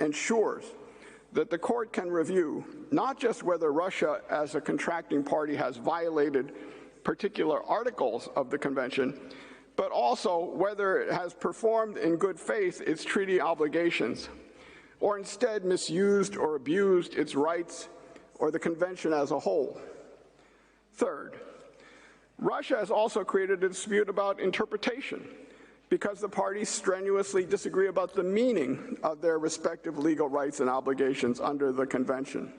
ensures that the court can review not just whether Russia as a contracting party has violated particular articles of the Convention, but also whether it has performed in good faith its treaty obligations, or instead misused or abused its rights or the Convention as a whole. Third, Russia has also created a dispute about interpretation because the parties strenuously disagree about the meaning of their respective legal rights and obligations under the Convention.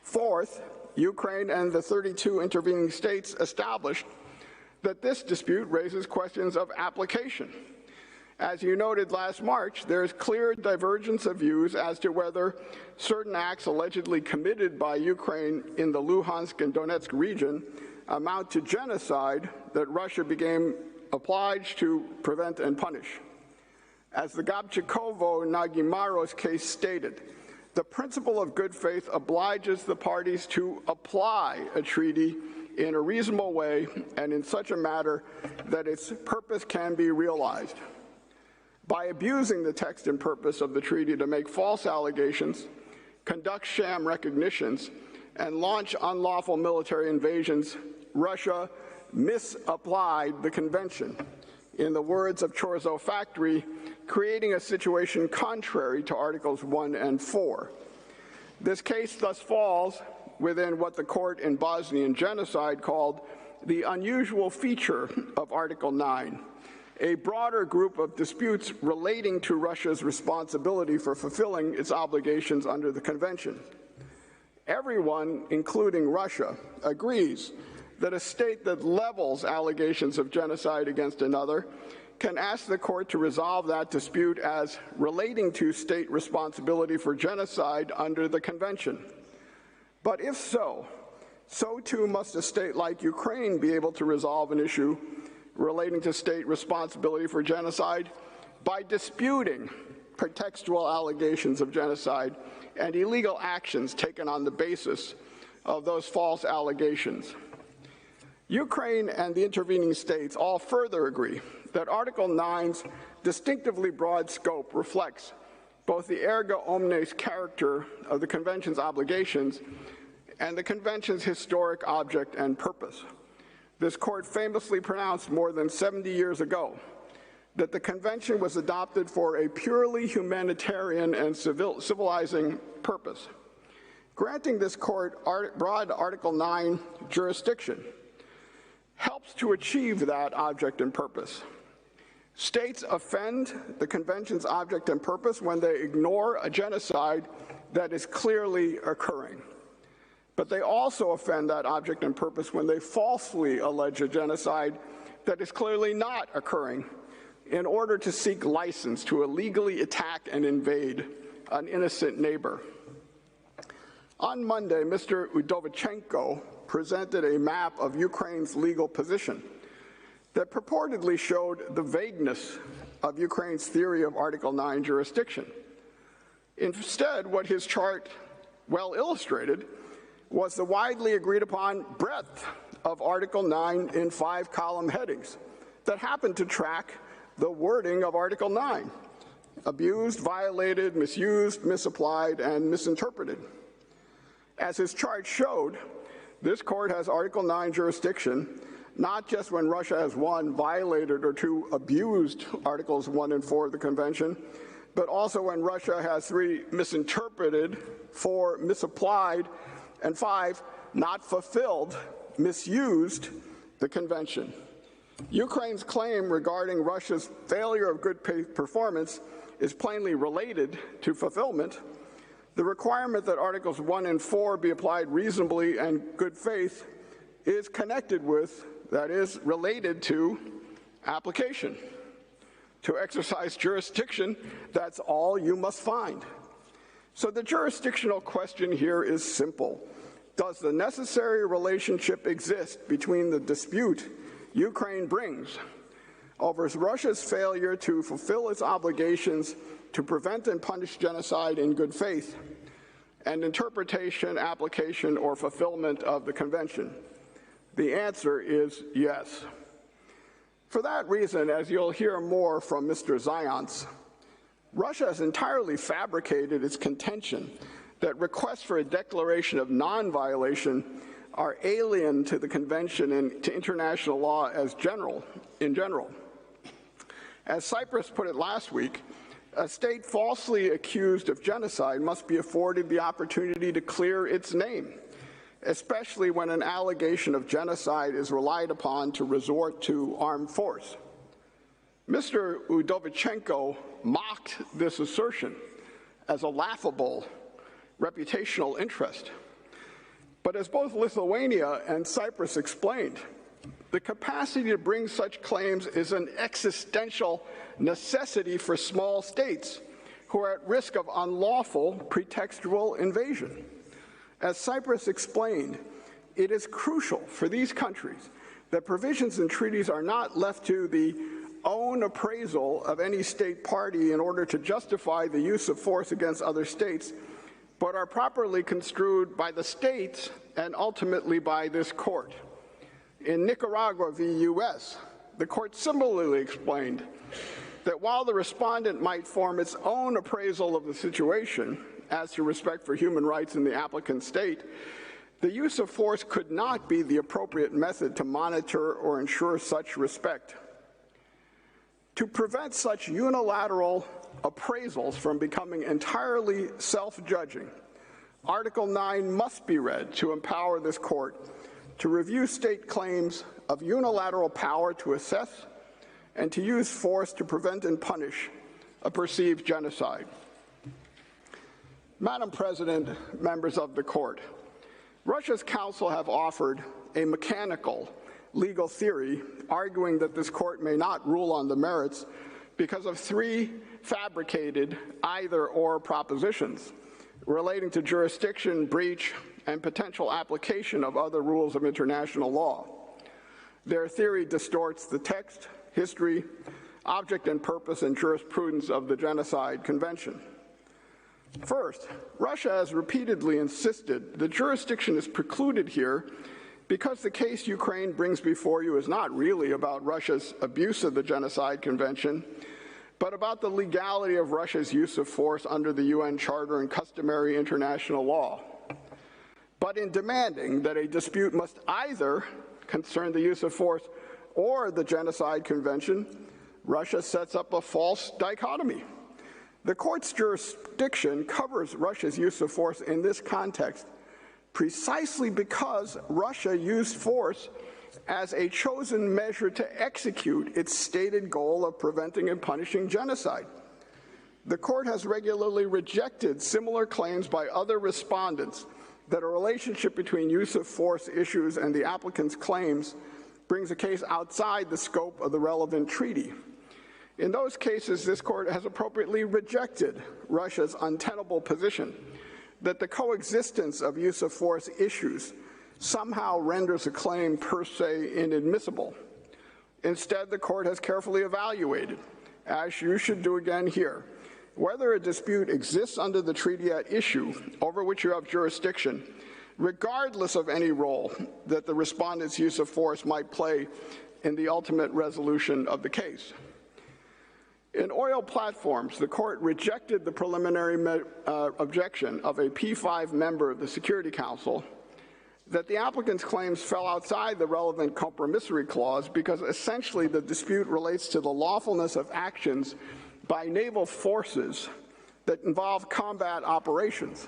Fourth, Ukraine and the 32 intervening states established that this dispute raises questions of application. As you noted last March, there is clear divergence of views as to whether certain acts allegedly committed by Ukraine in the Luhansk and Donetsk region amount to genocide that Russia became obliged to prevent and punish. As the Gabchikovo-Nagimaros case stated, the principle of good faith obliges the parties to apply a treaty in a reasonable way and in such a manner that its purpose can be realized. By abusing the text and purpose of the treaty to make false allegations, conduct sham recognitions, and launch unlawful military invasions, Russia misapplied the Convention. In the words of Chorzo Factory, creating a situation contrary to Articles 1 and 4. This case thus falls within what the court in Bosnian genocide called the unusual feature of Article 9, a broader group of disputes relating to Russia's responsibility for fulfilling its obligations under the Convention. Everyone, including Russia, agrees that a state that levels allegations of genocide against another can ask the court to resolve that dispute as relating to state responsibility for genocide under the Convention. But if so, so too must a state like Ukraine be able to resolve an issue relating to state responsibility for genocide by disputing pretextual allegations of genocide and illegal actions taken on the basis of those false allegations. Ukraine and the intervening states all further agree that Article 9's distinctively broad scope reflects both the erga omnes character of the Convention's obligations and the Convention's historic object and purpose. This court famously pronounced more than 70 years ago that the Convention was adopted for a purely humanitarian and civilizing purpose. Granting this court broad Article 9 jurisdiction helps to achieve that object and purpose. States offend the Convention's object and purpose when they ignore a genocide that is clearly occurring. But they also offend that object and purpose when they falsely allege a genocide that is clearly not occurring in order to seek license to illegally attack and invade an innocent neighbor. On Monday, Mr. Udovichenko presented a map of Ukraine's legal position that purportedly showed the vagueness of Ukraine's theory of Article 9 jurisdiction. Instead, what his chart well illustrated was the widely agreed upon breadth of Article 9 in 5-column headings that happened to track the wording of Article 9: abused, violated, misused, misapplied, and misinterpreted. As his chart showed, this court has Article 9 jurisdiction not just when Russia has 1, violated or 2, abused Articles 1 and 4 of the Convention, but also when Russia has 3, misinterpreted, 4, misapplied, and 5, not fulfilled, misused the Convention. Ukraine's claim regarding Russia's failure of good performance is plainly related to fulfillment. The requirement that Articles 1 and 4 be applied reasonably and good faith is connected with, that is, related to, application. To exercise jurisdiction, that's all you must find. So the jurisdictional question here is simple. Does the necessary relationship exist between the dispute Ukraine brings over Russia's failure to fulfill its obligations to prevent and punish genocide in good faith and interpretation, application, or fulfillment of the Convention? The answer is yes. For that reason, as you'll hear more from Mr. Zients, Russia has entirely fabricated its contention that requests for a declaration of non-violation are alien to the Convention and to international law in general. As Cyprus put it last week, a state falsely accused of genocide must be afforded the opportunity to clear its name, especially when an allegation of genocide is relied upon to resort to armed force. Mr. Udovichenko mocked this assertion as a laughable reputational interest. But as both Lithuania and Cyprus explained, the capacity to bring such claims is an existential necessity for small states who are at risk of unlawful pretextual invasion. As Cyprus explained, it is crucial for these countries that provisions in treaties are not left to the own appraisal of any state party in order to justify the use of force against other states, but are properly construed by the states and ultimately by this court. In Nicaragua v. U.S., the court similarly explained that while the respondent might form its own appraisal of the situation as to respect for human rights in the applicant state, the use of force could not be the appropriate method to monitor or ensure such respect. To prevent such unilateral appraisals from becoming entirely self-judging, Article 9 must be read to empower this court to review state claims of unilateral power to assess and to use force to prevent and punish a perceived genocide. Madam President, members of the court, Russia's counsel have offered a mechanical legal theory arguing that this court may not rule on the merits because of three fabricated either-or propositions relating to jurisdiction, breach, and potential application of other rules of international law. Their theory distorts the text, history, object and purpose, and jurisprudence of the Genocide Convention. First, Russia has repeatedly insisted that jurisdiction is precluded here because the case Ukraine brings before you is not really about Russia's abuse of the Genocide Convention, but about the legality of Russia's use of force under the UN Charter and customary international law. But in demanding that a dispute must either concern the use of force or the Genocide Convention, Russia sets up a false dichotomy. The court's jurisdiction covers Russia's use of force in this context precisely because Russia used force as a chosen measure to execute its stated goal of preventing and punishing genocide. The court has regularly rejected similar claims by other respondents that a relationship between use of force issues and the applicant's claims brings a case outside the scope of the relevant treaty. In those cases, this court has appropriately rejected Russia's untenable position that the coexistence of use of force issues somehow renders a claim per se inadmissible. Instead, the court has carefully evaluated, as you should do again here, whether a dispute exists under the treaty at issue over which you have jurisdiction, regardless of any role that the respondent's use of force might play in the ultimate resolution of the case. In oil platforms, the court rejected the preliminary objection of a P5 member of the Security Council that the applicant's claims fell outside the relevant compromissory clause because essentially the dispute relates to the lawfulness of actions by naval forces that involve combat operations.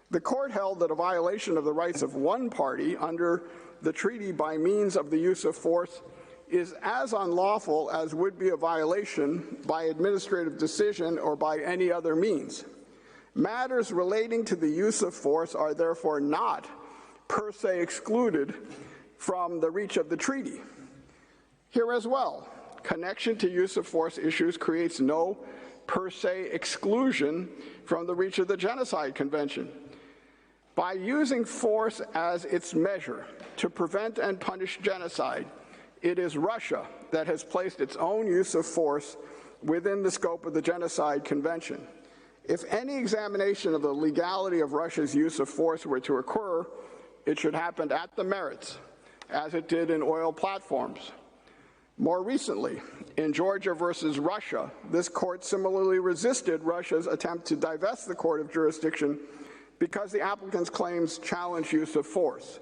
The court held that a violation of the rights of one party under the treaty by means of the use of force is as unlawful as would be a violation by administrative decision or by any other means. Matters relating to the use of force are therefore not per se excluded from the reach of the treaty. Here as well, connection to use of force issues creates no per se exclusion from the reach of the Genocide Convention. By using force as its measure to prevent and punish genocide, it is Russia that has placed its own use of force within the scope of the Genocide Convention. If any examination of the legality of Russia's use of force were to occur, it should happen at the merits, as it did in oil platforms. More recently, in Georgia versus Russia, this court similarly resisted Russia's attempt to divest the court of jurisdiction because the applicant's claims challenge use of force.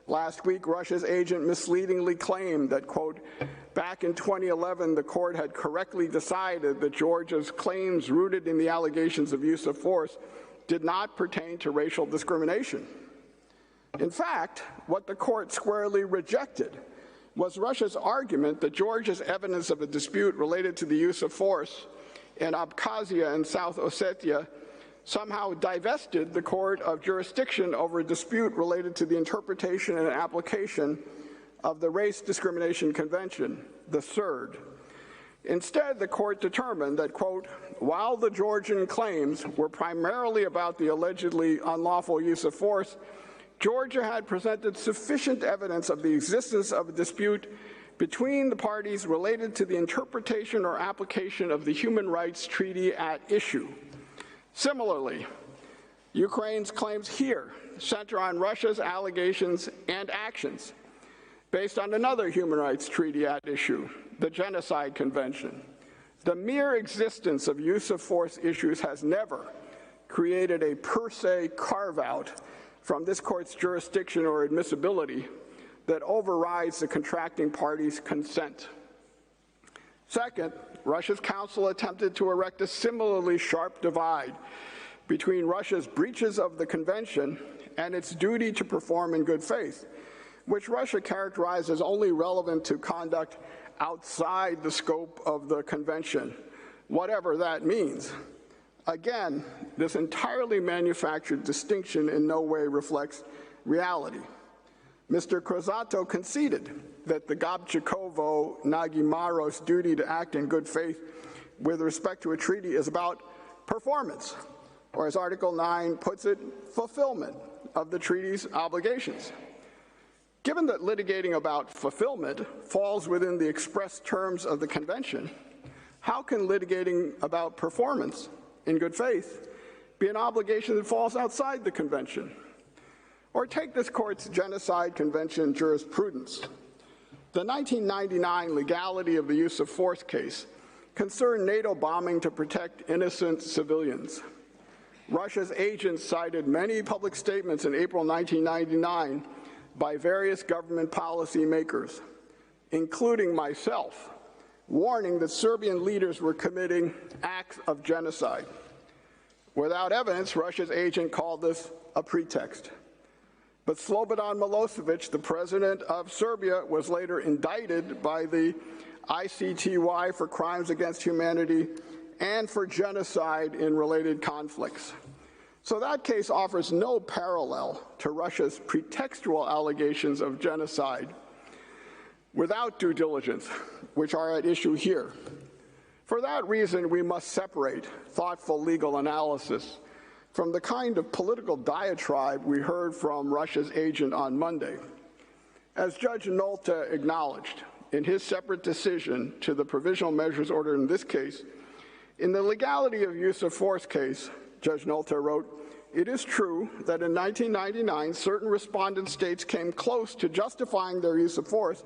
Last week, Russia's agent misleadingly claimed that, quote, back in 2011, the court had correctly decided that Georgia's claims rooted in the allegations of use of force did not pertain to racial discrimination. In fact, what the court squarely rejected was Russia's argument that Georgia's evidence of a dispute related to the use of force in Abkhazia and South Ossetia somehow divested the court of jurisdiction over a dispute related to the interpretation and application of the Race Discrimination Convention, the CERD. Instead, the court determined that, quote, while the Georgian claims were primarily about the allegedly unlawful use of force, Georgia had presented sufficient evidence of the existence of a dispute between the parties related to the interpretation or application of the human rights treaty at issue. Similarly, Ukraine's claims here center on Russia's allegations and actions based on another human rights treaty at issue, the Genocide Convention. The mere existence of use of force issues has never created a per se carve-out from this court's jurisdiction or admissibility that overrides the contracting party's consent. Second, Russia's counsel attempted to erect a similarly sharp divide between Russia's breaches of the convention and its duty to perform in good faith, which Russia characterized as only relevant to conduct outside the scope of the convention, whatever that means. Again, this entirely manufactured distinction in no way reflects reality. Mr. Krozato conceded that the Gabčíkovo-Nagimaros duty to act in good faith with respect to a treaty is about performance, or as Article 9 puts it, fulfillment of the treaty's obligations. Given that litigating about fulfillment falls within the express terms of the convention, how can litigating about performance in good faith be an obligation that falls outside the convention? Or take this court's Genocide Convention jurisprudence. The 1999 legality of the use of force case concerned NATO bombing to protect innocent civilians. Russia's agents cited many public statements in April 1999 by various government policymakers, including myself, warning that Serbian leaders were committing acts of genocide. Without evidence, Russia's agent called this a pretext. But Slobodan Milosevic, the president of Serbia, was later indicted by the ICTY for crimes against humanity and for genocide in related conflicts. So that case offers no parallel to Russia's pretextual allegations of genocide without due diligence, which are at issue here. For that reason, we must separate thoughtful legal analysis from the kind of political diatribe we heard from Russia's agent on Monday. As Judge Nolte acknowledged in his separate decision to the provisional measures order in this case, in the legality of use of force case, Judge Nolte wrote, "It is true that in 1999, certain respondent states came close to justifying their use of force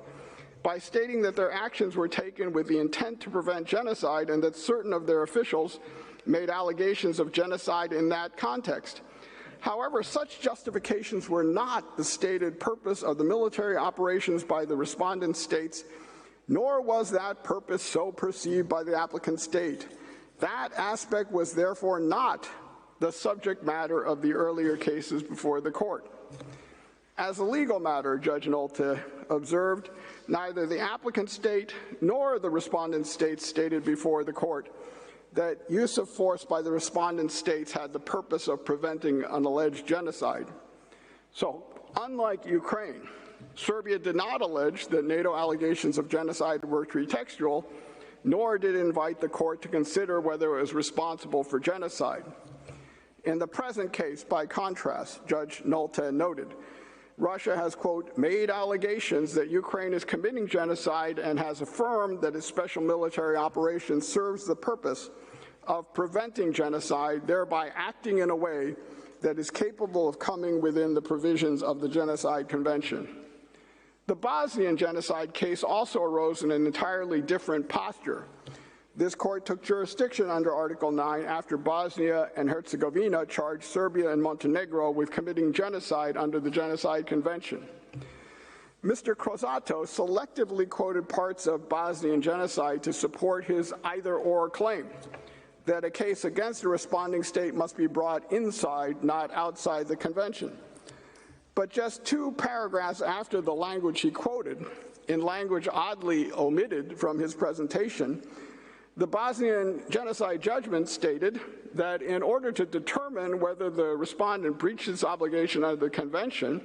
by stating that their actions were taken with the intent to prevent genocide and that certain of their officials made allegations of genocide in that context. However, such justifications were not the stated purpose of the military operations by the respondent states, nor was that purpose so perceived by the applicant state. That aspect was therefore not the subject matter of the earlier cases before the court." As a legal matter, Judge Nolte observed, neither the applicant state nor the respondent states stated before the court that use of force by the respondent states had the purpose of preventing an alleged genocide. So, unlike Ukraine, Serbia did not allege that NATO allegations of genocide were pretextual, nor did it invite the court to consider whether it was responsible for genocide. In the present case, by contrast, Judge Nolte noted, Russia has, quote, made allegations that Ukraine is committing genocide and has affirmed that its special military operation serves the purpose of preventing genocide, thereby acting in a way that is capable of coming within the provisions of the Genocide Convention. The Bosnian genocide case also arose in an entirely different posture. This court took jurisdiction under Article 9 after Bosnia and Herzegovina charged Serbia and Montenegro with committing genocide under the Genocide Convention. Mr. Crozato selectively quoted parts of Bosnian genocide to support his either-or claim that a case against a responding state must be brought inside, not outside the convention. But just 2 paragraphs after the language he quoted, in language oddly omitted from his presentation, the Bosnian genocide judgment stated that in order to determine whether the respondent breached its obligation under the convention,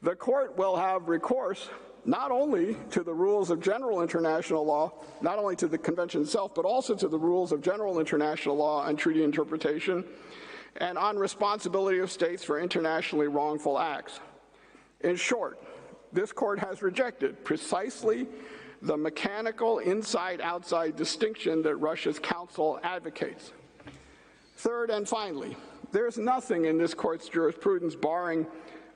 the court will have recourse not only to the rules of general international law, not only to the convention itself, but also to the rules of general international law and treaty interpretation, and on responsibility of states for internationally wrongful acts. In short, this court has rejected precisely the mechanical inside-outside distinction that Russia's counsel advocates. Third and finally, there's nothing in this court's jurisprudence barring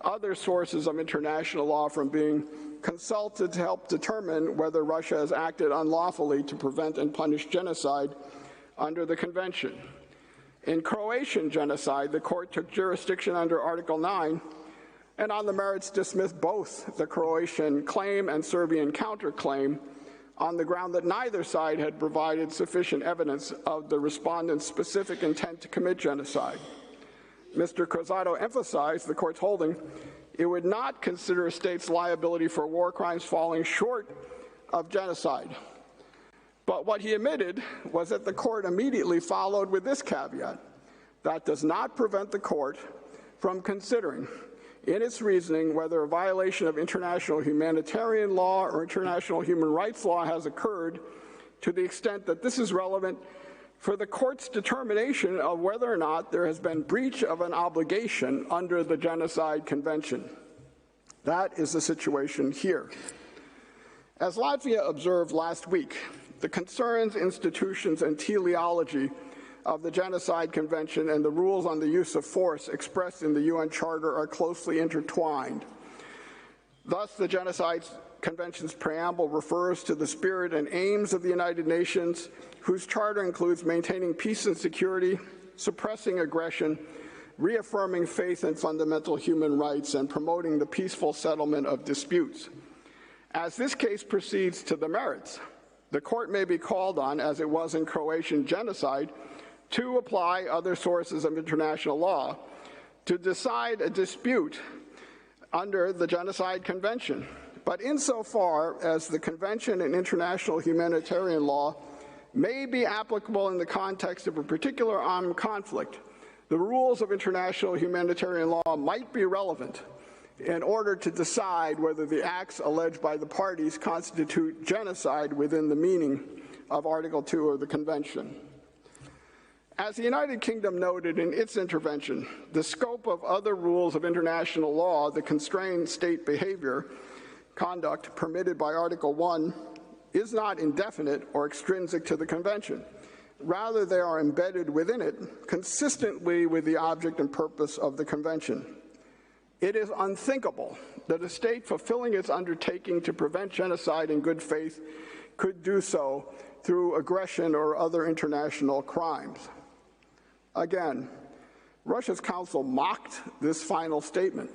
other sources of international law from being consulted to help determine whether Russia has acted unlawfully to prevent and punish genocide under the convention. In Croatian genocide, the court took jurisdiction under Article 9 and on the merits dismissed both the Croatian claim and Serbian counterclaim on the ground that neither side had provided sufficient evidence of the respondent's specific intent to commit genocide. Mr. Crozato emphasized the court's holding it would not consider a state's liability for war crimes falling short of genocide. But what he admitted was that the court immediately followed with this caveat: that does not prevent the court from considering in its reasoning whether a violation of international humanitarian law or international human rights law has occurred, to the extent that this is relevant for the court's determination of whether or not there has been breach of an obligation under the Genocide Convention. That is the situation here. As Latvia observed last week, the concerns, institutions, and teleology of the Genocide Convention and the rules on the use of force expressed in the UN Charter are closely intertwined. Thus, the Genocide Convention's preamble refers to the spirit and aims of the United Nations, whose charter includes maintaining peace and security, suppressing aggression, reaffirming faith and fundamental human rights, and promoting the peaceful settlement of disputes. As this case proceeds to the merits, the court may be called on, as it was in Croatian genocide, to apply other sources of international law to decide a dispute under the Genocide Convention. But insofar as the Convention and international humanitarian law may be applicable in the context of a particular armed conflict, the rules of international humanitarian law might be relevant in order to decide whether the acts alleged by the parties constitute genocide within the meaning of Article 2 of the Convention. As the United Kingdom noted in its intervention, the scope of other rules of international law that constrain state behavior, conduct permitted by Article 1, is not indefinite or extrinsic to the Convention. Rather, they are embedded within it, consistently with the object and purpose of the Convention. It is unthinkable that a state fulfilling its undertaking to prevent genocide in good faith could do so through aggression or other international crimes. Again, Russia's counsel mocked this final statement,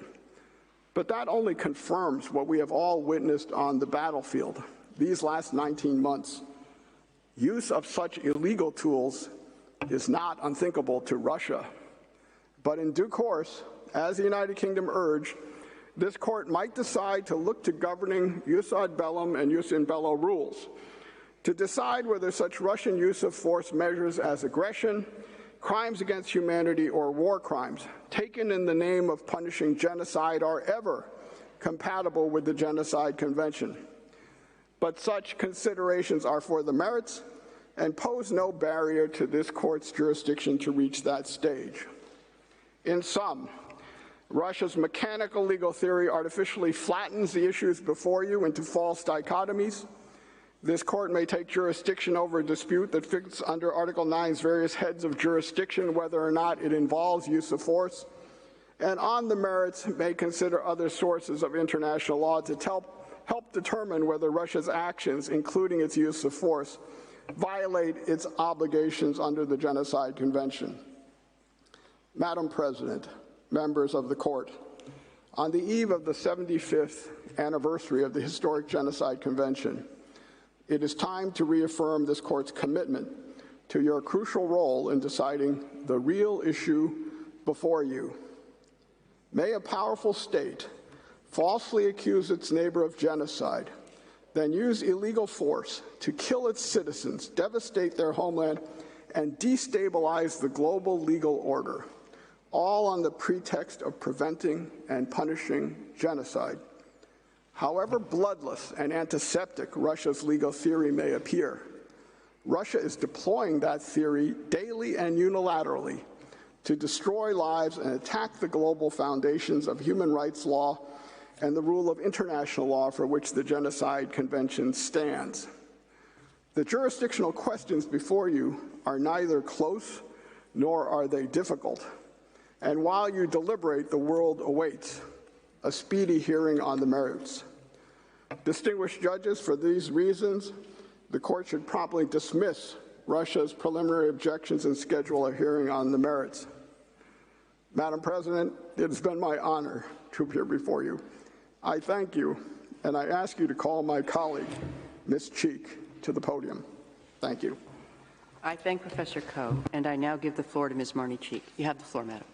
but that only confirms what we have all witnessed on the battlefield these last 19 months. Use of such illegal tools is not unthinkable to Russia. But in due course, as the United Kingdom urged, this court might decide to look to governing jus ad bellum and jus in bello rules to decide whether such Russian use of force measures as aggression, crimes against humanity, or war crimes taken in the name of punishing genocide are ever compatible with the Genocide Convention. But such considerations are for the merits and pose no barrier to this court's jurisdiction to reach that stage. In sum, Russia's mechanical legal theory artificially flattens the issues before you into false dichotomies. This court may take jurisdiction over a dispute that fits under Article 9's various heads of jurisdiction, whether or not it involves use of force, and on the merits may consider other sources of international law to help help determine whether Russia's actions, including its use of force, violate its obligations under the Genocide Convention. Madam President, members of the Court, on the eve of the 75th anniversary of the historic Genocide Convention, it is time to reaffirm this Court's commitment to your crucial role in deciding the real issue before you. May a powerful state falsely accuse its neighbor of genocide, then use illegal force to kill its citizens, devastate their homeland, and destabilize the global legal order, all on the pretext of preventing and punishing genocide. However bloodless and antiseptic Russia's legal theory may appear, Russia is deploying that theory daily and unilaterally to destroy lives and attack the global foundations of human rights law and the rule of international law for which the Genocide Convention stands. The jurisdictional questions before you are neither close nor are they difficult. And while you deliberate, the world awaits a speedy hearing on the merits. Distinguished judges, for these reasons, the Court should promptly dismiss Russia's preliminary objections and schedule a hearing on the merits. Madam President, it has been my honor to appear before you. I thank you, and I ask you to call my colleague, Ms. Cheek, to the podium. Thank you. I thank Professor Coe, and I now give the floor to Ms. Marnie Cheek. You have the floor, madam.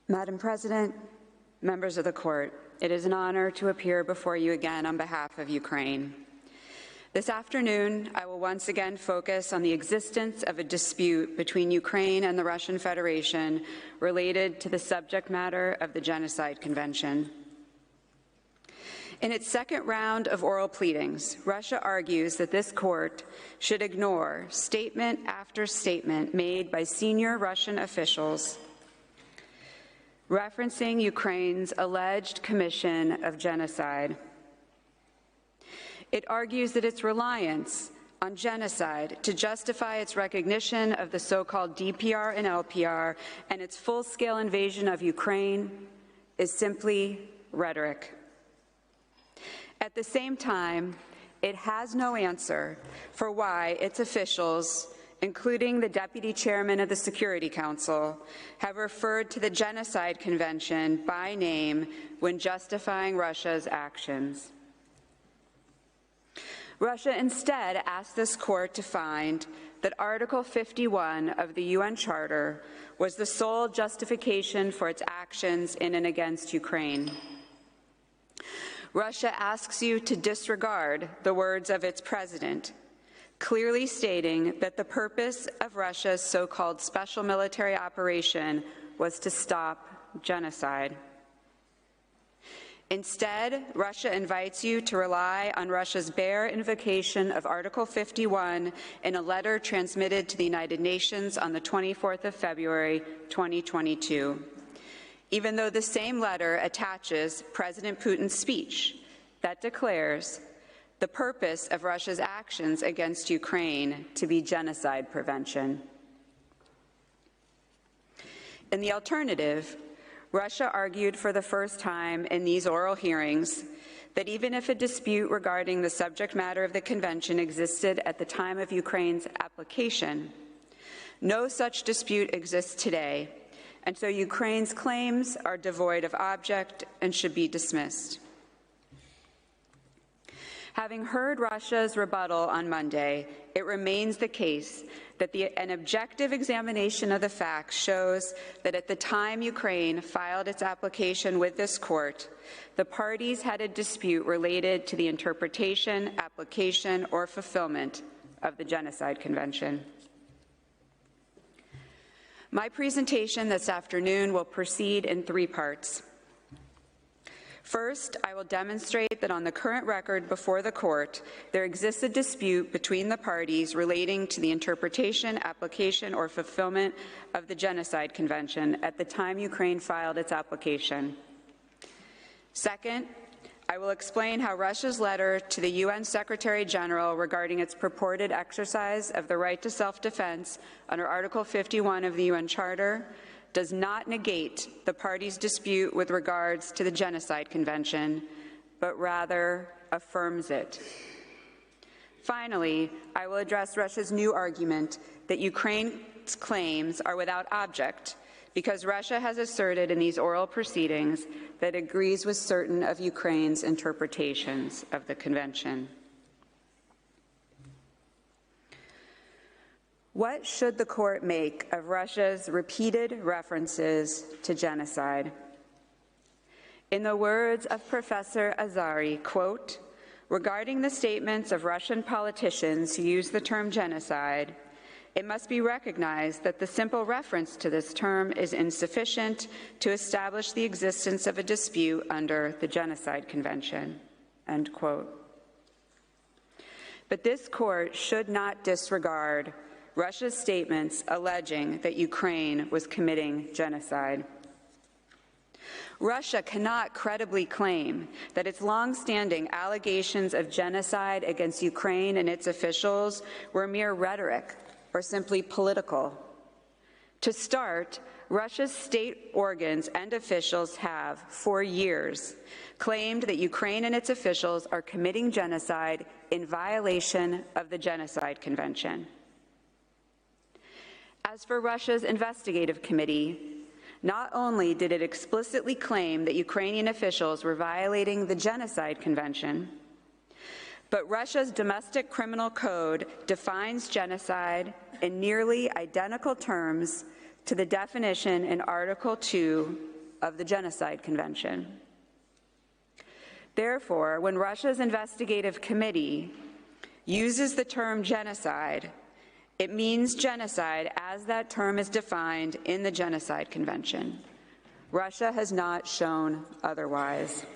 Madam President, members of the Court, it is an honor to appear before you again on behalf of Ukraine. This afternoon, I will once again focus on the existence of a dispute between Ukraine and the Russian Federation related to the subject matter of the Genocide Convention. In its second round of oral pleadings, Russia argues that this Court should ignore statement after statement made by senior Russian officials referencing Ukraine's alleged commission of genocide. It argues that its reliance on genocide to justify its recognition of the so-called DPR and LPR and its full-scale invasion of Ukraine is simply rhetoric. At the same time, it has no answer for why its officials, including the Deputy Chairman of the Security Council, have referred to the Genocide Convention by name when justifying Russia's actions. Russia instead asked this Court to find that Article 51 of the UN Charter was the sole justification for its actions in and against Ukraine. Russia asks you to disregard the words of its president, clearly stating that the purpose of Russia's so-called special military operation was to stop genocide. Instead, Russia invites you to rely on Russia's bare invocation of Article 51 in a letter transmitted to the United Nations on the 24th of February, 2022, even though the same letter attaches President Putin's speech that declares the purpose of Russia's actions against Ukraine to be genocide prevention. In the alternative, Russia argued for the first time in these oral hearings that even if a dispute regarding the subject matter of the convention existed at the time of Ukraine's application, no such dispute exists today, and so Ukraine's claims are devoid of object and should be dismissed. Having heard Russia's rebuttal on Monday, it remains the case that an objective examination of the facts shows that at the time Ukraine filed its application with this Court, the parties had a dispute related to the interpretation, application, or fulfillment of the Genocide Convention. My presentation this afternoon will proceed in three parts. First, I will demonstrate that on the current record before the court, there exists a dispute between the parties relating to the interpretation, application, or fulfillment of the Genocide Convention at the time Ukraine filed its application. Second, I will explain how Russia's letter to the UN Secretary General regarding its purported exercise of the right to self-defense under Article 51 of the UN Charter does not negate the parties' dispute with regards to the Genocide Convention, but rather affirms it. Finally, I will address Russia's new argument that Ukraine's claims are without object because Russia has asserted in these oral proceedings that it agrees with certain of Ukraine's interpretations of the Convention. What should the court make of Russia's repeated references to genocide? In the words of Professor Azari, quote, regarding the statements of Russian politicians who use the term genocide, it must be recognized that the simple reference to this term is insufficient to establish the existence of a dispute under the Genocide Convention, end quote. But this court should not disregard Russia's statements alleging that Ukraine was committing genocide. Russia cannot credibly claim that its long-standing allegations of genocide against Ukraine and its officials were mere rhetoric or simply political. To start, Russia's state organs and officials have, for years, claimed that Ukraine and its officials are committing genocide in violation of the Genocide Convention. As for Russia's investigative committee, not only did it explicitly claim that Ukrainian officials were violating the Genocide Convention, but Russia's domestic criminal code defines genocide in nearly identical terms to the definition in Article 2 of the Genocide Convention. Therefore, when Russia's investigative committee uses the term genocide, it means genocide as that term is defined in the Genocide Convention. Russia has not shown otherwise.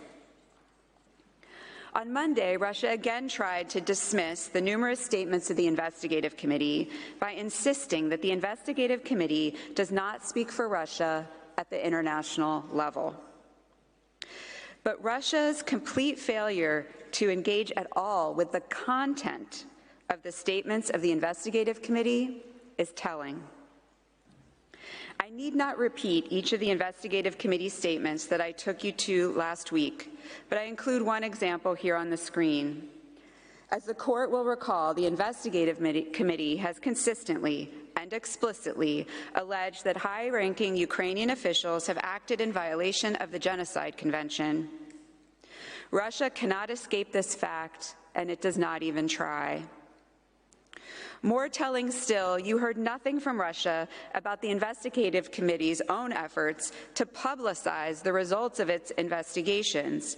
On Monday, Russia again tried to dismiss the numerous statements of the investigative committee by insisting that the investigative committee does not speak for Russia at the international level. But Russia's complete failure to engage at all with the content of the statements of the investigative committee is telling. I need not repeat each of the investigative committee statements that I took you to last week, but I include one example here on the screen. As the court will recall, the investigative committee has consistently and explicitly alleged that high-ranking Ukrainian officials have acted in violation of the Genocide Convention. Russia cannot escape this fact, and it does not even try. More telling still, you heard nothing from Russia about the investigative committee's own efforts to publicize the results of its investigations,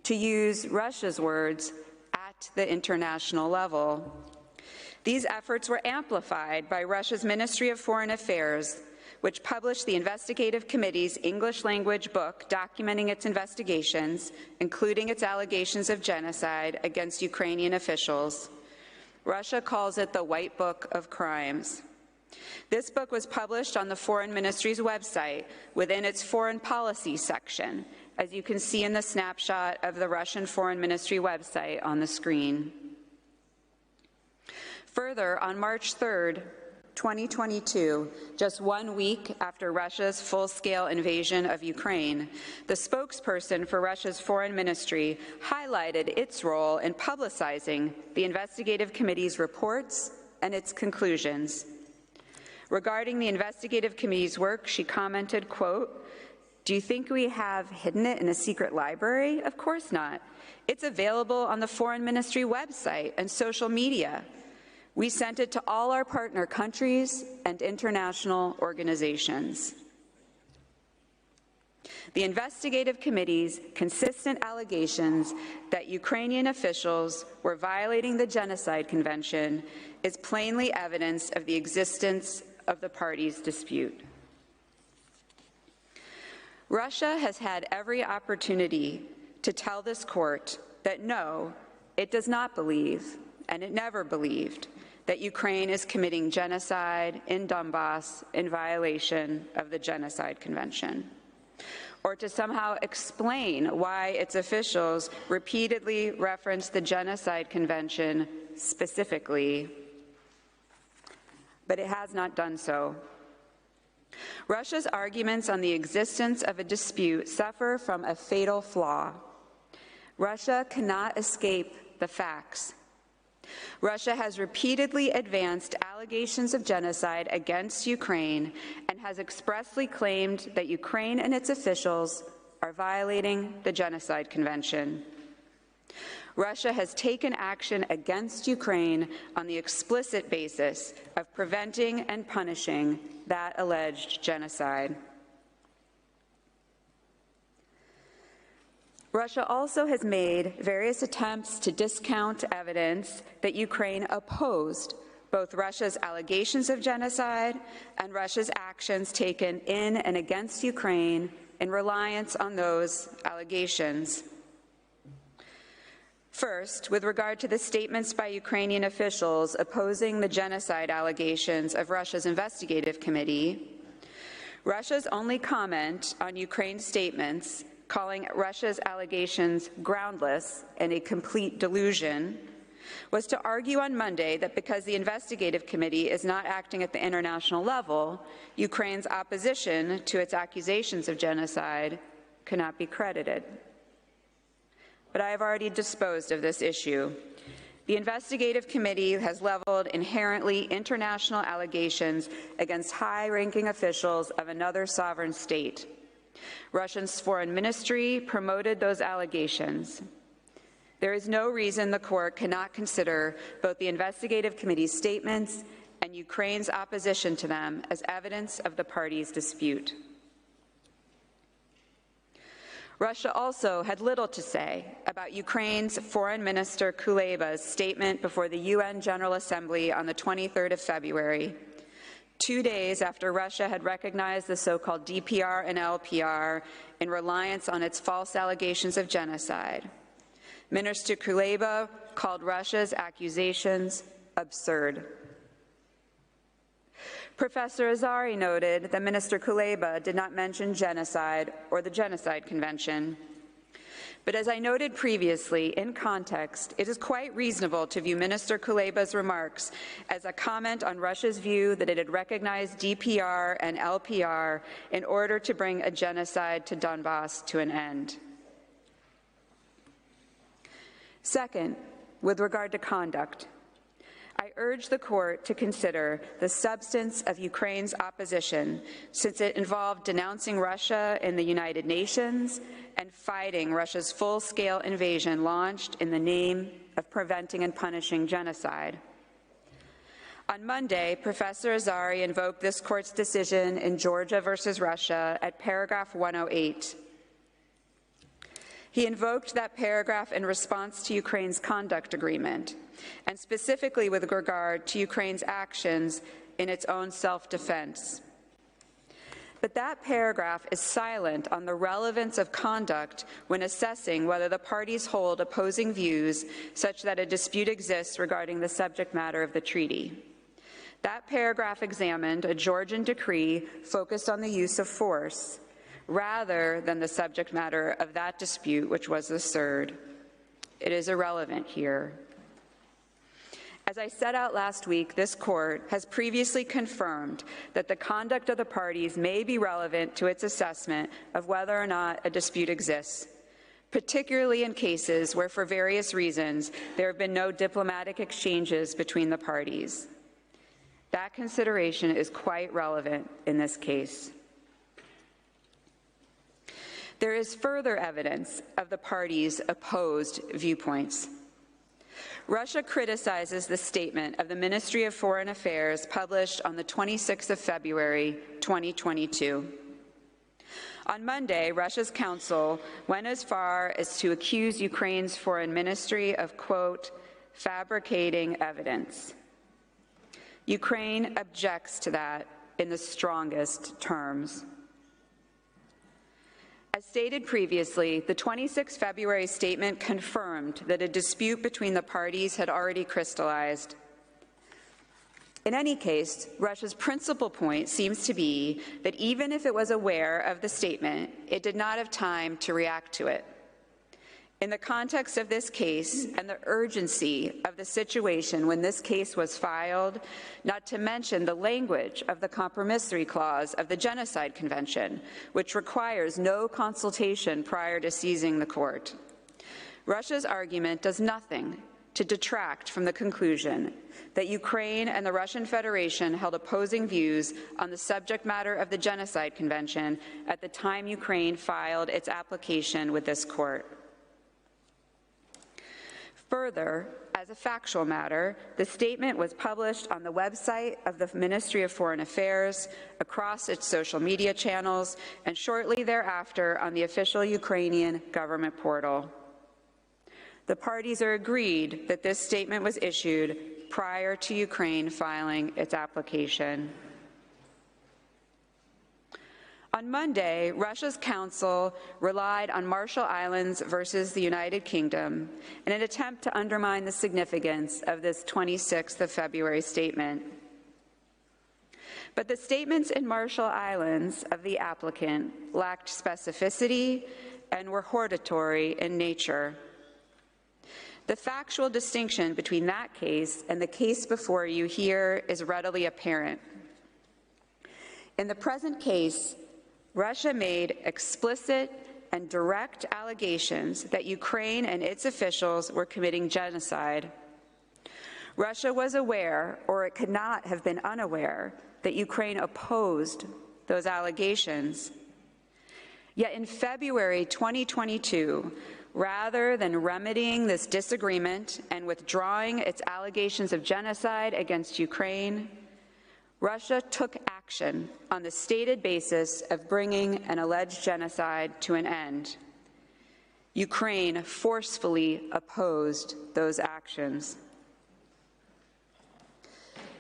to use Russia's words, at the international level. These efforts were amplified by Russia's Ministry of Foreign Affairs, which published the investigative committee's English-language book documenting its investigations, including its allegations of genocide against Ukrainian officials. Russia calls it the White Book of Crimes. This book was published on the Foreign Ministry's website within its Foreign Policy section, as you can see in the snapshot of the Russian Foreign Ministry website on the screen. Further, on March 3rd, 2022, just 1 week after Russia's full-scale invasion of Ukraine, the spokesperson for Russia's foreign ministry highlighted its role in publicizing the investigative committee's reports and its conclusions. Regarding the investigative committee's work, she commented, quote, "Do you think we have hidden it in a secret library? Of course not. It's available on the foreign ministry website and social media. We sent it to all our partner countries and international organizations." The investigative committee's consistent allegations that Ukrainian officials were violating the Genocide Convention is plainly evidence of the existence of the parties' dispute. Russia has had every opportunity to tell this court that no, it does not believe, and it never believed, that Ukraine is committing genocide in Donbass in violation of the Genocide Convention, or to somehow explain why its officials repeatedly reference the Genocide Convention specifically, but it has not done so. Russia's arguments on the existence of a dispute suffer from a fatal flaw. Russia cannot escape the facts. Russia has repeatedly advanced allegations of genocide against Ukraine and has expressly claimed that Ukraine and its officials are violating the Genocide Convention. Russia has taken action against Ukraine on the explicit basis of preventing and punishing that alleged genocide. Russia also has made various attempts to discount evidence that Ukraine opposed both Russia's allegations of genocide and Russia's actions taken in and against Ukraine in reliance on those allegations. First, with regard to the statements by Ukrainian officials opposing the genocide allegations of Russia's investigative committee, Russia's only comment on Ukraine's statements, calling Russia's allegations groundless and a complete delusion, was to argue on Monday that because the investigative committee is not acting at the international level, Ukraine's opposition to its accusations of genocide cannot be credited. But I have already disposed of this issue. The investigative committee has leveled inherently international allegations against high-ranking officials of another sovereign state. Russia's foreign ministry promoted those allegations. There is no reason the court cannot consider both the investigative committee's statements and Ukraine's opposition to them as evidence of the parties' dispute. Russia also had little to say about Ukraine's Foreign Minister Kuleba's statement before the UN General Assembly on the 23rd of February, 2 days after Russia had recognized the so-called DPR and LPR in reliance on its false allegations of genocide. Minister Kuleba called Russia's accusations absurd. Professor Azari noted that Minister Kuleba did not mention genocide or the Genocide Convention. But as I noted previously, in context, it is quite reasonable to view Minister Kuleba's remarks as a comment on Russia's view that it had recognized DPR and LPR in order to bring a genocide to Donbass to an end. Second, with regard to conduct, I urge the court to consider the substance of Ukraine's opposition, since it involved denouncing Russia in the United Nations and fighting Russia's full-scale invasion launched in the name of preventing and punishing genocide. On Monday, Professor Azari invoked this court's decision in Georgia versus Russia at paragraph 108. He invoked that paragraph in response to Ukraine's conduct agreement, and specifically with regard to Ukraine's actions in its own self-defense. But that paragraph is silent on the relevance of conduct when assessing whether the parties hold opposing views such that a dispute exists regarding the subject matter of the treaty. That paragraph examined a Georgian decree focused on the use of force, rather than the subject matter of that dispute, which was the CERD. It is irrelevant here. As I set out last week, this court has previously confirmed that the conduct of the parties may be relevant to its assessment of whether or not a dispute exists, particularly in cases where, for various reasons, there have been no diplomatic exchanges between the parties. That consideration is quite relevant in this case. There is further evidence of the parties' opposed viewpoints. Russia criticizes the statement of the Ministry of Foreign Affairs published on the 26th of February, 2022. On Monday, Russia's counsel went as far as to accuse Ukraine's foreign ministry of, quote, fabricating evidence. Ukraine objects to that in the strongest terms. As stated previously, the 26 February statement confirmed that a dispute between the parties had already crystallized. In any case, Russia's principal point seems to be that even if it was aware of the statement, it did not have time to react to it. In the context of this case and the urgency of the situation when this case was filed, not to mention the language of the compromissory clause of the Genocide Convention, which requires no consultation prior to seizing the court, Russia's argument does nothing to detract from the conclusion that Ukraine and the Russian Federation held opposing views on the subject matter of the Genocide Convention at the time Ukraine filed its application with this court. Further, as a factual matter, the statement was published on the website of the Ministry of Foreign Affairs, across its social media channels, and shortly thereafter on the official Ukrainian government portal. The parties are agreed that this statement was issued prior to Ukraine filing its application. On Monday, Russia's counsel relied on Marshall Islands versus the United Kingdom in an attempt to undermine the significance of this 26th of February statement. But the statements in Marshall Islands of the applicant lacked specificity and were hortatory in nature. The factual distinction between that case and the case before you here is readily apparent. In the present case, Russia made explicit and direct allegations that Ukraine and its officials were committing genocide. Russia was aware, or it could not have been unaware, that Ukraine opposed those allegations. Yet in February 2022, rather than remedying this disagreement and withdrawing its allegations of genocide against Ukraine, Russia took action on the stated basis of bringing an alleged genocide to an end. Ukraine forcefully opposed those actions.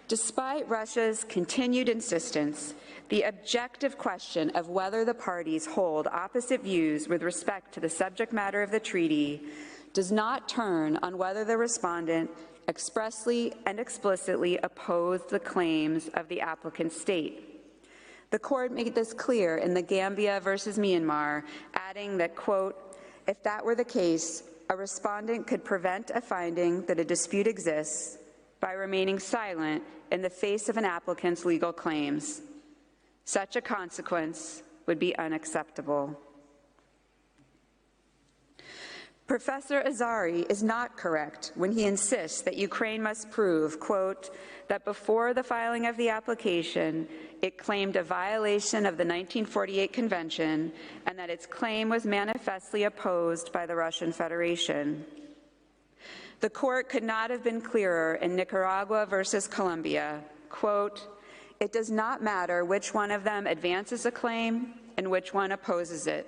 Despite Russia's continued insistence, the objective question of whether the parties hold opposite views with respect to the subject matter of the treaty does not turn on whether the respondent expressly and explicitly opposed the claims of the applicant state. The court made this clear in the Gambia versus Myanmar, adding that, quote, if that were the case, a respondent could prevent a finding that a dispute exists by remaining silent in the face of an applicant's legal claims. Such a consequence would be unacceptable. Professor Azari is not correct when he insists that Ukraine must prove, quote, that before the filing of the application, it claimed a violation of the 1948 Convention and that its claim was manifestly opposed by the Russian Federation. The court could not have been clearer in Nicaragua versus Colombia, quote, it does not matter which one of them advances a claim and which one opposes it.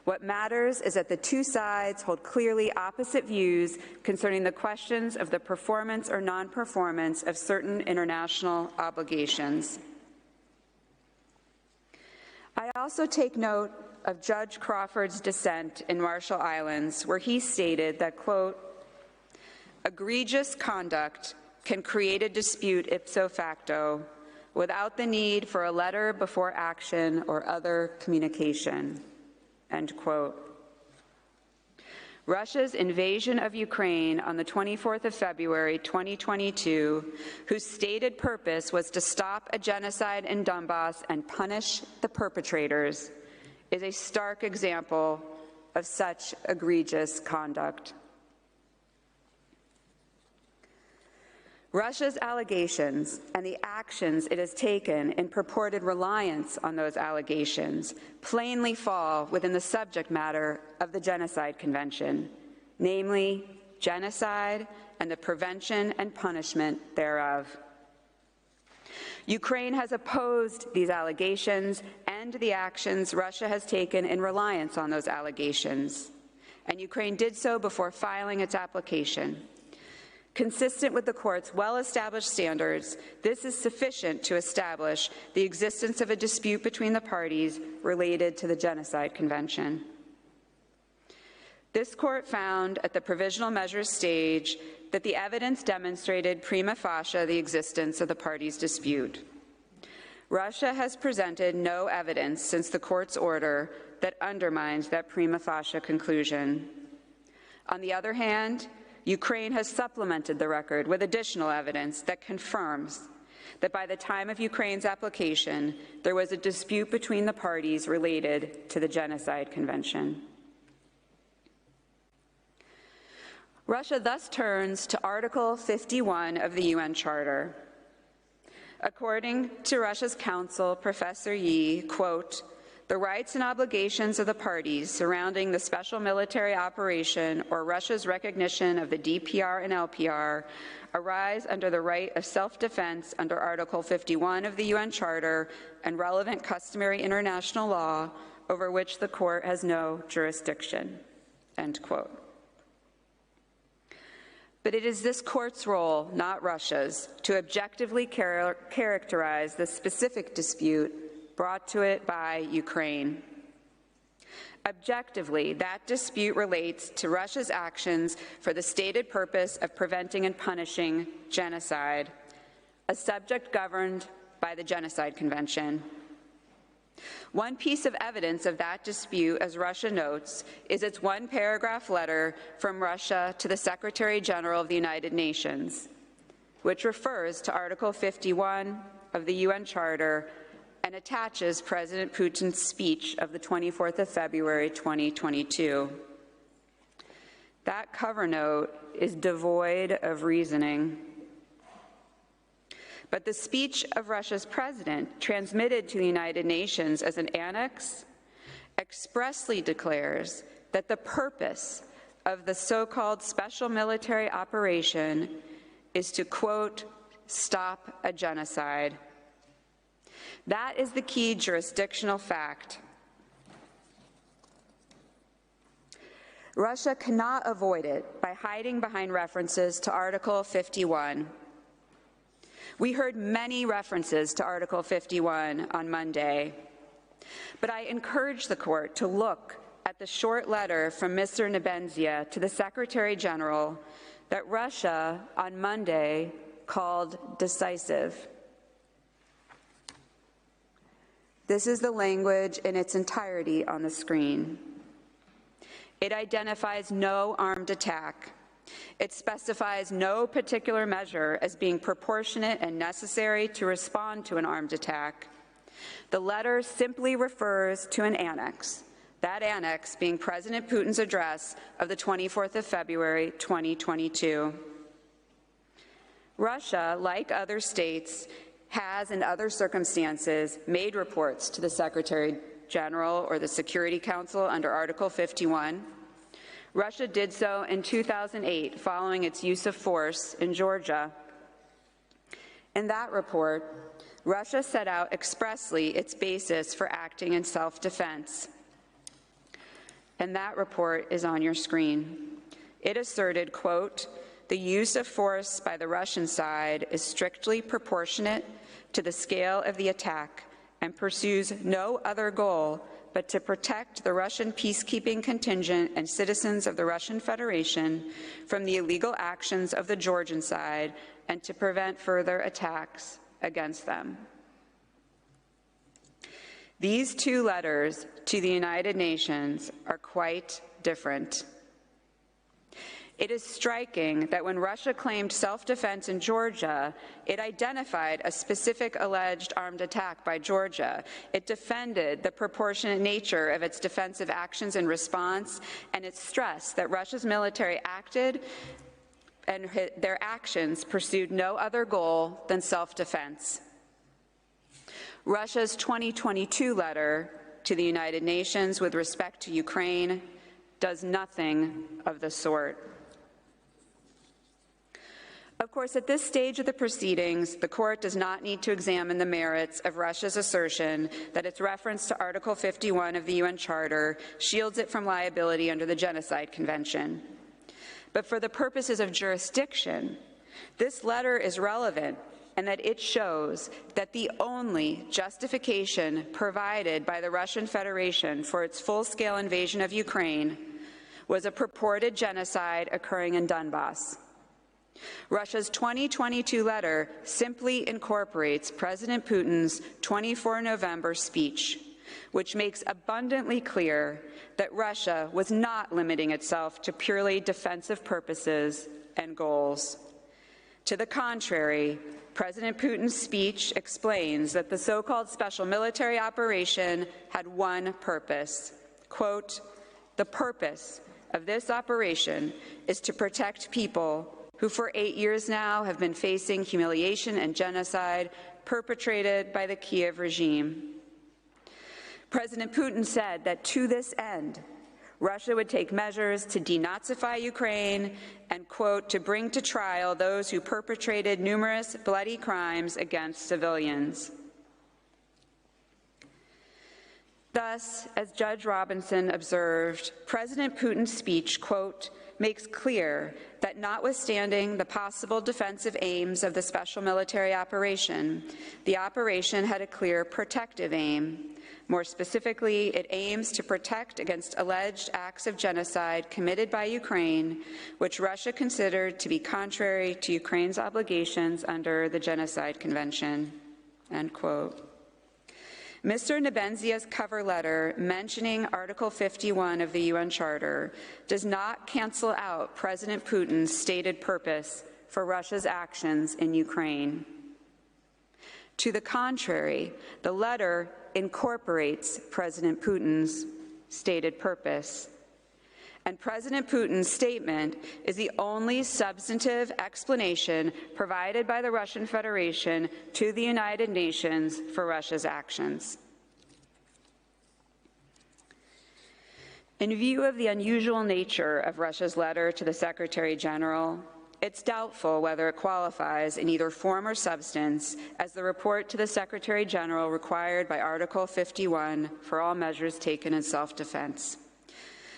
What matters is that the two sides hold clearly opposite views concerning the questions of the performance or non-performance of certain international obligations. I also take note of Judge Crawford's dissent in Marshall Islands, where he stated that, quote, egregious conduct can create a dispute ipso facto without the need for a letter before action or other communication. End quote. Russia's invasion of Ukraine on the 24th of February 2022, whose stated purpose was to stop a genocide in Donbass and punish the perpetrators, is a stark example of such egregious conduct. Russia's allegations and the actions it has taken in purported reliance on those allegations plainly fall within the subject matter of the Genocide Convention, namely genocide and the prevention and punishment thereof. Ukraine has opposed these allegations and the actions Russia has taken in reliance on those allegations, and Ukraine did so before filing its application. Consistent with the Court's well-established standards, this is sufficient to establish the existence of a dispute between the parties related to the Genocide Convention. This Court found at the provisional measures stage that the evidence demonstrated prima facie the existence of the parties' dispute. Russia has presented no evidence since the Court's order that undermines that prima facie conclusion. On the other hand, Ukraine has supplemented the record with additional evidence that confirms that by the time of Ukraine's application, there was a dispute between the parties related to the Genocide Convention. Russia thus turns to Article 51 of the UN Charter. According to Russia's counsel, Professor Yi, quote, "The rights and obligations of the parties surrounding the special military operation or Russia's recognition of the DPR and LPR arise under the right of self-defense under Article 51 of the UN Charter and relevant customary international law over which the Court has no jurisdiction," end quote. But it is this Court's role, not Russia's, to objectively characterize the specific dispute brought to it by Ukraine. Objectively, that dispute relates to Russia's actions for the stated purpose of preventing and punishing genocide, a subject governed by the Genocide Convention. One piece of evidence of that dispute, as Russia notes, is its one-paragraph letter from Russia to the Secretary General of the United Nations, which refers to Article 51 of the UN Charter and attaches President Putin's speech of the 24th of February, 2022. That cover note is devoid of reasoning. But the speech of Russia's president, transmitted to the United Nations as an annex, expressly declares that the purpose of the so-called special military operation is to, quote, "stop a genocide." That is the key jurisdictional fact. Russia cannot avoid it by hiding behind references to Article 51. We heard many references to Article 51 on Monday, but I encourage the Court to look at the short letter from Mr. Nebenzia to the Secretary General that Russia on Monday called decisive. This is the language in its entirety on the screen. It identifies no armed attack. It specifies no particular measure as being proportionate and necessary to respond to an armed attack. The letter simply refers to an annex, that annex being President Putin's address of the 24th of February, 2022. Russia, like other states, has in other circumstances made reports to the Secretary General or the Security Council under Article 51. Russia did so in 2008 following its use of force in Georgia. In that report, Russia set out expressly its basis for acting in self-defense. And that report is on your screen. It asserted, quote, "The use of force by the Russian side is strictly proportionate to the scale of the attack and pursues no other goal but to protect the Russian peacekeeping contingent and citizens of the Russian Federation from the illegal actions of the Georgian side and to prevent further attacks against them." These two letters to the United Nations are quite different. It is striking that when Russia claimed self-defense in Georgia, it identified a specific alleged armed attack by Georgia. It defended the proportionate nature of its defensive actions in response, and it stressed that Russia's military acted and their actions pursued no other goal than self-defense. Russia's 2022 letter to the United Nations with respect to Ukraine does nothing of the sort. Of course, at this stage of the proceedings, the Court does not need to examine the merits of Russia's assertion that its reference to Article 51 of the UN Charter shields it from liability under the Genocide Convention. but for the purposes of jurisdiction, this letter is relevant and that it shows that the only justification provided by the Russian Federation for its full-scale invasion of Ukraine was a purported genocide occurring in Donbass. Russia's 2022 letter simply incorporates President Putin's 24 November speech, which makes abundantly clear that Russia was not limiting itself to purely defensive purposes and goals. To the contrary, President Putin's speech explains that the so-called special military operation had one purpose. Quote, "The purpose of this operation is to protect people who for 8 years now have been facing humiliation and genocide perpetrated by the Kiev regime." President Putin said that to this end, Russia would take measures to denazify Ukraine and, quote, "to bring to trial those who perpetrated numerous bloody crimes against civilians." Thus, as Judge Robinson observed, President Putin's speech, quote, "makes clear that notwithstanding the possible defensive aims of the special military operation, the operation had a clear protective aim. More specifically, it aims to protect against alleged acts of genocide committed by Ukraine, which Russia considered to be contrary to Ukraine's obligations under the Genocide Convention," end quote. Mr. Nebenzia's cover letter mentioning Article 51 of the UN Charter does not cancel out President Putin's stated purpose for Russia's actions in Ukraine. To the contrary, the letter incorporates President Putin's stated purpose. And President Putin's statement is the only substantive explanation provided by the Russian Federation to the United Nations for Russia's actions. In view of the unusual nature of Russia's letter to the Secretary General, it's doubtful whether it qualifies in either form or substance as the report to the Secretary General required by Article 51 for all measures taken in self-defense.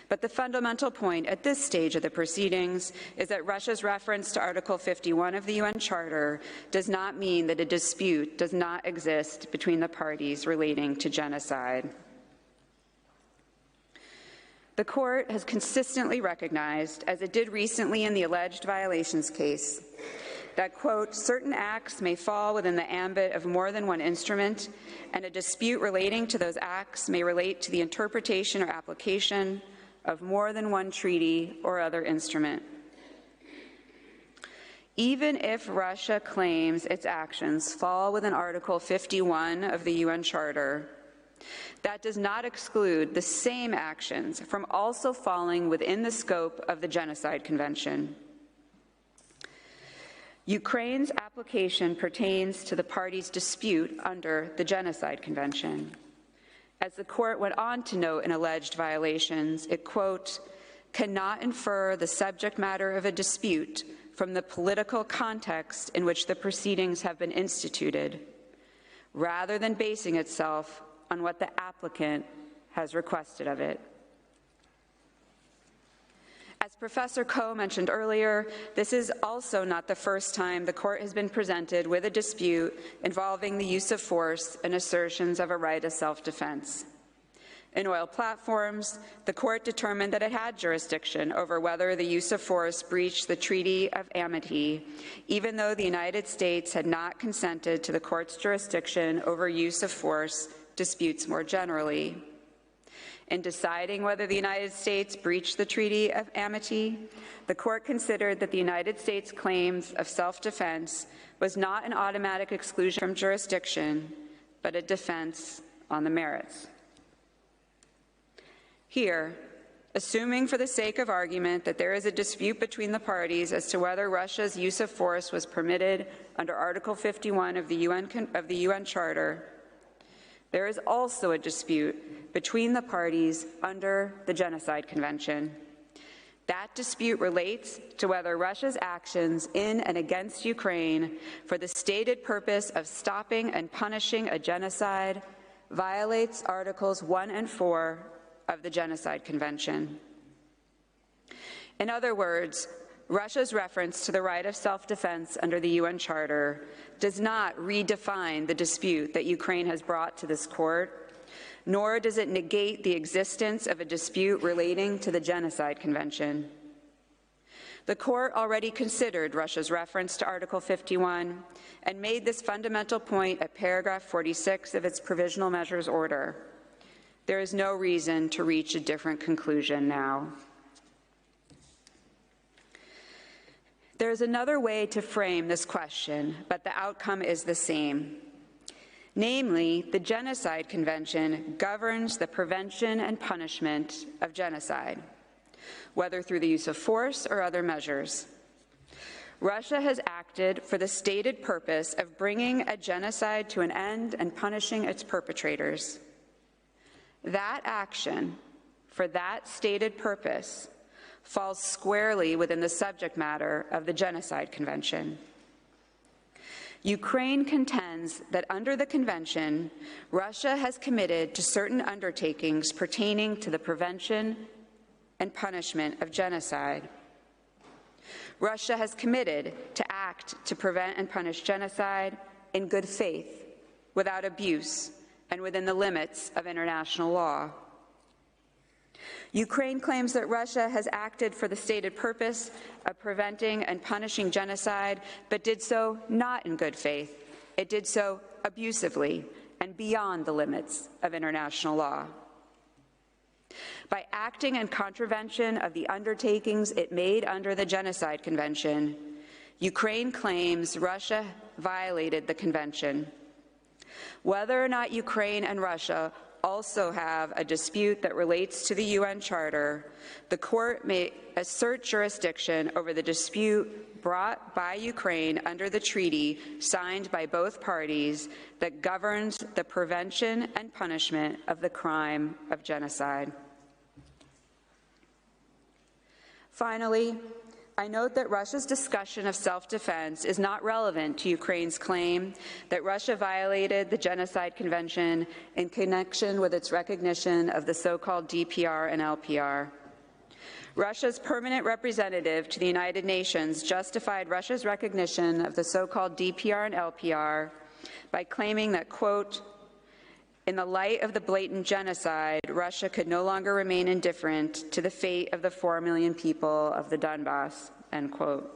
But the fundamental point at this stage of the proceedings is that Russia's reference to Article 51 of the UN Charter does not mean that a dispute does not exist between the parties relating to genocide. The Court has consistently recognized, as it did recently in the alleged violations case, that, quote, "certain acts may fall within the ambit of more than one instrument, and a dispute relating to those acts may relate to the interpretation or application of more than one treaty or other instrument." Even if Russia claims its actions fall within Article 51 of the UN Charter, that does not exclude the same actions from also falling within the scope of the Genocide Convention. Ukraine's application pertains to the parties' dispute under the Genocide Convention. As the Court went on to note in alleged violations, it, quote, "cannot infer the subject matter of a dispute from the political context in which the proceedings have been instituted, rather than basing itself on what the applicant has requested of it." As Professor Coe mentioned earlier, this is also not the first time the Court has been presented with a dispute involving the use of force and assertions of a right of self-defense. In oil platforms, the Court determined that it had jurisdiction over whether the use of force breached the Treaty of Amity, even though the United States had not consented to the Court's jurisdiction over use of force disputes more generally. In deciding whether the United States breached the Treaty of Amity, the Court considered that the United States' claims of self-defense was not an automatic exclusion from jurisdiction, but a defense on the merits. Here, assuming for the sake of argument that there is a dispute between the parties as to whether Russia's use of force was permitted under Article 51 of the UN Charter, there is also a dispute between the parties under the Genocide Convention. That dispute relates to whether Russia's actions in and against Ukraine for the stated purpose of stopping and punishing a genocide violates Articles 1 and 4 of the Genocide Convention. In other words, Russia's reference to the right of self-defense under the UN Charter does not redefine the dispute that Ukraine has brought to this court, nor does it negate the existence of a dispute relating to the Genocide Convention. The court already considered Russia's reference to Article 51 and made this fundamental point at paragraph 46 of its Provisional Measures Order. There is no reason to reach a different conclusion now. There is another way to frame this question, but the outcome is the same. Namely, the Genocide Convention governs the prevention and punishment of genocide, whether through the use of force or other measures. Russia has acted for the stated purpose of bringing a genocide to an end and punishing its perpetrators. That action, for that stated purpose, falls squarely within the subject matter of the Genocide Convention. Ukraine contends that under the Convention, Russia has committed to certain undertakings pertaining to the prevention and punishment of genocide. Russia has committed to act to prevent and punish genocide in good faith, without abuse, and within the limits of international law. Ukraine claims that Russia has acted for the stated purpose of preventing and punishing genocide, but did so not in good faith. It did so abusively and beyond the limits of international law. By acting in contravention of the undertakings it made under the Genocide Convention, Ukraine claims Russia violated the Convention. Whether or not Ukraine and Russia also have a dispute that relates to the UN Charter, the court may assert jurisdiction over the dispute brought by Ukraine under the treaty signed by both parties that governs the prevention and punishment of the crime of genocide. Finally, I note that Russia's discussion of self-defense is not relevant to Ukraine's claim that Russia violated the Genocide Convention in connection with its recognition of the so-called DPR and LPR. Russia's permanent representative to the United Nations justified Russia's recognition of the so-called DPR and LPR by claiming that, quote, in the light of the blatant genocide, Russia could no longer remain indifferent to the fate of the 4 million people of the Donbass, end quote.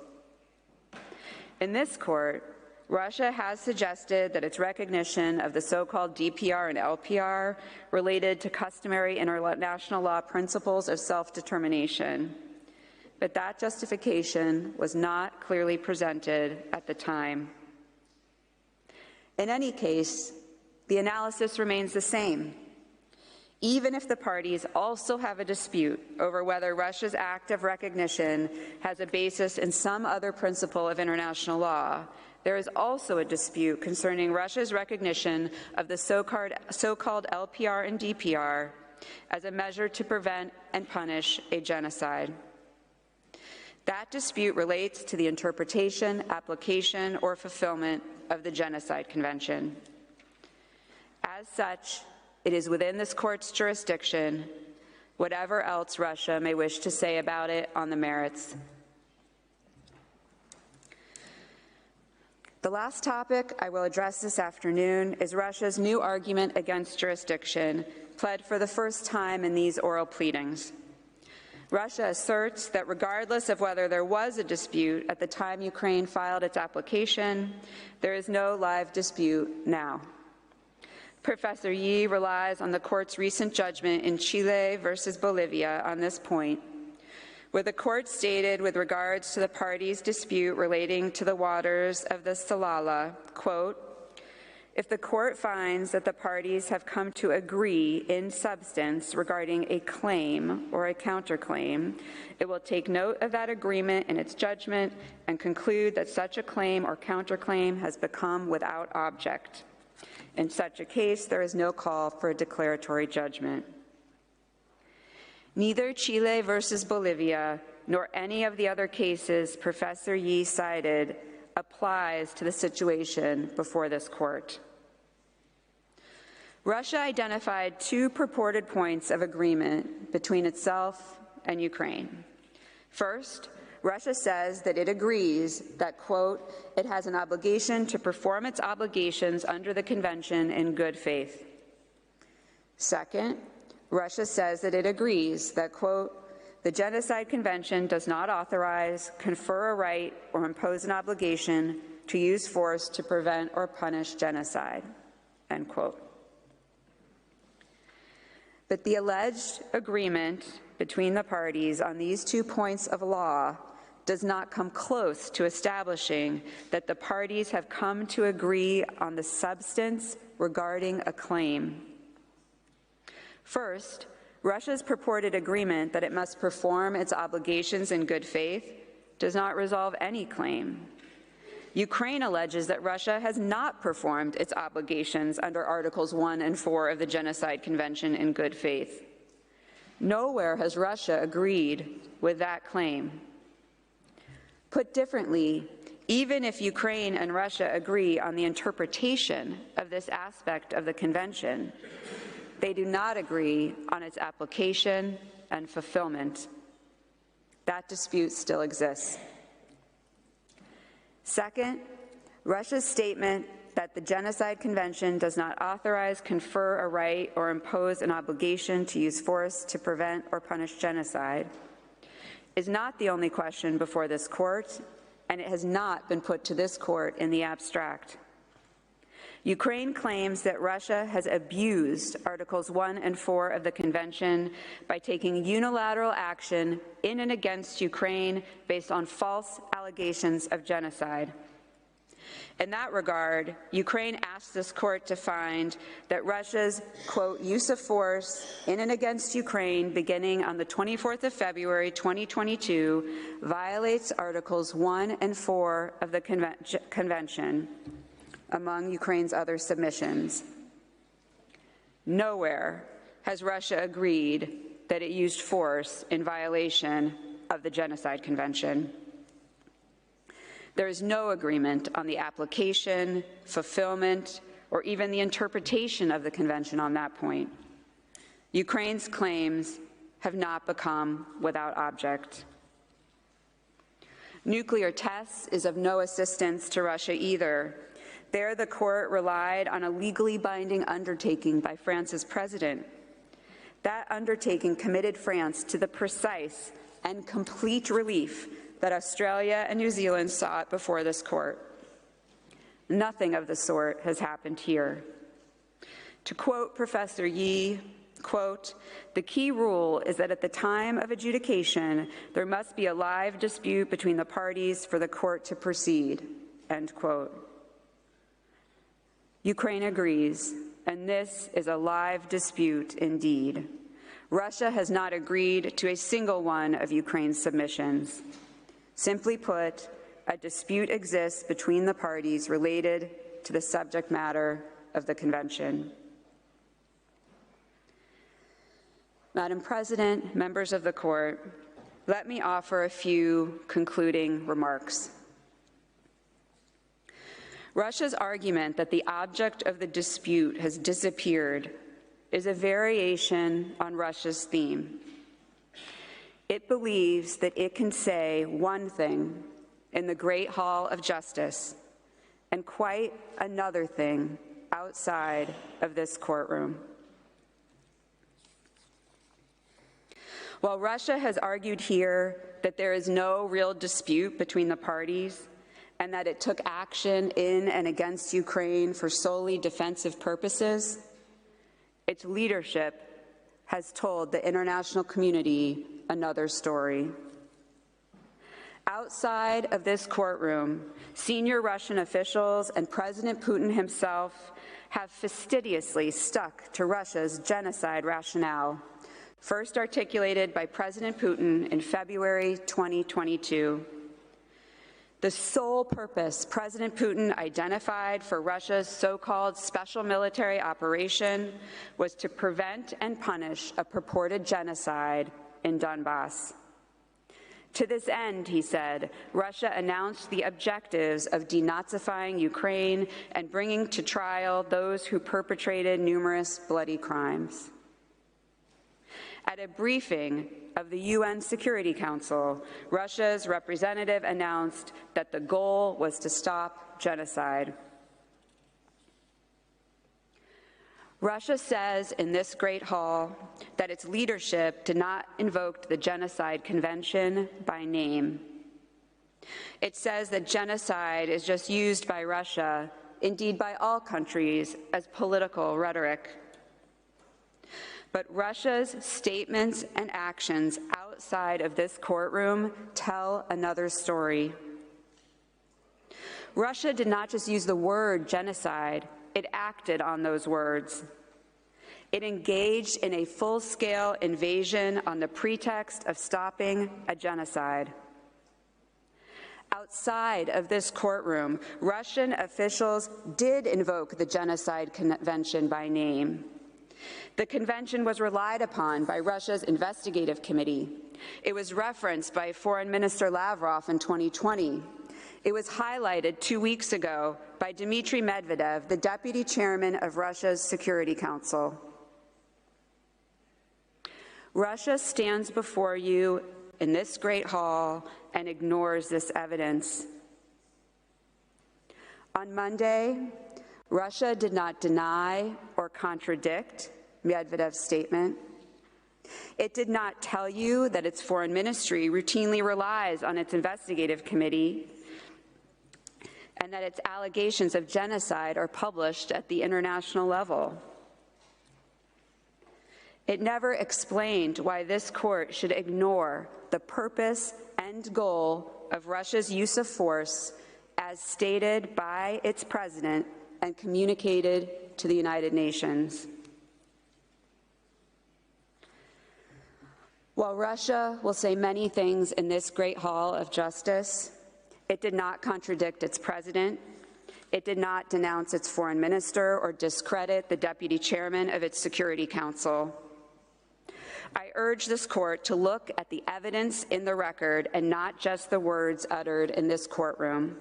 In this court, Russia has suggested that its recognition of the so-called DPR and LPR related to customary international law principles of self-determination, but that justification was not clearly presented at the time. In any case, the analysis remains the same. Even if the parties also have a dispute over whether Russia's act of recognition has a basis in some other principle of international law, there is also a dispute concerning Russia's recognition of the so-called LPR and DPR as a measure to prevent and punish a genocide. That dispute relates to the interpretation, application, or fulfillment of the Genocide Convention. As such, it is within this court's jurisdiction, whatever else Russia may wish to say about it on the merits. The last topic I will address this afternoon is Russia's new argument against jurisdiction, pled for the first time in these oral pleadings. Russia asserts that regardless of whether there was a dispute at the time Ukraine filed its application, there is no live dispute now. Professor Yi relies on the court's recent judgment in Chile versus Bolivia on this point, where the court stated with regards to the parties' dispute relating to the waters of the Salala, quote, if the court finds that the parties have come to agree in substance regarding a claim or a counterclaim, it will take note of that agreement in its judgment and conclude that such a claim or counterclaim has become without object. In such a case, there is no call for a declaratory judgment. Neither Chile versus Bolivia nor any of the other cases Professor Yi cited applies to the situation before this court. Russia identified two purported points of agreement between itself and Ukraine. First, Russia says that it agrees that, quote, it has an obligation to perform its obligations under the convention in good faith. Second, Russia says that it agrees that, quote, the Genocide Convention does not authorize, confer a right, or impose an obligation to use force to prevent or punish genocide, end quote. But the alleged agreement between the parties on these 2 points of law does not come close to establishing that the parties have come to agree on the substance regarding a claim. First, Russia's purported agreement that it must perform its obligations in good faith does not resolve any claim. Ukraine alleges that Russia has not performed its obligations under Articles 1 and 4 of the Genocide Convention in good faith. Nowhere has Russia agreed with that claim. Put differently, even if Ukraine and Russia agree on the interpretation of this aspect of the Convention, they do not agree on its application and fulfillment. That dispute still exists. Second, Russia's statement that the Genocide Convention does not authorize, confer a right, or impose an obligation to use force to prevent or punish genocide is not the only question before this court, and it has not been put to this court in the abstract. Ukraine claims that Russia has abused Articles 1 and 4 of the Convention by taking unilateral action in and against Ukraine based on false allegations of genocide. In that regard, Ukraine asked this court to find that Russia's, quote, use of force in and against Ukraine beginning on the 24th of February 2022 violates Articles 1 and 4 of the Convention, among Ukraine's other submissions. Nowhere has Russia agreed that it used force in violation of the Genocide Convention. There is no agreement on the application, fulfillment, or even the interpretation of the Convention on that point. Ukraine's claims have not become without object. Nuclear tests is of no assistance to Russia either. There, the court relied on a legally binding undertaking by France's president. That undertaking committed France to the precise and complete relief that Australia and New Zealand sought before this court. Nothing of the sort has happened here. To quote Professor Yi, quote, the key rule is that at the time of adjudication, there must be a live dispute between the parties for the court to proceed, end quote. Ukraine agrees, and this is a live dispute indeed. Russia has not agreed to a single one of Ukraine's submissions. Simply put, a dispute exists between the parties related to the subject matter of the Convention. Madam President, members of the Court, let me offer a few concluding remarks. Russia's argument that the object of the dispute has disappeared is a variation on Russia's theme. It believes that it can say one thing in the Great Hall of Justice and quite another thing outside of this courtroom. While Russia has argued here that there is no real dispute between the parties and that it took action in and against Ukraine for solely defensive purposes, its leadership has told the international community another story. Outside of this courtroom, senior Russian officials and President Putin himself have fastidiously stuck to Russia's genocide rationale, first articulated by President Putin in February 2022. The sole purpose President Putin identified for Russia's so-called special military operation was to prevent and punish a purported genocide in Donbass. To this end, he said, Russia announced the objectives of denazifying Ukraine and bringing to trial those who perpetrated numerous bloody crimes. At a briefing of the UN Security Council, Russia's representative announced that the goal was to stop genocide. Russia says in this great hall that its leadership did not invoke the Genocide Convention by name. It says that genocide is just used by Russia, indeed by all countries, as political rhetoric. But Russia's statements and actions outside of this courtroom tell another story. Russia did not just use the word genocide, it acted on those words. It engaged in a full-scale invasion on the pretext of stopping a genocide. Outside of this courtroom, Russian officials did invoke the Genocide Convention by name. The convention was relied upon by Russia's investigative committee. It was referenced by Foreign Minister Lavrov in 2020. It was highlighted 2 weeks ago by Dmitry Medvedev, the deputy chairman of Russia's Security Council. Russia stands before you in this great hall and ignores this evidence. On Monday, Russia did not deny or contradict Medvedev's statement. It did not tell you that its foreign ministry routinely relies on its investigative committee and that its allegations of genocide are published at the international level. It never explained why this court should ignore the purpose and goal of Russia's use of force as stated by its president and communicated to the United Nations. While Russia will say many things in this great hall of justice, it did not contradict its president. It did not denounce its foreign minister or discredit the deputy chairman of its Security Council. I urge this court to look at the evidence in the record and not just the words uttered in this courtroom.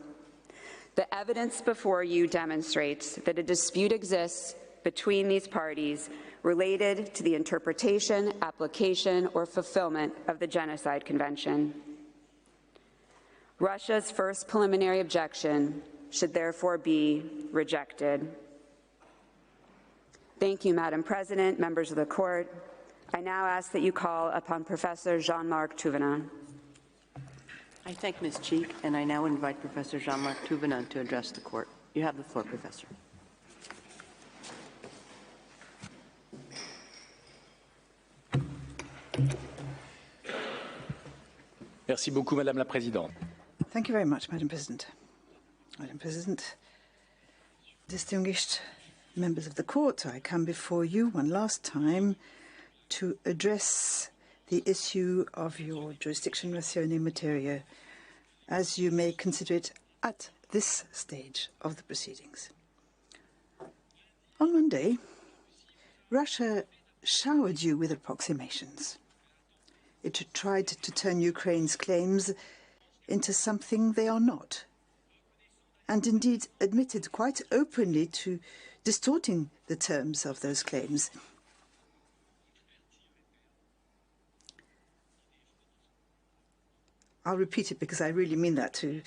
The evidence before you demonstrates that a dispute exists between these parties related to the interpretation, application, or fulfillment of the Genocide Convention. Russia's first preliminary objection should therefore be rejected. Thank you, Madam President, members of the court. I now ask that you call upon Professor Jean-Marc Touvenin. I thank Ms. Cheek, and I now invite Professor Jean-Marc Touvenin to address the court. You have the floor, Professor. Merci beaucoup, Madame la Présidente. Thank you very much, Madam President. Madam President, distinguished members of the court, I come before you one last time to address the issue of your jurisdiction ratione materia, as you may consider it at this stage of the proceedings. On Monday, Russia showered you with approximations. It tried to turn Ukraine's claims into something they are not, and indeed admitted quite openly to distorting the terms of those claims. I'll repeat it because I really mean that, to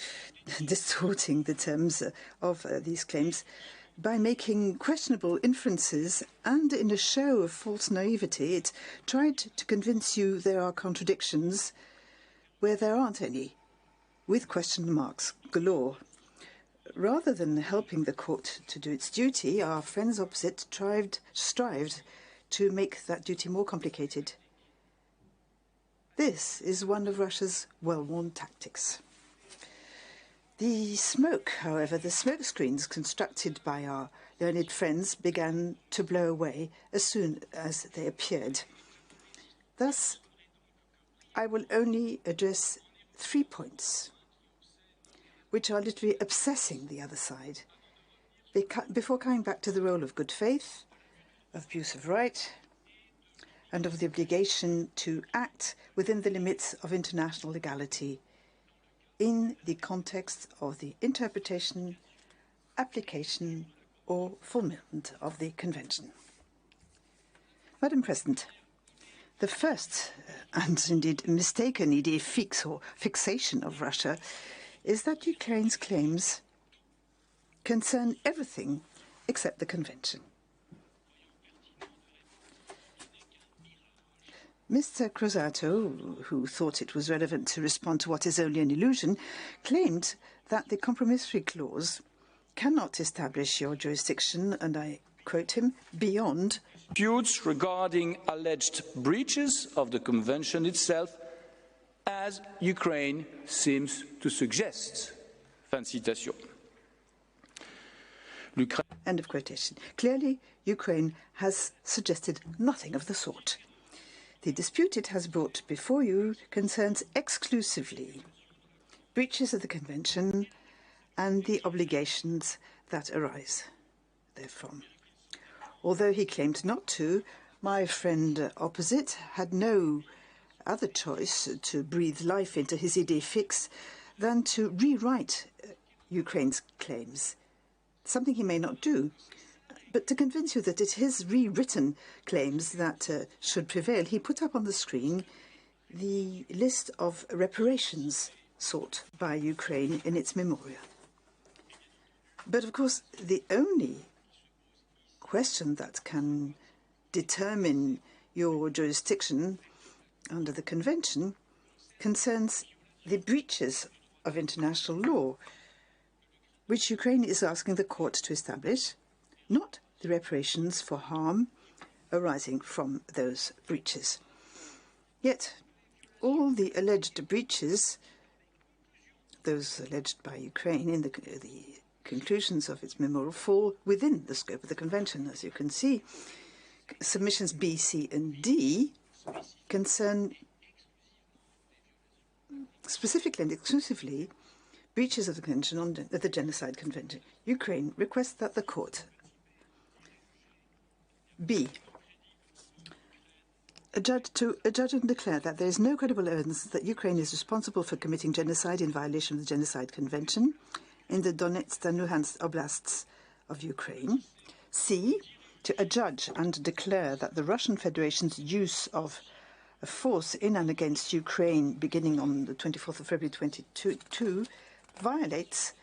distorting the terms of these claims by making questionable inferences, and in a show of false naivety, it tried to convince you there are contradictions where there aren't any, with question marks galore. Rather than helping the court to do its duty, our friends opposite strived to make that duty more complicated. This is one of Russia's well-worn tactics. The smoke, however, the smoke screens constructed by our learned friends began to blow away as soon as they appeared. Thus, I will only address 3 points, which are literally obsessing the other side, before coming back to the role of good faith, of abuse of right, and of the obligation to act within the limits of international legality in the context of the interpretation, application, or fulfillment of the Convention. Madam President, The first, and indeed mistaken idée fixe or fixation of Russia is that Ukraine's claims concern everything except the Convention. Mr. Crozato, who thought it was relevant to respond to what is only an illusion, claimed that the compromissory clause cannot establish your jurisdiction, and I quote him, beyond disputes regarding alleged breaches of the Convention itself, as Ukraine seems to suggest. Fin de citation. End of quotation. Clearly, Ukraine has suggested nothing of the sort. The dispute it has brought before you concerns exclusively breaches of the Convention and the obligations that arise therefrom. Although he claimed not to, my friend opposite had no other choice to breathe life into his idée fixe than to rewrite Ukraine's claims, something he may not do. But to convince you that it's his rewritten claims that should prevail, he put up on the screen the list of reparations sought by Ukraine in its memorial. But of course, the only question that can determine your jurisdiction under the Convention concerns the breaches of international law, which Ukraine is asking the court to establish, not the reparations for harm arising from those breaches. Yet, all the alleged breaches, those alleged by Ukraine in the conclusions of its memorial, fall within the scope of the Convention. As you can see, submissions B, C, and D concern specifically and exclusively breaches of the Convention on the Genocide Convention. Ukraine requests that the court B. A judge and declare that there is no credible evidence that Ukraine is responsible for committing genocide in violation of the Genocide Convention in the Donetsk and Luhansk oblasts of Ukraine. C. To adjudge and declare that the Russian Federation's use of force in and against Ukraine beginning on the 24th of February 2022 violates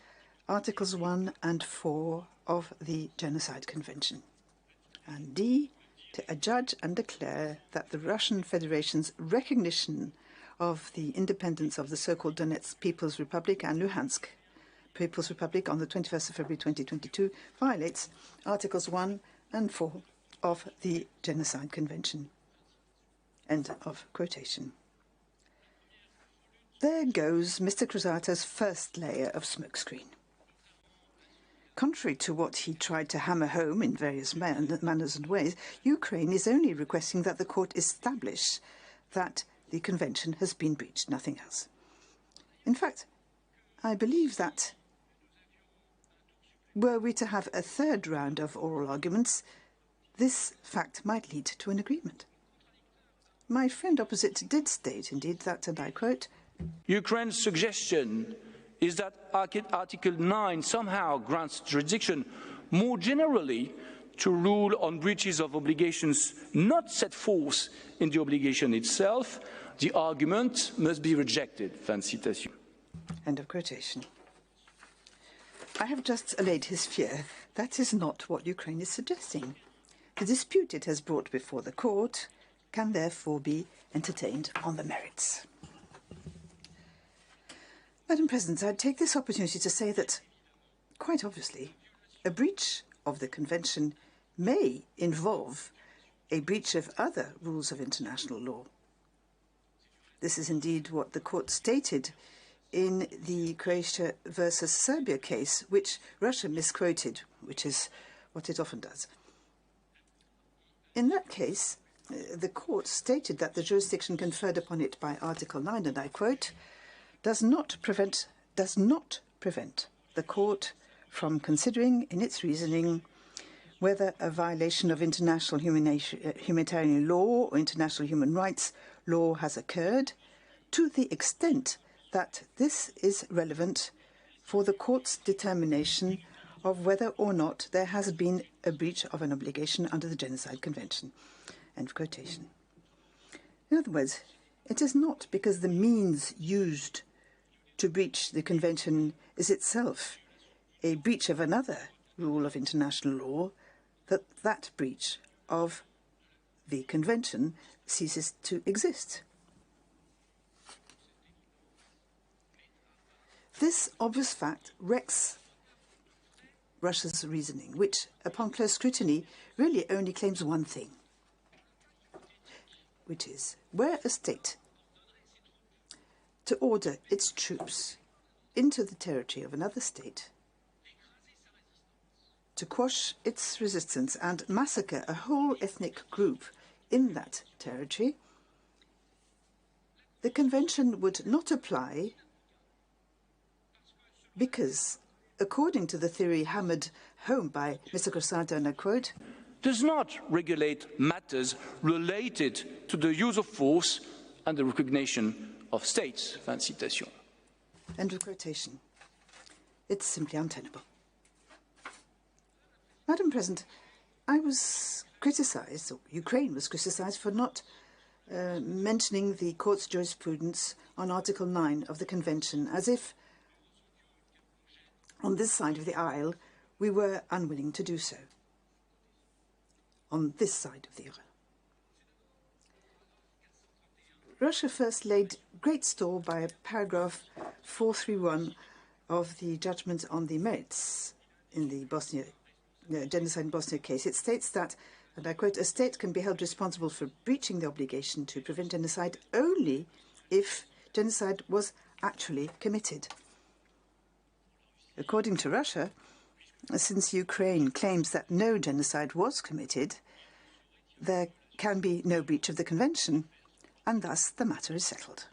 Articles 1 and 4 of the Genocide Convention. And D, to adjudge and declare that the Russian Federation's recognition of the independence of the so-called Donetsk People's Republic and Luhansk People's Republic on the 21st of February 2022 violates Articles 1 and 4 of the Genocide Convention. End of quotation. There goes Mr. Cruzato's first layer of smokescreen. Contrary to what he tried to hammer home in various manners and ways, Ukraine is only requesting that the court establish that the convention has been breached, nothing else. In fact, I believe that were we to have a third round of oral arguments, this fact might lead to an agreement. My friend opposite did state, indeed, that, and I quote, Ukraine's suggestion is that Article 9 somehow grants jurisdiction more generally to rule on breaches of obligations not set forth in the obligation itself. The argument must be rejected. Fin de citation. End of quotation. I have just allayed his fear. That is not what Ukraine is suggesting. The dispute it has brought before the court can therefore be entertained on the merits. Madam President, I take this opportunity to say that, quite obviously, a breach of the Convention may involve a breach of other rules of international law. This is indeed what the court stated in the Croatia versus Serbia case, which Russia misquoted, which is what it often does. In that case, the court stated that the jurisdiction conferred upon it by Article 9, and I quote, does not prevent the court from considering in its reasoning whether a violation of international humanitarian law or international human rights law has occurred, to the extent that this is relevant for the court's determination of whether or not there has been a breach of an obligation under the Genocide Convention. End of quotation. In other words, it is not because the means used to breach the Convention is itself a breach of another rule of international law that that breach of the Convention ceases to exist. This obvious fact wrecks Russia's reasoning, which, upon close scrutiny, really only claims one thing, which is, were a state to order its troops into the territory of another state, to quash its resistance and massacre a whole ethnic group in that territory, the Convention would not apply because, according to the theory hammered home by Mr. Crossato, and I quote, does not regulate matters related to the use of force and the recognition of states. Fin de citation. End of quotation. It's simply untenable. Madam President, I was criticised, or Ukraine was criticised, for not mentioning the Court's jurisprudence on Article 9 of the Convention, as if on this side of the aisle we were unwilling to do so. On this side of the aisle. Russia first laid great store by paragraph 431 of the judgment on the merits in the genocide in Bosnia case. It states that, and I quote, a state can be held responsible for breaching the obligation to prevent genocide only if genocide was actually committed. According to Russia, since Ukraine claims that no genocide was committed, there can be no breach of the Convention, and thus the matter is settled.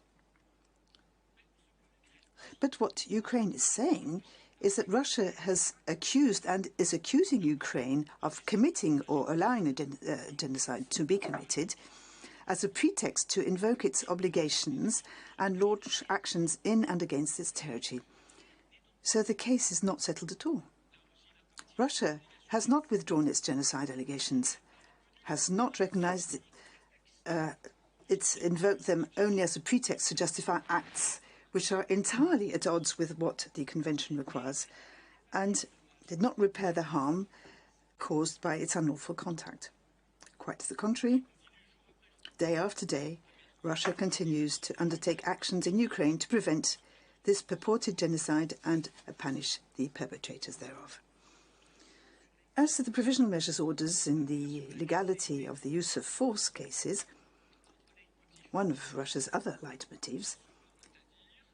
But what Ukraine is saying is that Russia has accused and is accusing Ukraine of committing or allowing a genocide to be committed as a pretext to invoke its obligations and launch actions in and against its territory. So the case is not settled at all. Russia has not withdrawn its genocide allegations, has not recognized it's invoked them only as a pretext to justify acts which are entirely at odds with what the Convention requires, and did not repair the harm caused by its unlawful contact. Quite to the contrary, day after day, Russia continues to undertake actions in Ukraine to prevent this purported genocide and punish the perpetrators thereof. As to the provisional measures orders in the legality of the use of force cases, one of Russia's other leitmotifs,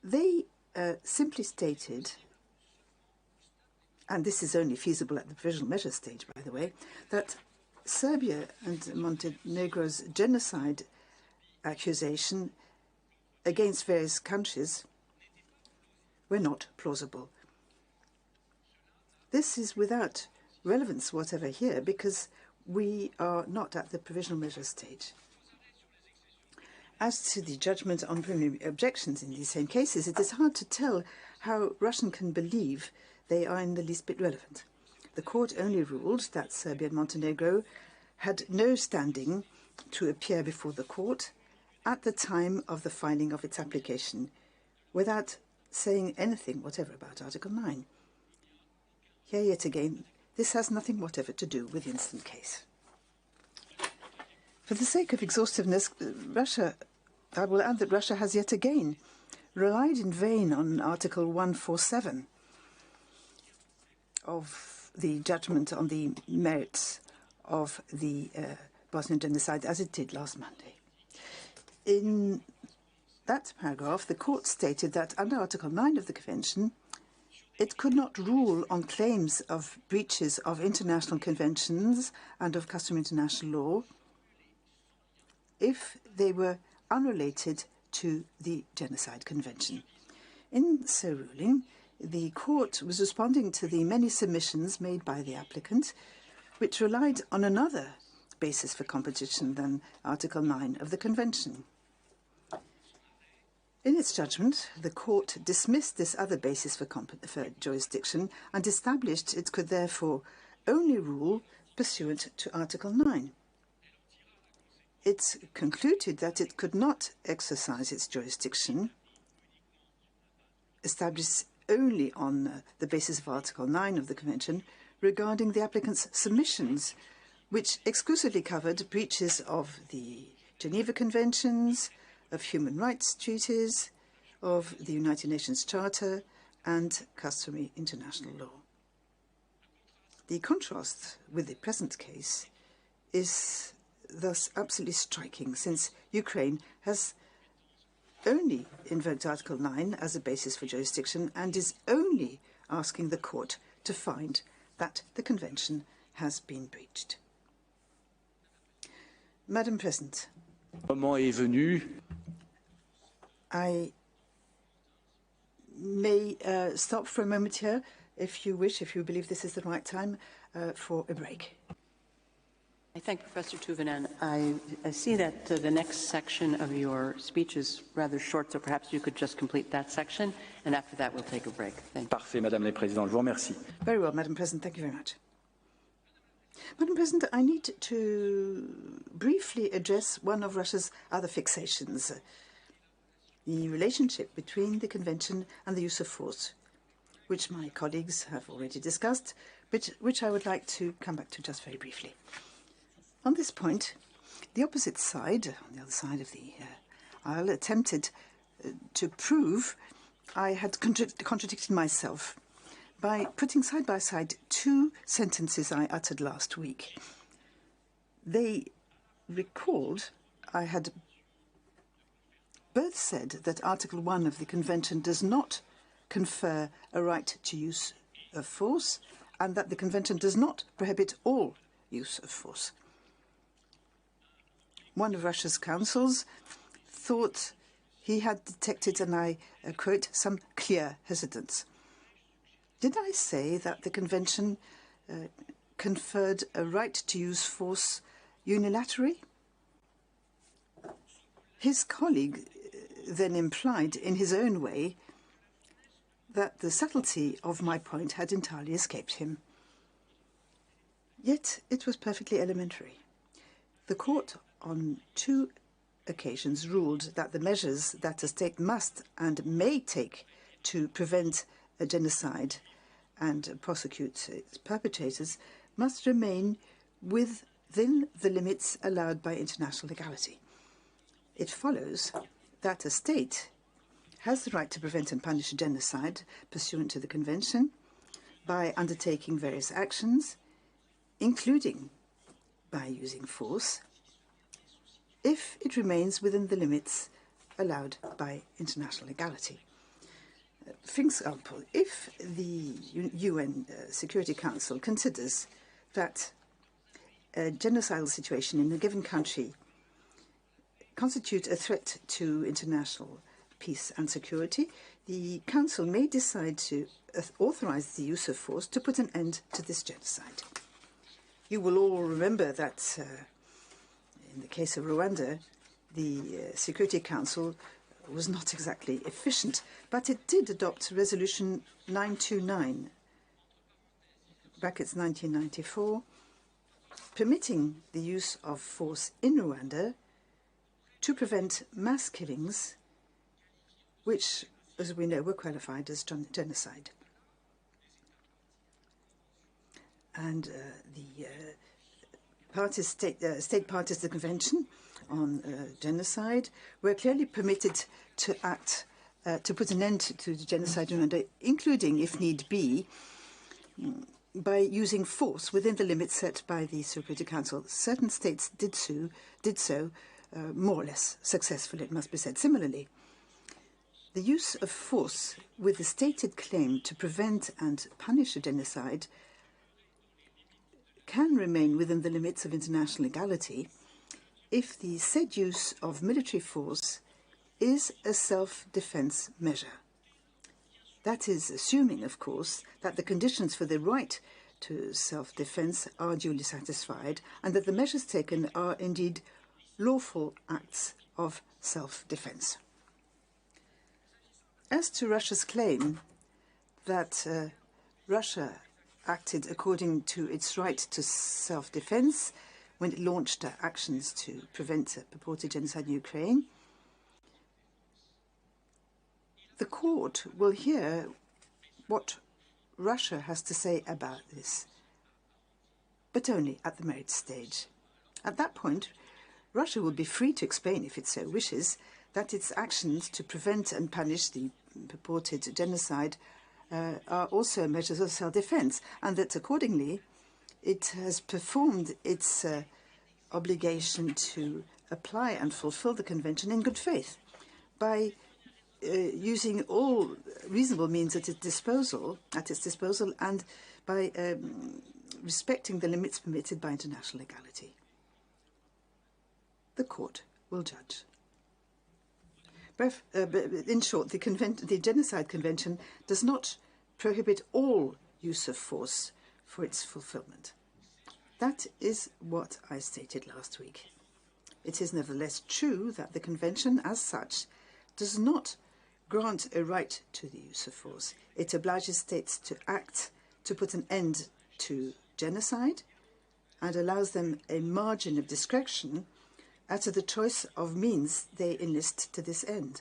they simply stated, and this is only feasible at the provisional measures stage, by the way, that Serbia and Montenegro's genocide accusation against various countries were not plausible. This is without relevance whatever here, because we are not at the provisional measures stage. As to the judgment on preliminary objections in these same cases, it is hard to tell how Russia can believe they are in the least bit relevant. The court only ruled that Serbia and Montenegro had no standing to appear before the court at the time of the filing of its application, without saying anything whatever about Article 9. Here, yet again, this has nothing whatever to do with the instant case. For the sake of exhaustiveness, I will add that Russia has yet again relied in vain on Article 147 of the judgment on the merits of the Bosnian genocide, as it did last Monday. In that paragraph, the court stated that under Article 9 of the Convention, it could not rule on claims of breaches of international conventions and of customary international law if they were unrelated to the Genocide Convention. In so ruling, the court was responding to the many submissions made by the applicant, which relied on another basis for competition than Article 9 of the Convention. In its judgment, the court dismissed this other basis for jurisdiction and established it could therefore only rule pursuant to Article 9. it concluded that it could not exercise its jurisdiction, established only on the basis of Article 9 of the Convention, regarding the applicant's submissions, which exclusively covered breaches of the Geneva Conventions, of human rights treaties, of the United Nations Charter, and customary international law. The contrast with the present case is thus absolutely striking, since Ukraine has only invoked Article 9 as a basis for jurisdiction and is only asking the court to find that the Convention has been breached. Madam President, Moment est venu. I may stop for a moment here, if you wish, if you believe this is the right time, for a break. I thank Professor Tuvunen. I see that the next section of your speech is rather short, so perhaps you could just complete that section, and after that we'll take a break. Thank you. Parfait, Madame la Présidente. Je vous remercie. Very well, Madam President. Thank you very much. Madam President, I need to briefly address one of Russia's other fixations, the relationship between the Convention and the use of force, which my colleagues have already discussed, but which I would like to come back to just very briefly. On this point, the opposite side, on the other side of the aisle, attempted to prove I had contradicted myself by putting side by side two sentences I uttered last week. They recalled I had both said that Article 1 of the Convention does not confer a right to use of force, and that the Convention does not prohibit all use of force. One of Russia's counsels thought he had detected, and I quote, some clear hesitance. Did I say that the Convention conferred a right to use force unilaterally? His colleague then implied, in his own way, that the subtlety of my point had entirely escaped him. Yet it was perfectly elementary. The court on two occasions ruled that the measures that a state must and may take to prevent a genocide and prosecute its perpetrators must remain within the limits allowed by international legality. It follows that a state has the right to prevent and punish genocide pursuant to the Convention by undertaking various actions, including by using force, if it remains within the limits allowed by international legality. For example, if the UN Security Council considers that a genocidal situation in a given country constitutes a threat to international peace and security, the Council may decide to authorize the use of force to put an end to this genocide. You will all remember that in the case of Rwanda, the Security Council was not exactly efficient, but it did adopt Resolution 929, brackets 1994, permitting the use of force in Rwanda to prevent mass killings, which, as we know, were qualified as genocide. And the state parties to the Convention on genocide were clearly permitted to act to put an end to the genocide in Rwanda, including, if need be, by using force within the limits set by the Security Council. Certain states did so more or less successfully, it must be said. Similarly, the use of force with the stated claim to prevent and punish a genocide can remain within the limits of international legality if the said use of military force is a self-defense measure. That is assuming, of course, that the conditions for the right to self-defense are duly satisfied and that the measures taken are indeed lawful acts of self-defense. As to Russia's claim that Russia acted according to its right to self-defense when it launched actions to prevent purported genocide in Ukraine. The court will hear what Russia has to say about this, but only at the merit stage. At that point, Russia will be free to explain, if it so wishes, that its actions to prevent and punish the purported genocide are also measures of self-defense, and that accordingly it has performed its obligation to apply and fulfill the Convention in good faith by using all reasonable means at its disposal, and by respecting the limits permitted by international legality. The court will judge. In short, the Genocide Convention does not prohibit all use of force for its fulfillment. That is what I stated last week. It is nevertheless true that the Convention, as such, does not grant a right to the use of force. It obliges states to act to put an end to genocide and allows them a margin of discretion as to the choice of means they enlist to this end.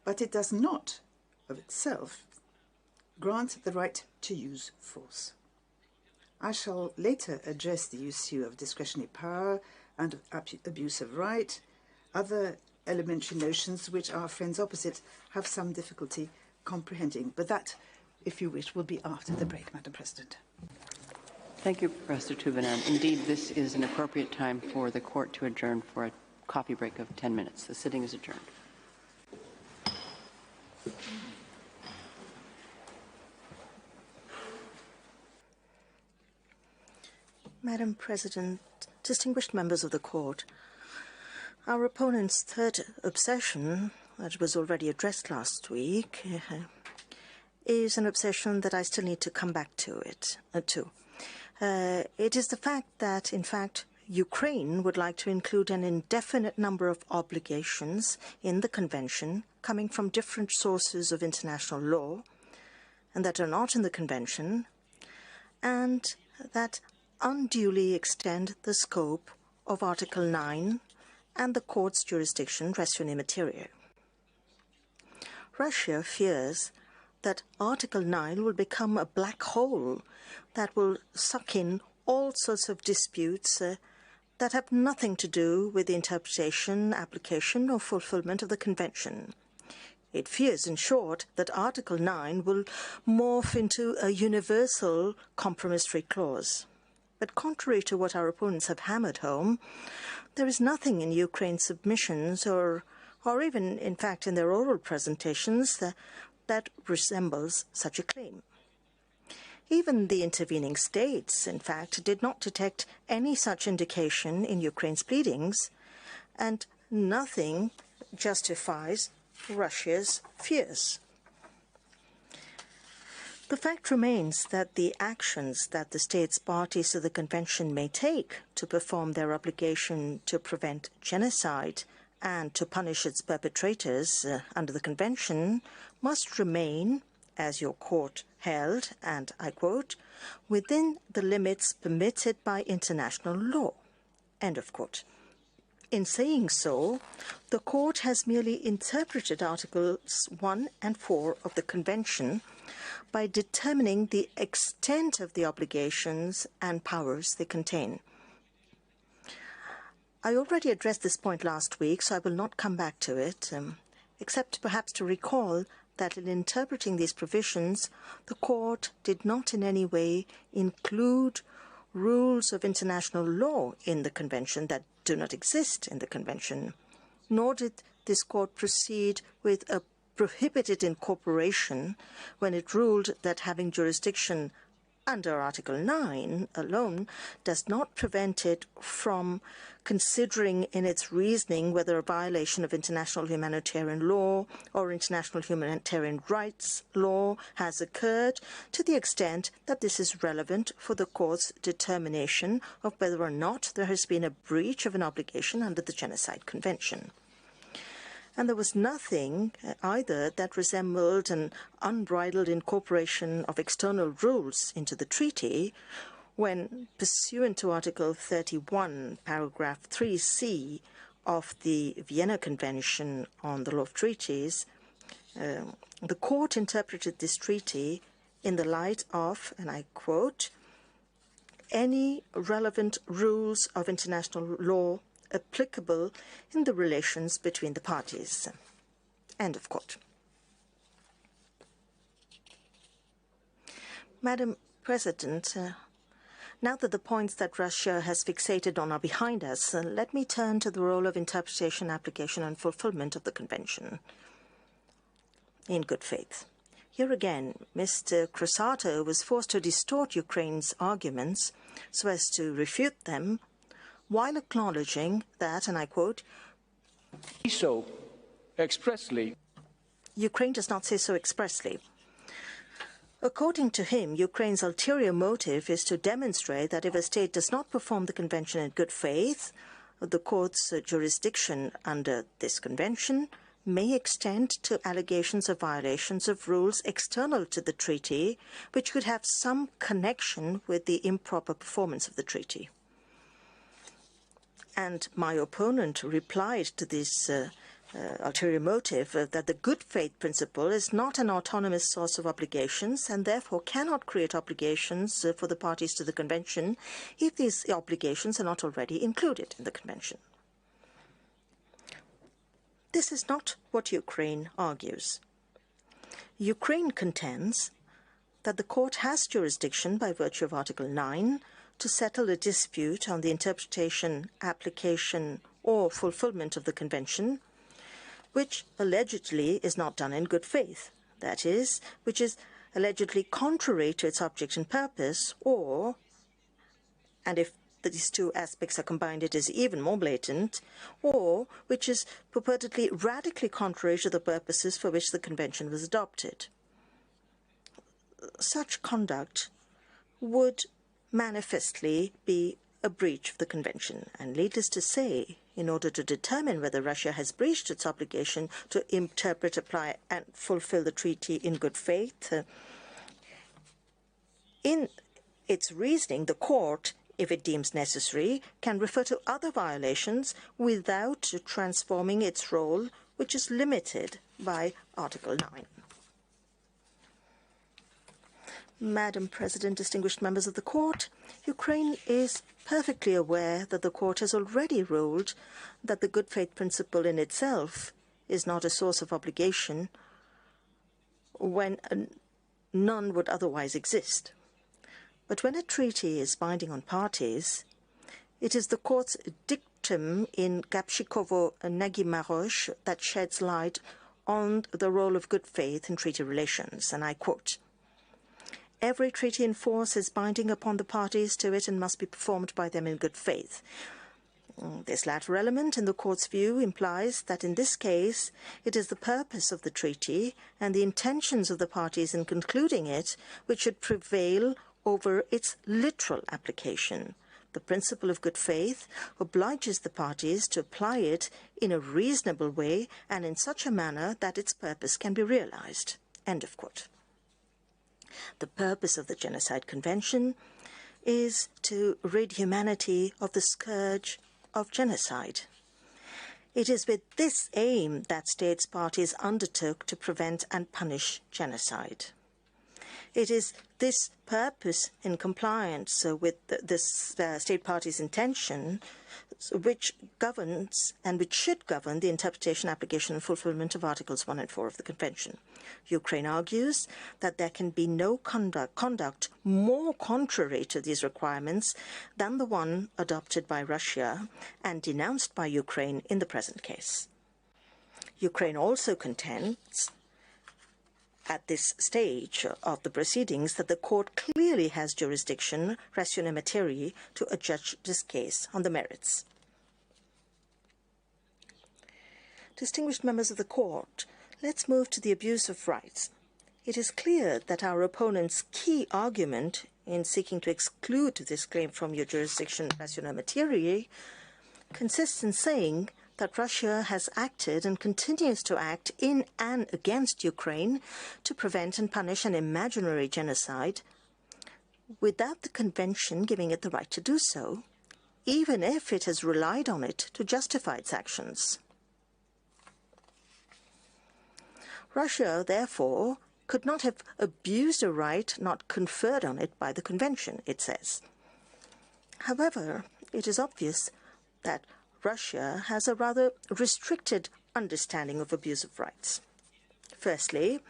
But it does not, of itself, grant the right to use force. I shall later address the issue of discretionary power and abuse of right, other elementary notions which our friends opposite have some difficulty comprehending. But that, if you wish, will be after the break, Madam President. Thank you, Professor Tuvenen. Indeed, this is an appropriate time for the court to adjourn for a coffee break of 10 minutes. The sitting is adjourned. Madam President, distinguished members of the court, our opponent's third obsession, that was already addressed last week, is an obsession that I still need to come back to it. It is the fact that, in fact, Ukraine would like to include an indefinite number of obligations in the Convention coming from different sources of international law and that are not in the Convention, and that unduly extend the scope of Article 9 and the court's jurisdiction, res materia. Russia fears that Article 9 will become a black hole that will suck in all sorts of disputes that have nothing to do with the interpretation, application, or fulfillment of the Convention. It fears, in short, that Article 9 will morph into a universal compromissory clause. But contrary to what our opponents have hammered home, there is nothing in Ukraine's submissions or even, in fact, in their oral presentations that resembles such a claim. Even the intervening states, in fact, did not detect any such indication in Ukraine's pleadings, and nothing justifies Russia's fears. The fact remains that the actions that the states parties to the Convention may take to perform their obligation to prevent genocide and to punish its perpetrators under the Convention must remain, as your court held, and I quote, within the limits permitted by international law, end of quote. In saying so, the court has merely interpreted Articles 1 and 4 of the Convention by determining the extent of the obligations and powers they contain. I already addressed this point last week, so I will not come back to it, except perhaps to recall that in interpreting these provisions, the court did not in any way include rules of international law in the Convention that do not exist in the Convention, nor did this court proceed with a prohibited incorporation when it ruled that having jurisdiction under Article 9 alone does not prevent it from considering in its reasoning whether a violation of international humanitarian law or international humanitarian rights law has occurred to the extent that this is relevant for the court's determination of whether or not there has been a breach of an obligation under the Genocide Convention. And there was nothing either that resembled an unbridled incorporation of external rules into the treaty, when, pursuant to Article 31, paragraph 3c of the Vienna Convention on the Law of Treaties, the court interpreted this treaty in the light of, and I quote, any relevant rules of international law applicable in the relations between the parties. End of quote. Madam President, now that the points that Russia has fixated on are behind us, let me turn to the role of interpretation, application, and fulfillment of the Convention in good faith. Here again, Mr. Crossato was forced to distort Ukraine's arguments so as to refute them, while acknowledging that, and I quote, So, expressly. Ukraine does not say so expressly. According to him, Ukraine's ulterior motive is to demonstrate that if a state does not perform the convention in good faith, the court's jurisdiction under this convention may extend to allegations of violations of rules external to the treaty, which could have some connection with the improper performance of the treaty. And my opponent replied to this ulterior motive that the good faith principle is not an autonomous source of obligations and therefore cannot create obligations for the parties to the convention if these obligations are not already included in the convention. This is not what Ukraine argues. Ukraine contends that the court has jurisdiction by virtue of Article 9 to settle a dispute on the interpretation, application, or fulfillment of the convention, which allegedly is not done in good faith, that is, which is allegedly contrary to its object and purpose, or, and if these two aspects are combined, it is even more blatant, or which is purportedly radically contrary to the purposes for which the convention was adopted. Such conduct would manifestly be a breach of the convention, and needless to say, in order to determine whether Russia has breached its obligation to interpret, apply, and fulfill the treaty in good faith, in its reasoning, the court, if it deems necessary, can refer to other violations without transforming its role, which is limited by Article 9. Madam President, distinguished members of the Court, Ukraine is perfectly aware that the Court has already ruled that the good faith principle in itself is not a source of obligation when none would otherwise exist. But when a treaty is binding on parties, it is the Court's dictum in Gapshikovo-Nagy-Marosh that sheds light on the role of good faith in treaty relations, and I quote, "Every treaty in force is binding upon the parties to it and must be performed by them in good faith." This latter element, in the Court's view, implies that in this case it is the purpose of the treaty and the intentions of the parties in concluding it which should prevail over its literal application. The principle of good faith obliges the parties to apply it in a reasonable way and in such a manner that its purpose can be realized. End of quote. The purpose of the Genocide Convention is to rid humanity of the scourge of genocide. It is with this aim that states parties undertook to prevent and punish genocide. It is this purpose in compliance with this state party's intention which governs and which should govern the interpretation, application and fulfillment of Articles 1 and 4 of the Convention. Ukraine argues that there can be no conduct more contrary to these requirements than the one adopted by Russia and denounced by Ukraine in the present case. Ukraine also contends at this stage of the proceedings that the Court clearly has jurisdiction, ratione materii, to adjudge this case on the merits. Distinguished members of the Court, let's move to the abuse of rights. It is clear that our opponent's key argument in seeking to exclude this claim from your jurisdiction, ratione materii, consists in saying that Russia has acted and continues to act in and against Ukraine to prevent and punish an imaginary genocide, without the Convention giving it the right to do so, even if it has relied on it to justify its actions. Russia, therefore, could not have abused a right not conferred on it by the Convention, it says. However, it is obvious that Russia has a rather restricted understanding of abuse of rights. Firstly,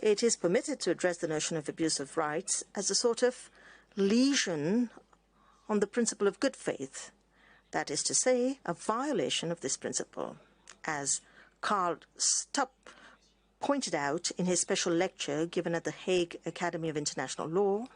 it is permitted to address the notion of abuse of rights as a sort of lesion on the principle of good faith, that is to say, a violation of this principle, as Karl Stupp pointed out in his special lecture given at the Hague Academy of International Law,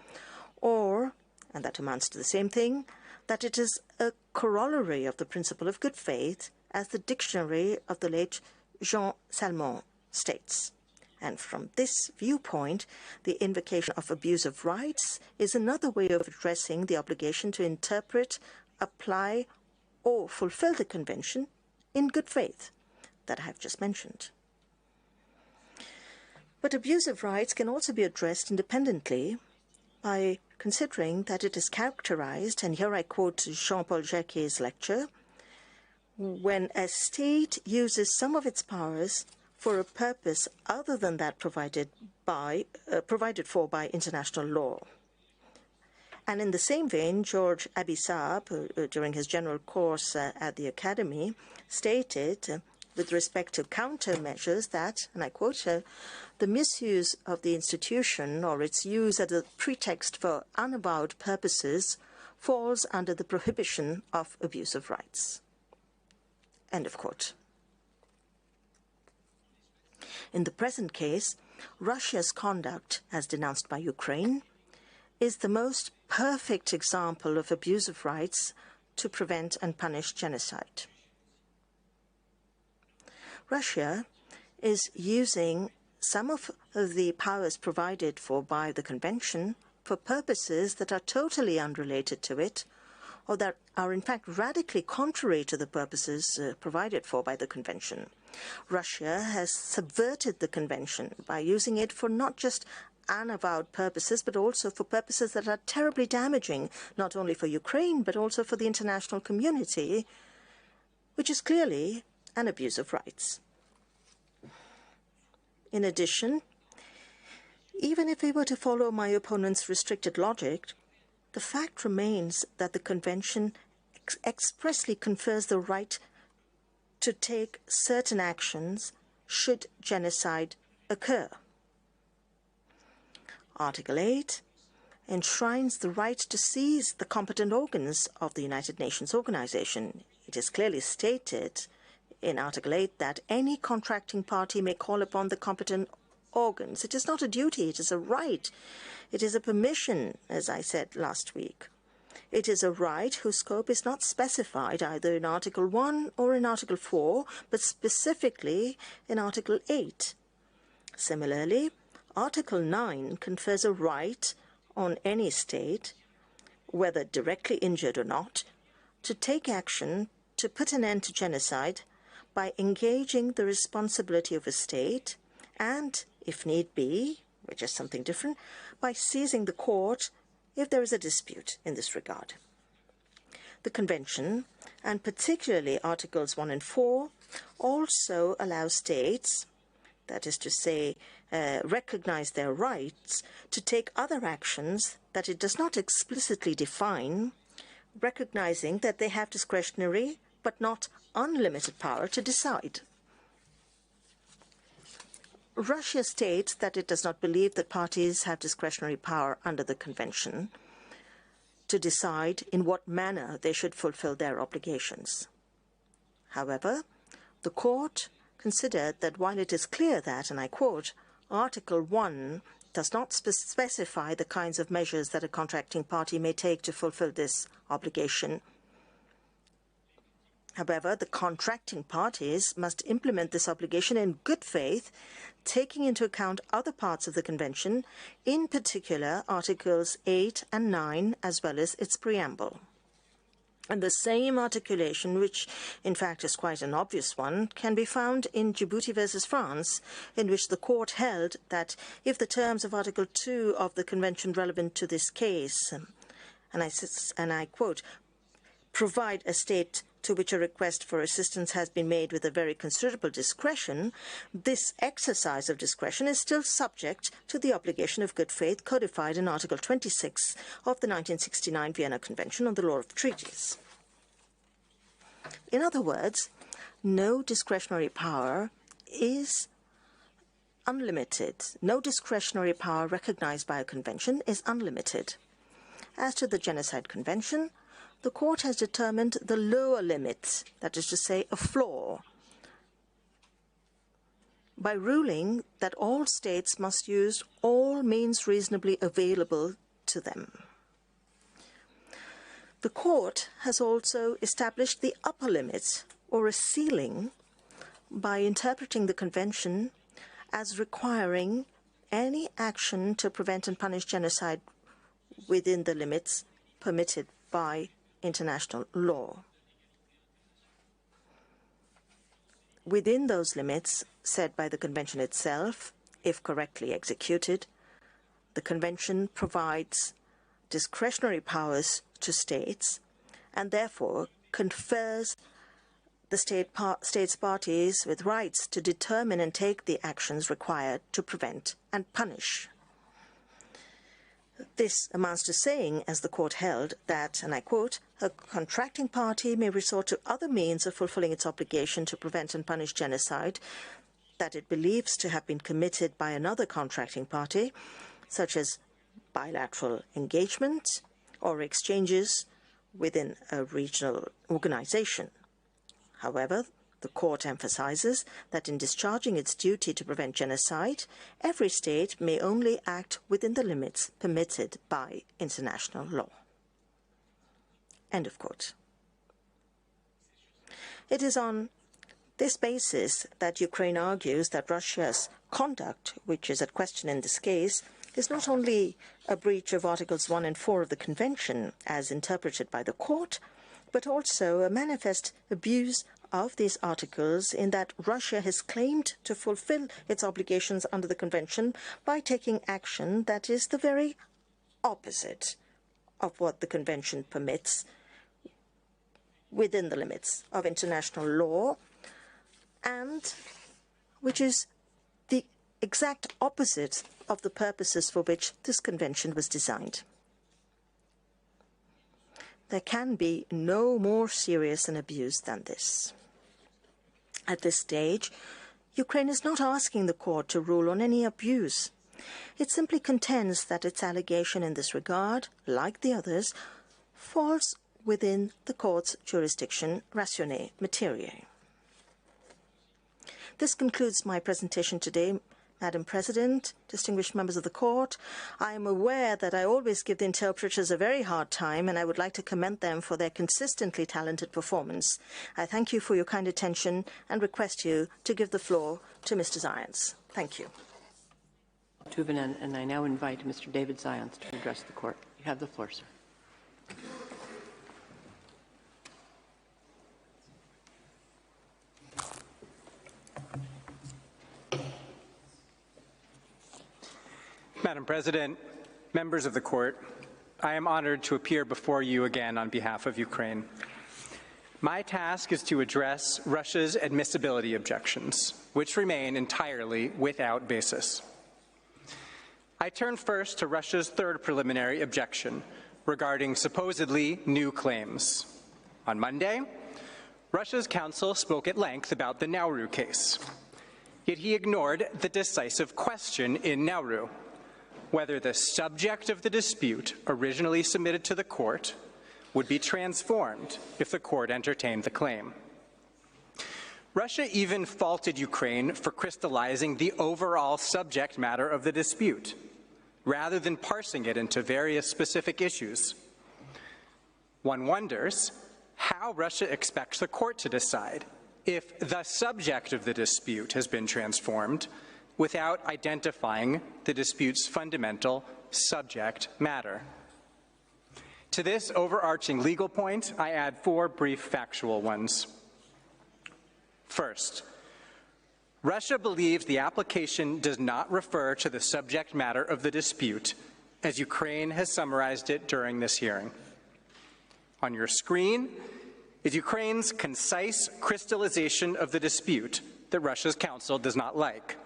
or, and that amounts to the same thing, that it is a corollary of the principle of good faith, as the dictionary of the late Jean Salmon states. And from this viewpoint, the invocation of abuse of rights is another way of addressing the obligation to interpret, apply, or fulfill the Convention in good faith that I have just mentioned. But abuse of rights can also be addressed independently by considering that it is characterized, and here I quote Jean-Paul Jacquet's lecture, when a state uses some of its powers for a purpose other than that provided for by international law. And in the same vein, George Abisab, during his general course at the Academy, stated, with respect to countermeasures, that, and I quote, the misuse of the institution or its use as a pretext for unavowed purposes falls under the prohibition of abuse of rights. End of quote. In the present case, Russia's conduct, as denounced by Ukraine, is the most perfect example of abuse of rights to prevent and punish genocide. Russia is using some of the powers provided for by the Convention for purposes that are totally unrelated to it, or that are in fact radically contrary to the purposes provided for by the Convention. Russia has subverted the Convention by using it for not just unavowed purposes, but also for purposes that are terribly damaging, not only for Ukraine, but also for the international community, which is clearly an abuse of rights. In addition, even if we were to follow my opponent's restricted logic, the fact remains that the Convention expressly confers the right to take certain actions should genocide occur. Article 8 enshrines the right to seize the competent organs of the United Nations Organization. It is clearly stated in Article 8 that any contracting party may call upon the competent organs. It is not a duty, it is a right. It is a permission, as I said last week. It is a right whose scope is not specified either in Article 1 or in Article 4, but specifically in Article 8. Similarly, Article 9 confers a right on any state, whether directly injured or not, to take action to put an end to genocide by engaging the responsibility of a state and, if need be, which is something different, by seizing the court if there is a dispute in this regard. The Convention, and particularly Articles 1 and 4, also allow states, that is to say, recognize their rights, to take other actions that it does not explicitly define, recognizing that they have discretionary but not unlimited power to decide. Russia states that it does not believe that parties have discretionary power under the Convention to decide in what manner they should fulfill their obligations. However, the Court considered that while it is clear that, and I quote, Article 1 does not specify the kinds of measures that a contracting party may take to fulfill this obligation. However, the contracting parties must implement this obligation in good faith, taking into account other parts of the Convention, in particular Articles 8 and 9, as well as its preamble. And the same articulation, which in fact is quite an obvious one, can be found in Djibouti versus France, in which the court held that if the terms of Article 2 of the Convention relevant to this case, and I quote, provide a state to which a request for assistance has been made with a very considerable discretion, this exercise of discretion is still subject to the obligation of good faith codified in Article 26 of the 1969 Vienna Convention on the Law of Treaties. In other words, no discretionary power is unlimited. No discretionary power recognized by a convention is unlimited. As to the Genocide Convention, the court has determined the lower limit, that is to say, a floor, by ruling that all states must use all means reasonably available to them. The court has also established the upper limit, or a ceiling, by interpreting the Convention as requiring any action to prevent and punish genocide within the limits permitted by international law. Within those limits set by the Convention itself, if correctly executed, the Convention provides discretionary powers to states and therefore confers the states parties with rights to determine and take the actions required to prevent and punish. This amounts to saying, as the court held, that, and I quote, a contracting party may resort to other means of fulfilling its obligation to prevent and punish genocide that it believes to have been committed by another contracting party, such as bilateral engagement or exchanges within a regional organization. However, the court emphasizes that in discharging its duty to prevent genocide, every state may only act within the limits permitted by international law. End of quote. It is on this basis that Ukraine argues that Russia's conduct, which is at question in this case, is not only a breach of Articles 1 and 4 of the Convention, as interpreted by the court, but also a manifest abuse of these articles in that Russia has claimed to fulfill its obligations under the Convention by taking action that is the very opposite of what the Convention permits within the limits of international law, and which is the exact opposite of the purposes for which this Convention was designed. There can be no more serious an abuse than this. At this stage, Ukraine is not asking the court to rule on any abuse. It simply contends that its allegation in this regard, like the others, falls within the court's jurisdiction ratione materiae. This concludes my presentation today, Madam President, distinguished members of the court. I am aware that I always give the interpreters a very hard time, and I would like to commend them for their consistently talented performance. I thank you for your kind attention and request you to give the floor to Mr. Zients. Thank you. Tuvunen, and I now invite Mr. David Zients to address the court. You have the floor, sir. Madam President, members of the court, I am honored to appear before you again on behalf of Ukraine. My task is to address Russia's admissibility objections, which remain entirely without basis. I turn first to Russia's third preliminary objection regarding supposedly new claims. On Monday, Russia's counsel spoke at length about the Nauru case, yet he ignored the decisive question in Nauru: whether the subject of the dispute originally submitted to the court would be transformed if the court entertained the claim. Russia even faulted Ukraine for crystallizing the overall subject matter of the dispute, rather than parsing it into various specific issues. One wonders how Russia expects the court to decide if the subject of the dispute has been transformed without identifying the dispute's fundamental subject matter. To this overarching legal point, I add 4 brief factual ones. First, Russia believes the application does not refer to the subject matter of the dispute, as Ukraine has summarized it during this hearing. On your screen is Ukraine's concise crystallization of the dispute that Russia's counsel does not like.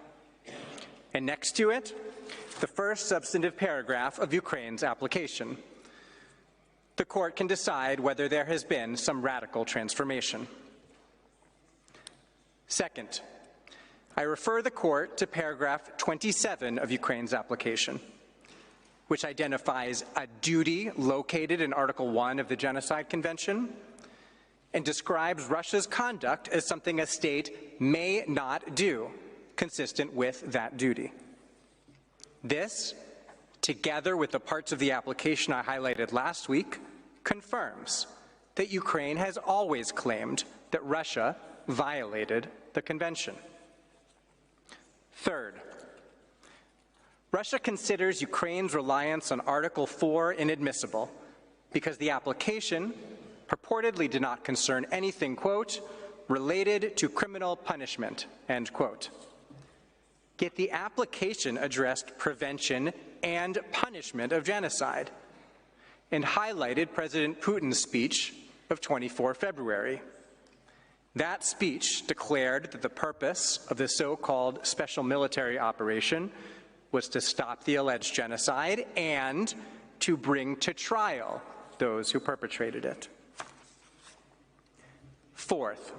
And next to it, the first substantive paragraph of Ukraine's application. The court can decide whether there has been some radical transformation. Second, I refer the court to paragraph 27 of Ukraine's application, which identifies a duty located in Article 1 of the Genocide Convention and describes Russia's conduct as something a state may not do, consistent with that duty. This, together with the parts of the application I highlighted last week, confirms that Ukraine has always claimed that Russia violated the convention. Third, Russia considers Ukraine's reliance on Article 4 inadmissible because the application purportedly did not concern anything, quote, related to criminal punishment, end quote. Yet the application addressed prevention and punishment of genocide and highlighted President Putin's speech of 24 February. That speech declared that the purpose of the so-called special military operation was to stop the alleged genocide and to bring to trial those who perpetrated it. Fourth,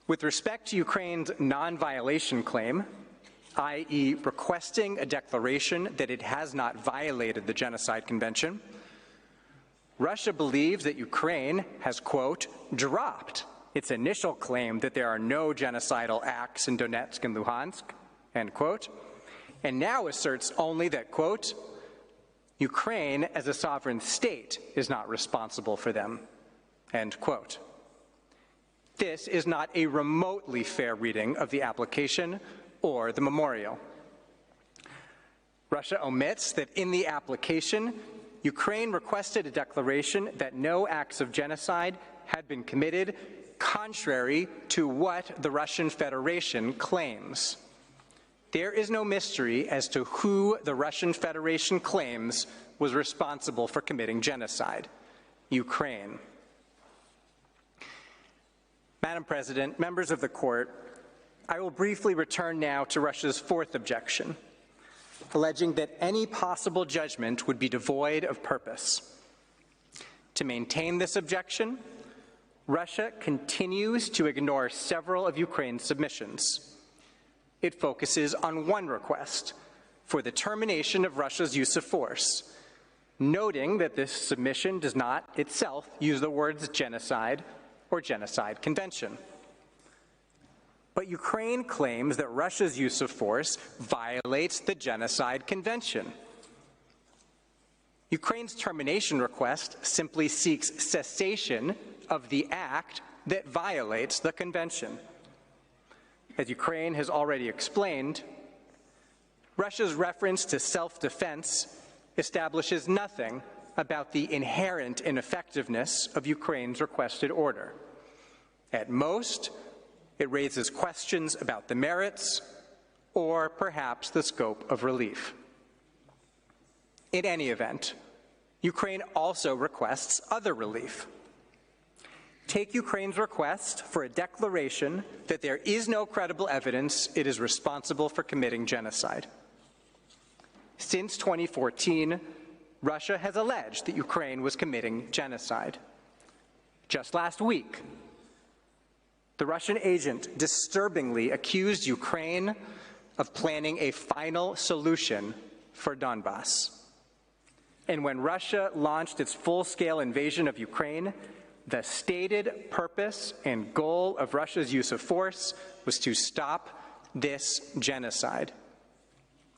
with respect to Ukraine's non-violation claim, i.e. requesting a declaration that it has not violated the Genocide Convention, Russia believes that Ukraine has, quote, dropped its initial claim that there are no genocidal acts in Donetsk and Luhansk, end quote, and now asserts only that, quote, Ukraine as a sovereign state is not responsible for them, end quote. This is not a remotely fair reading of the application or the memorial. Russia omits that in the application, Ukraine requested a declaration that no acts of genocide had been committed contrary to what the Russian Federation claims. There is no mystery as to who the Russian Federation claims was responsible for committing genocide: Ukraine. Madam President, members of the court, I will briefly return now to Russia's 4th objection, alleging that any possible judgment would be devoid of purpose. To maintain this objection, Russia continues to ignore several of Ukraine's submissions. It focuses on one request for the termination of Russia's use of force, noting that this submission does not itself use the words genocide or genocide convention. But Ukraine claims that Russia's use of force violates the Genocide Convention. Ukraine's termination request simply seeks cessation of the act that violates the convention. As Ukraine has already explained, Russia's reference to self-defense establishes nothing about the inherent ineffectiveness of Ukraine's requested order. At most, it raises questions about the merits or perhaps the scope of relief. In any event, Ukraine also requests other relief. Take Ukraine's request for a declaration that there is no credible evidence it is responsible for committing genocide. Since 2014, Russia has alleged that Ukraine was committing genocide. Just last week, the Russian agent disturbingly accused Ukraine of planning a final solution for Donbass. And when Russia launched its full-scale invasion of Ukraine, the stated purpose and goal of Russia's use of force was to stop this genocide.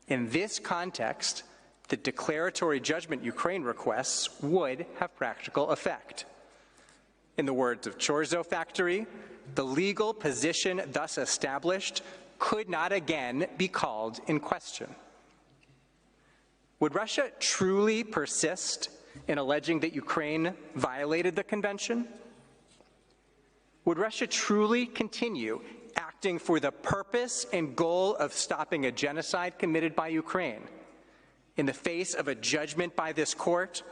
In this context, the declaratory judgment Ukraine requests would have practical effect. In the words of Chorzo Factory, the legal position thus established could not again be called in question. Would Russia truly persist in alleging that Ukraine violated the convention? Would Russia truly continue acting for the purpose and goal of stopping a genocide committed by Ukraine in the face of a judgment by this court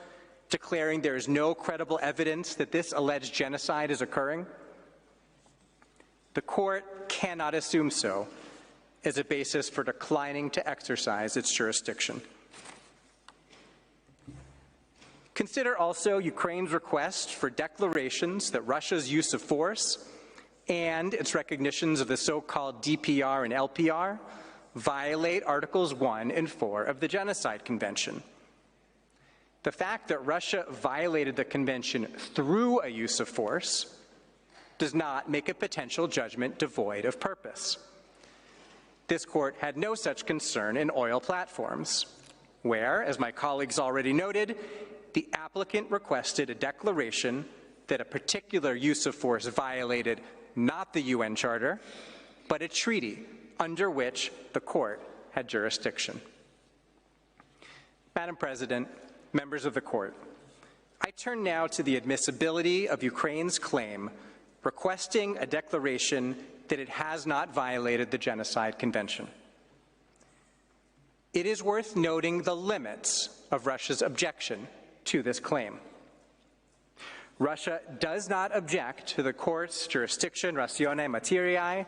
declaring there is no credible evidence that this alleged genocide is occurring? The court cannot assume so as a basis for declining to exercise its jurisdiction. Consider also Ukraine's request for declarations that Russia's use of force and its recognitions of the so-called DPR and LPR violate Articles 1 and 4 of the Genocide Convention. The fact that Russia violated the convention through a use of force does not make a potential judgment devoid of purpose. This court had no such concern in oil platforms, where, as my colleagues already noted, the applicant requested a declaration that a particular use of force violated not the UN Charter, but a treaty under which the court had jurisdiction. Madam President, members of the court, I turn now to the admissibility of Ukraine's claim requesting a declaration that it has not violated the Genocide Convention. It is worth noting the limits of Russia's objection to this claim. Russia does not object to the court's jurisdiction ratione materiae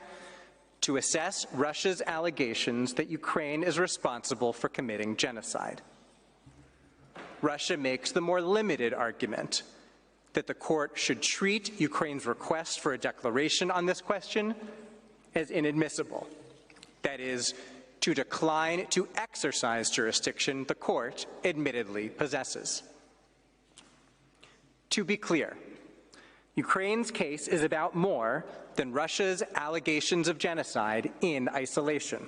to assess Russia's allegations that Ukraine is responsible for committing genocide. Russia makes the more limited argument that the court should treat Ukraine's request for a declaration on this question as inadmissible, that is, to decline to exercise jurisdiction the court admittedly possesses. To be clear, Ukraine's case is about more than Russia's allegations of genocide in isolation.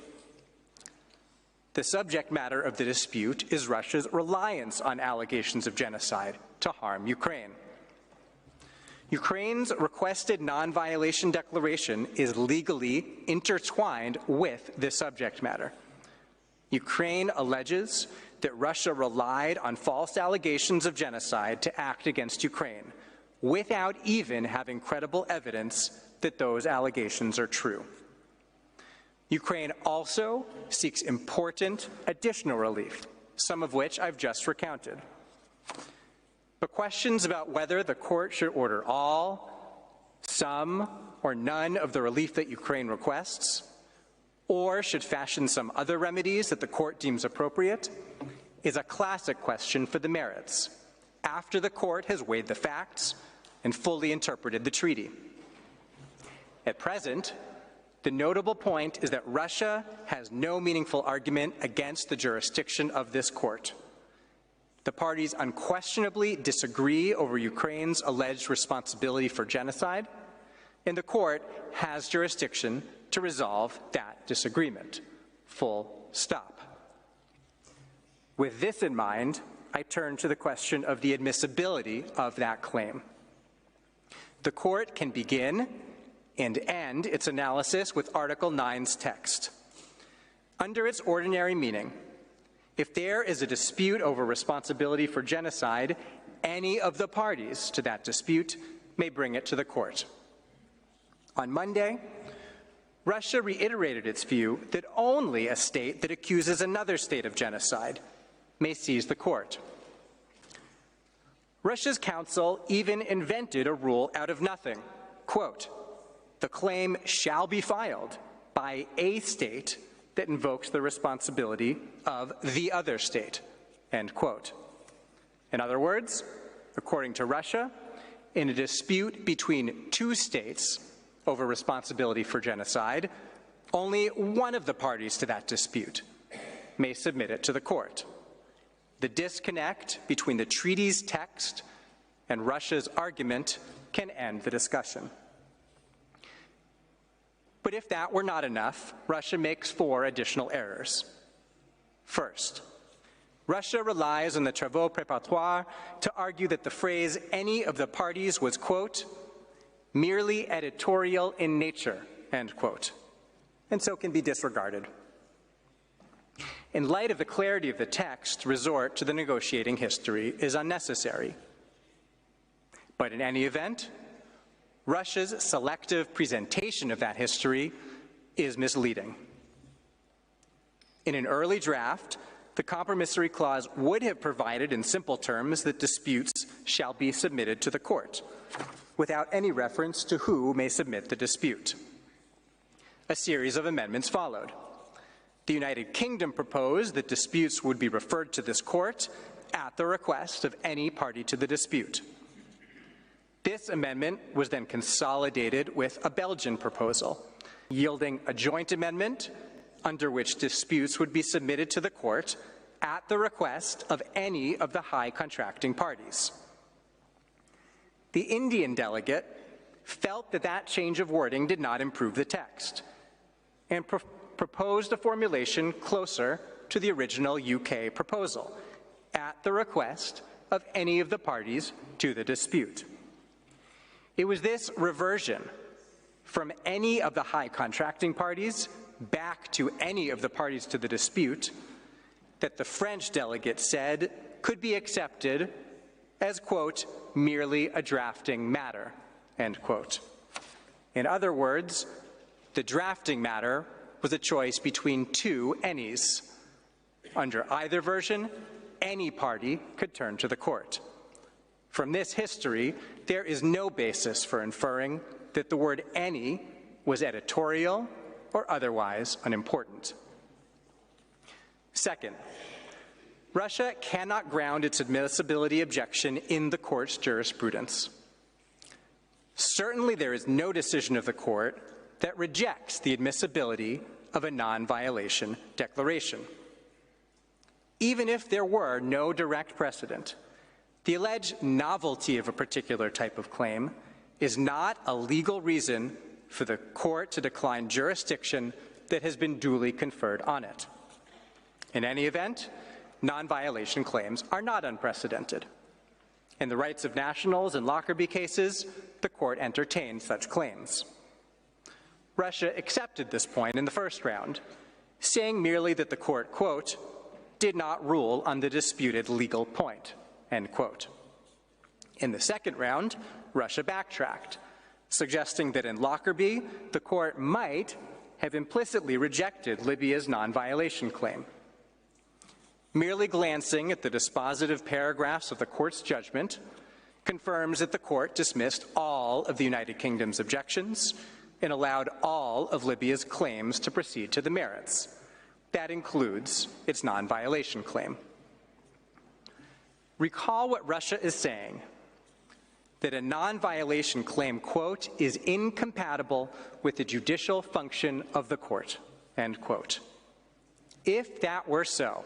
The subject matter of the dispute is Russia's reliance on allegations of genocide to harm Ukraine. Ukraine's requested non-violation declaration is legally intertwined with this subject matter. Ukraine alleges that Russia relied on false allegations of genocide to act against Ukraine, without even having credible evidence that those allegations are true. Ukraine also seeks important additional relief, some of which I've just recounted. But questions about whether the court should order all, some, or none of the relief that Ukraine requests, or should fashion some other remedies that the court deems appropriate, is a classic question for the merits, after the court has weighed the facts and fully interpreted the treaty. At present, the notable point is that Russia has no meaningful argument against the jurisdiction of this court. The parties unquestionably disagree over Ukraine's alleged responsibility for genocide, and the court has jurisdiction to resolve that disagreement. Full stop. With this in mind, I turn to the question of the admissibility of that claim. The court can begin and end its analysis with Article 9's text. Under its ordinary meaning, if there is a dispute over responsibility for genocide, any of the parties to that dispute may bring it to the court. On Monday, Russia reiterated its view that only a state that accuses another state of genocide may seize the court. Russia's counsel even invented a rule out of nothing. Quote, "The claim shall be filed by a state that invokes the responsibility of the other state," end quote. In other words, according to Russia, in a dispute between two states over responsibility for genocide, only one of the parties to that dispute may submit it to the court. The disconnect between the treaty's text and Russia's argument can end the discussion. But if that were not enough, Russia makes 4 additional errors. First, Russia relies on the travaux préparatoires to argue that the phrase "any of the parties" was, quote, "merely editorial in nature," end quote, and so can be disregarded. In light of the clarity of the text, resort to the negotiating history is unnecessary. But in any event, Russia's selective presentation of that history is misleading. In an early draft, the compromissory clause would have provided in simple terms that disputes shall be submitted to the court, without any reference to who may submit the dispute. A series of amendments followed. The United Kingdom proposed that disputes would be referred to this court at the request of any party to the dispute. This amendment was then consolidated with a Belgian proposal, yielding a joint amendment under which disputes would be submitted to the court at the request of any of the high contracting parties. The Indian delegate felt that that change of wording did not improve the text and proposed a formulation closer to the original UK proposal at the request of any of the parties to the dispute. It was this reversion from any of the high contracting parties back to any of the parties to the dispute that the French delegate said could be accepted as, quote, merely a drafting matter, end quote. In other words, the drafting matter was a choice between two any's. Under either version, any party could turn to the court. From this history, there is no basis for inferring that the word any was editorial or otherwise unimportant. Second, Russia cannot ground its admissibility objection in the court's jurisprudence. Certainly, there is no decision of the court that rejects the admissibility of a non-violation declaration. Even if there were no direct precedent, the alleged novelty of a particular type of claim is not a legal reason for the court to decline jurisdiction that has been duly conferred on it. In any event, non-violation claims are not unprecedented. In the rights of nationals and Lockerbie cases, the court entertained such claims. Russia accepted this point in the first round, saying merely that the court, quote, did not rule on the disputed legal point, end quote. In the second round, Russia backtracked, suggesting that in Lockerbie, the court might have implicitly rejected Libya's non-violation claim. Merely glancing at the dispositive paragraphs of the court's judgment confirms that the court dismissed all of the United Kingdom's objections and allowed all of Libya's claims to proceed to the merits. That includes its non-violation claim. Recall what Russia is saying, that a non-violation claim, quote, is incompatible with the judicial function of the court, end quote. If that were so,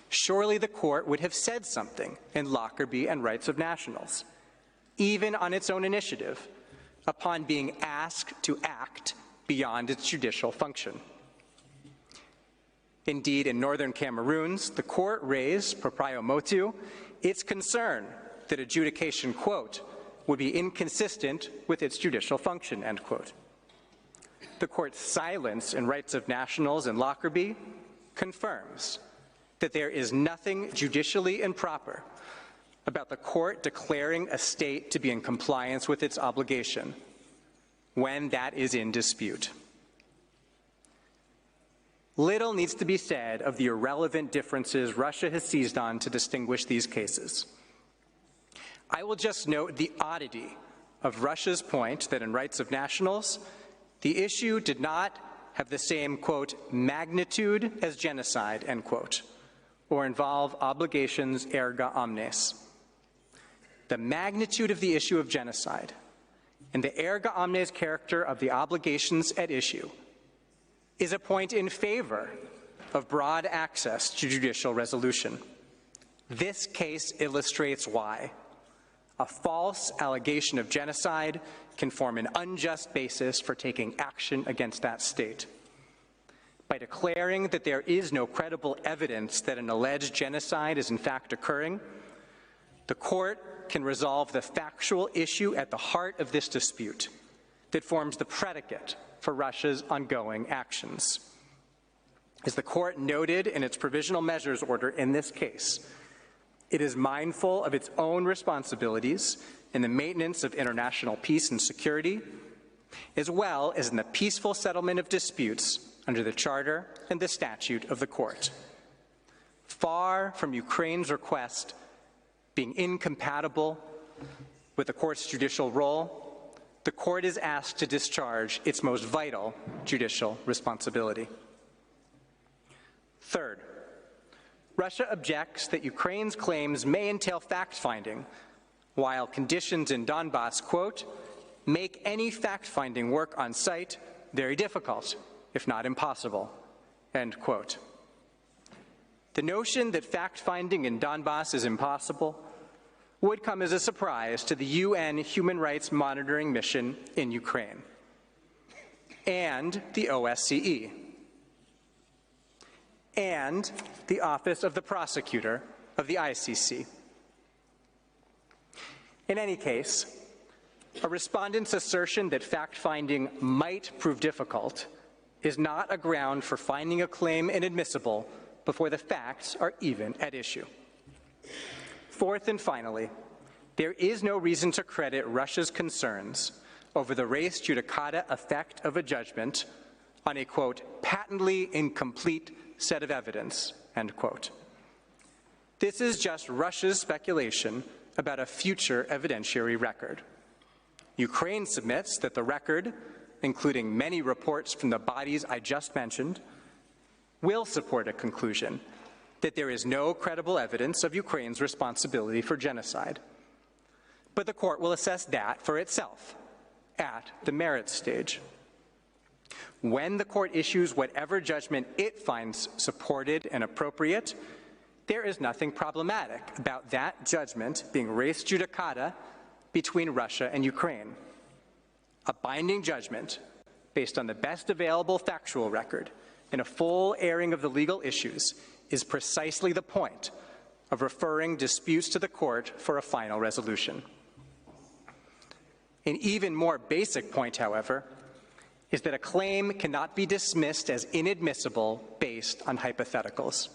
surely the court would have said something in Lockerbie and Rights of Nationals, even on its own initiative, upon being asked to act beyond its judicial function. Indeed, in Northern Cameroons, the court raised, proprio motu, its concern that adjudication, quote, would be inconsistent with its judicial function, end quote. The court's silence in Rights of Nationals and Lockerbie confirms that there is nothing judicially improper about the court declaring a state to be in compliance with its obligation when that is in dispute. Little needs to be said of the irrelevant differences Russia has seized on to distinguish these cases. I will just note the oddity of Russia's point that in Rights of Nationals, the issue did not have the same, quote, magnitude as genocide, end quote, or involve obligations erga omnes. The magnitude of the issue of genocide and the erga omnes character of the obligations at issue is a point in favor of broad access to judicial resolution. This case illustrates why. A false allegation of genocide can form an unjust basis for taking action against that state. By declaring that there is no credible evidence that an alleged genocide is in fact occurring, the court can resolve the factual issue at the heart of this dispute that forms the predicate for Russia's ongoing actions. As the court noted in its provisional measures order in this case, it is mindful of its own responsibilities in the maintenance of international peace and security, as well as in the peaceful settlement of disputes under the Charter and the Statute of the Court. Far from Ukraine's request being incompatible with the Court's judicial role, the Court is asked to discharge its most vital judicial responsibility. Third, Russia objects that Ukraine's claims may entail fact-finding, while conditions in Donbass, quote, make any fact-finding work on site very difficult, if not impossible, end quote. The notion that fact-finding in Donbass is impossible would come as a surprise to the UN Human Rights Monitoring Mission in Ukraine and the OSCE and the Office of the Prosecutor of the ICC. In any case, a respondent's assertion that fact-finding might prove difficult is not a ground for finding a claim inadmissible before the facts are even at issue. Fourth and finally, there is no reason to credit Russia's concerns over the res judicata effect of a judgment on a, quote, patently incomplete set of evidence, end quote. This is just Russia's speculation about a future evidentiary record. Ukraine submits that the record, including many reports from the bodies I just mentioned, will support a conclusion that there is no credible evidence of Ukraine's responsibility for genocide. But the court will assess that for itself at the merits stage. When the court issues whatever judgment it finds supported and appropriate, there is nothing problematic about that judgment being res judicata between Russia and Ukraine. A binding judgment based on the best available factual record and a full airing of the legal issues is precisely the point of referring disputes to the court for a final resolution. An even more basic point, however, is that a claim cannot be dismissed as inadmissible based on hypotheticals.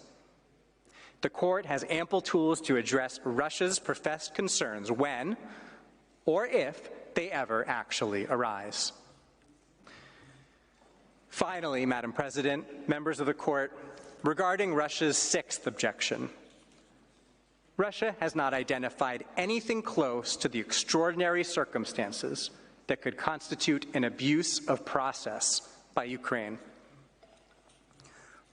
The court has ample tools to address Russia's professed concerns when, or if, they ever actually arise. Finally, Madam President, members of the court, regarding Russia's sixth objection, Russia has not identified anything close to the extraordinary circumstances that could constitute an abuse of process by Ukraine.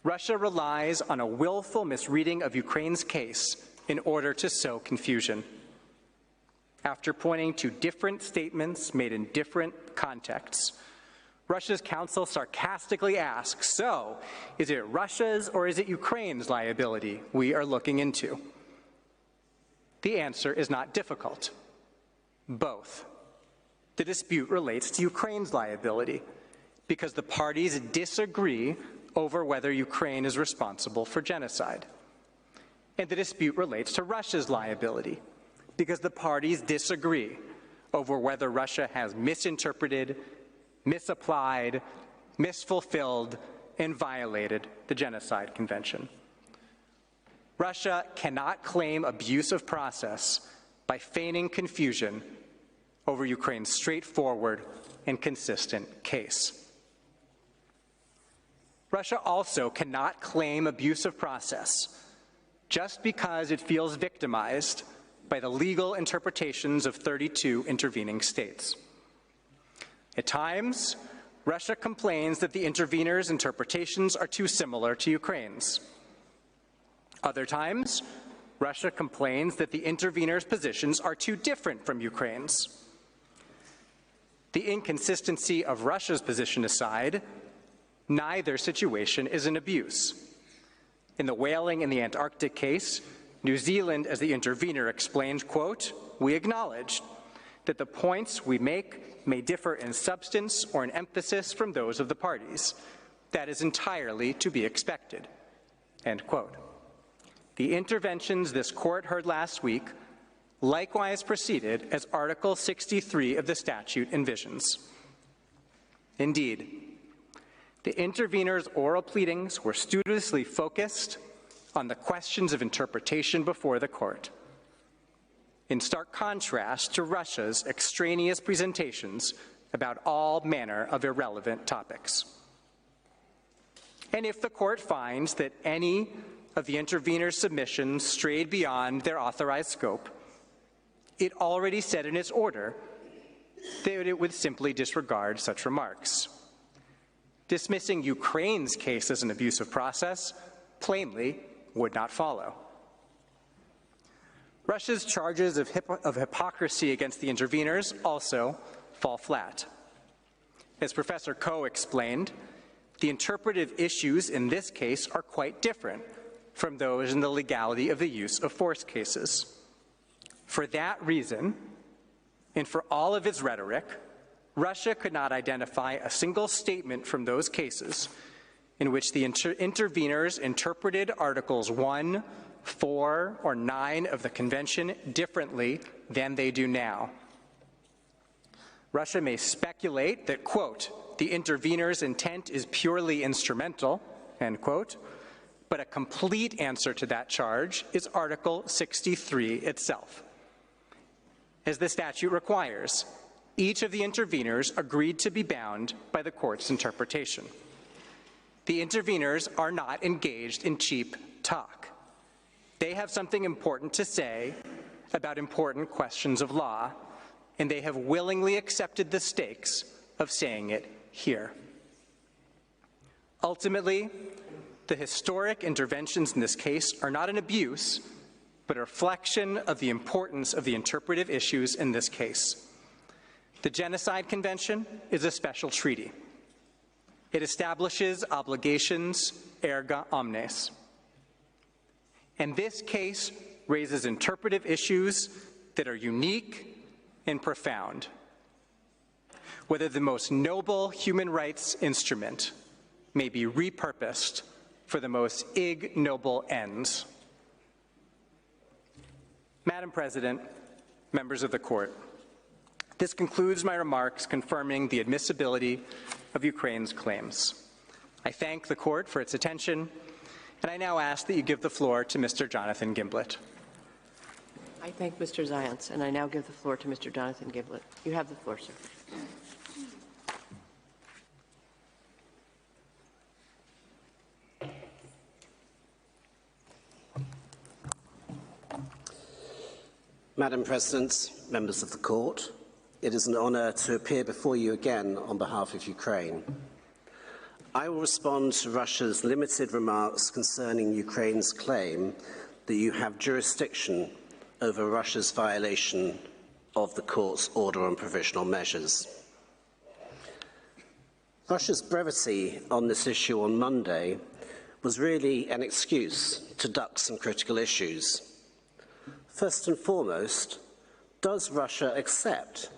Russia relies on a willful misreading of Ukraine's case in order to sow confusion. After pointing to different statements made in different contexts, Russia's counsel sarcastically asks, so, is it Russia's or is it Ukraine's liability we are looking into? The answer is not difficult. Both. The dispute relates to Ukraine's liability because the parties disagree over whether Ukraine is responsible for genocide. And the dispute relates to Russia's liability because the parties disagree over whether Russia has misinterpreted, misapplied, misfulfilled, and violated the Genocide Convention. Russia cannot claim abuse of process by feigning confusion over Ukraine's straightforward and consistent case. Russia also cannot claim abuse of process just because it feels victimized by the legal interpretations of 32 intervening states. At times, Russia complains that the interveners' interpretations are too similar to Ukraine's. Other times, Russia complains that the interveners' positions are too different from Ukraine's. The inconsistency of Russia's position aside, neither situation is an abuse. In the whaling in the Antarctic case, New Zealand, as the intervener, explained, quote, "We acknowledge that the points we make may differ in substance or in emphasis from those of the parties. That is entirely to be expected," end quote. The interventions this court heard last week likewise proceeded as Article 63 of the statute envisions. Indeed, The interveners' oral pleadings were studiously focused on the questions of interpretation before the court, in stark contrast to Russia's extraneous presentations about all manner of irrelevant topics. And if the court finds that any of the interveners' submissions strayed beyond their authorized scope, it already said in its order that it would simply disregard such remarks. Dismissing Ukraine's case as an abuse of process plainly would not follow. Russia's charges of hypocrisy against the interveners also fall flat. As Professor Coe explained, the interpretive issues in this case are quite different from those in the legality of the use of force cases. For that reason, and for all of its rhetoric, Russia could not identify a single statement from those cases in which the interveners interpreted Articles 1, 4, or 9 of the Convention differently than they do now. Russia may speculate that, quote, the intervener's intent is purely instrumental, end quote, but a complete answer to that charge is Article 63 itself. As the statute requires, each of the interveners agreed to be bound by the court's interpretation. The interveners are not engaged in cheap talk. They have something important to say about important questions of law, and they have willingly accepted the stakes of saying it here. Ultimately, the historic interventions in this case are not an abuse, but a reflection of the importance of the interpretive issues in this case. The Genocide Convention is a special treaty. It establishes obligations erga omnes. And this case raises interpretive issues that are unique and profound. Whether the most noble human rights instrument may be repurposed for the most ignoble ends. Madam President, members of the court, this concludes my remarks confirming the admissibility of Ukraine's claims. I thank the court for its attention, and I now ask that you give the floor to Mr. Jonathan Gimblett. I thank Mr. Zients, and I now give the floor to Mr. Jonathan Gimblett. You have the floor, sir. Madam President, members of the court, it is an honour to appear before you again on behalf of Ukraine. I will respond to Russia's limited remarks concerning Ukraine's claim that you have jurisdiction over Russia's violation of the court's order on provisional measures. Russia's brevity on this issue on Monday was really an excuse to duck some critical issues. First and foremost, does Russia accept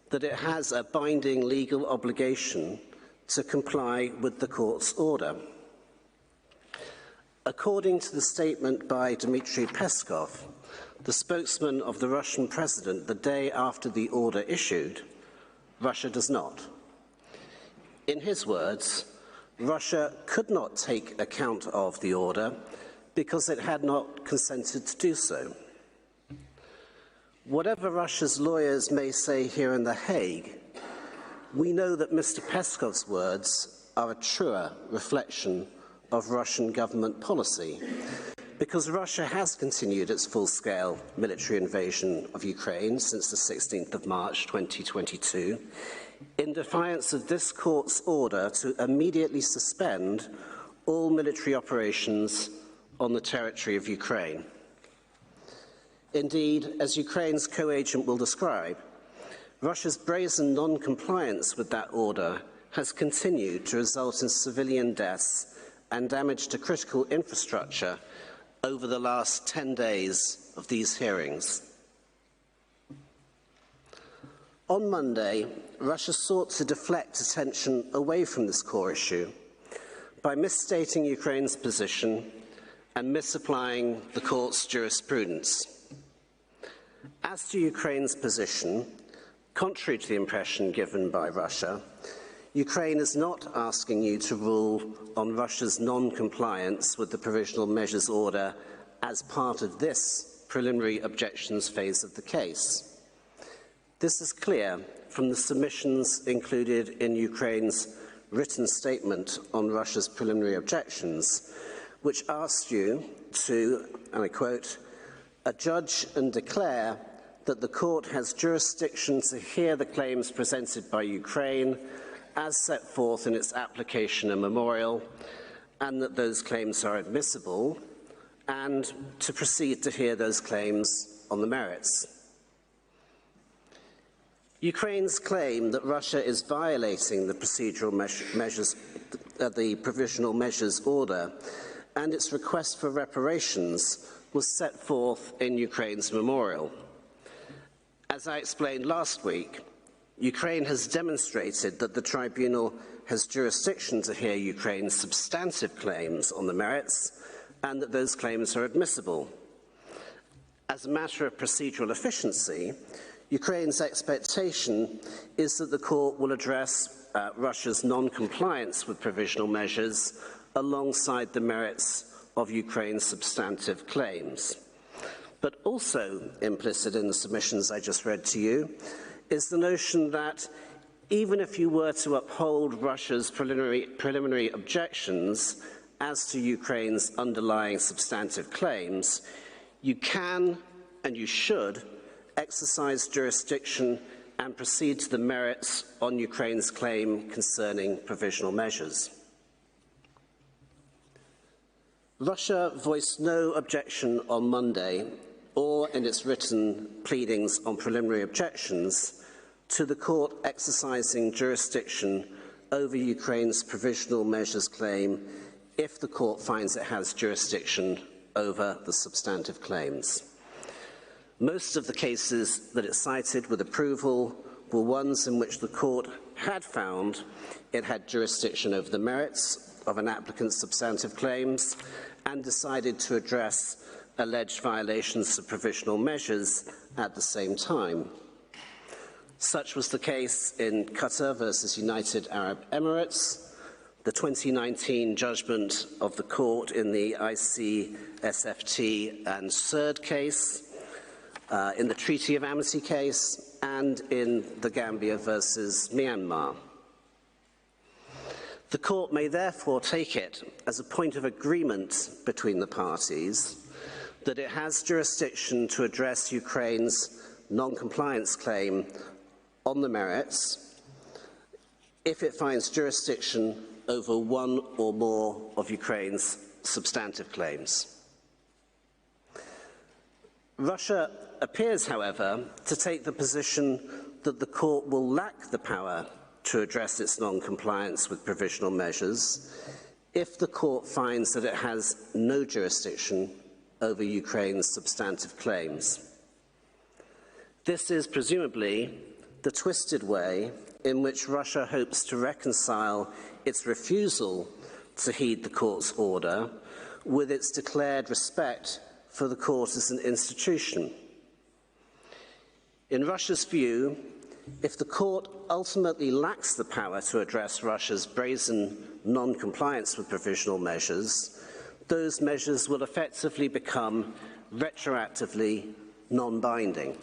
that it has a binding legal obligation to comply with the court's order? According to the statement by Dmitry Peskov, the spokesman of the Russian president the day after the order issued, Russia does not. In his words, Russia could not take account of the order because it had not consented to do so. Whatever Russia's lawyers may say here in The Hague, we know that Mr. Peskov's words are a truer reflection of Russian government policy, because Russia has continued its full-scale military invasion of Ukraine since the 16th of March 2022, in defiance of this court's order to immediately suspend all military operations on the territory of Ukraine. Indeed, as Ukraine's co-agent will describe, Russia's brazen non-compliance with that order has continued to result in civilian deaths and damage to critical infrastructure over the last 10 days of these hearings. On Monday, Russia sought to deflect attention away from this core issue by misstating Ukraine's position and misapplying the court's jurisprudence. As to Ukraine's position, contrary to the impression given by Russia, Ukraine is not asking you to rule on Russia's non-compliance with the Provisional Measures Order as part of this preliminary objections phase of the case. This is clear from the submissions included in Ukraine's written statement on Russia's preliminary objections, which asked you to, and I quote, adjudge and declare that the court has jurisdiction to hear the claims presented by Ukraine as set forth in its application and memorial, and that those claims are admissible, and to proceed to hear those claims on the merits. Ukraine's claim that Russia is violating the procedural measures, the Provisional Measures Order, and its request for reparations was set forth in Ukraine's memorial. As I explained last week, Ukraine has demonstrated that the tribunal has jurisdiction to hear Ukraine's substantive claims on the merits, and that those claims are admissible. As a matter of procedural efficiency, Ukraine's expectation is that the court will address Russia's non-compliance with provisional measures alongside the merits of Ukraine's substantive claims. But also implicit in the submissions I just read to you is the notion that even if you were to uphold Russia's preliminary objections as to Ukraine's underlying substantive claims, you can and you should exercise jurisdiction and proceed to the merits on Ukraine's claim concerning provisional measures. Russia voiced no objection on Monday or in its written pleadings on preliminary objections to the court exercising jurisdiction over Ukraine's provisional measures claim if the court finds it has jurisdiction over the substantive claims. Most of the cases that it cited with approval were ones in which the court had found it had jurisdiction over the merits of an applicant's substantive claims and decided to address alleged violations of provisional measures at the same time. Such was the case in Qatar versus United Arab Emirates, the 2019 judgment of the court in the ICSFT and CERD case, in the Treaty of Amity case, and in the Gambia versus Myanmar. The court may therefore take it as a point of agreement between the parties that it has jurisdiction to address Ukraine's non-compliance claim on the merits if it finds jurisdiction over one or more of Ukraine's substantive claims. Russia appears, however, to take the position that the court will lack the power to address its non-compliance with provisional measures if the court finds that it has no jurisdiction over Ukraine's substantive claims. This is presumably the twisted way in which Russia hopes to reconcile its refusal to heed the court's order with its declared respect for the court as an institution. In Russia's view, if the court ultimately lacks the power to address Russia's brazen non-compliance with provisional measures, those measures will effectively become retroactively non-binding.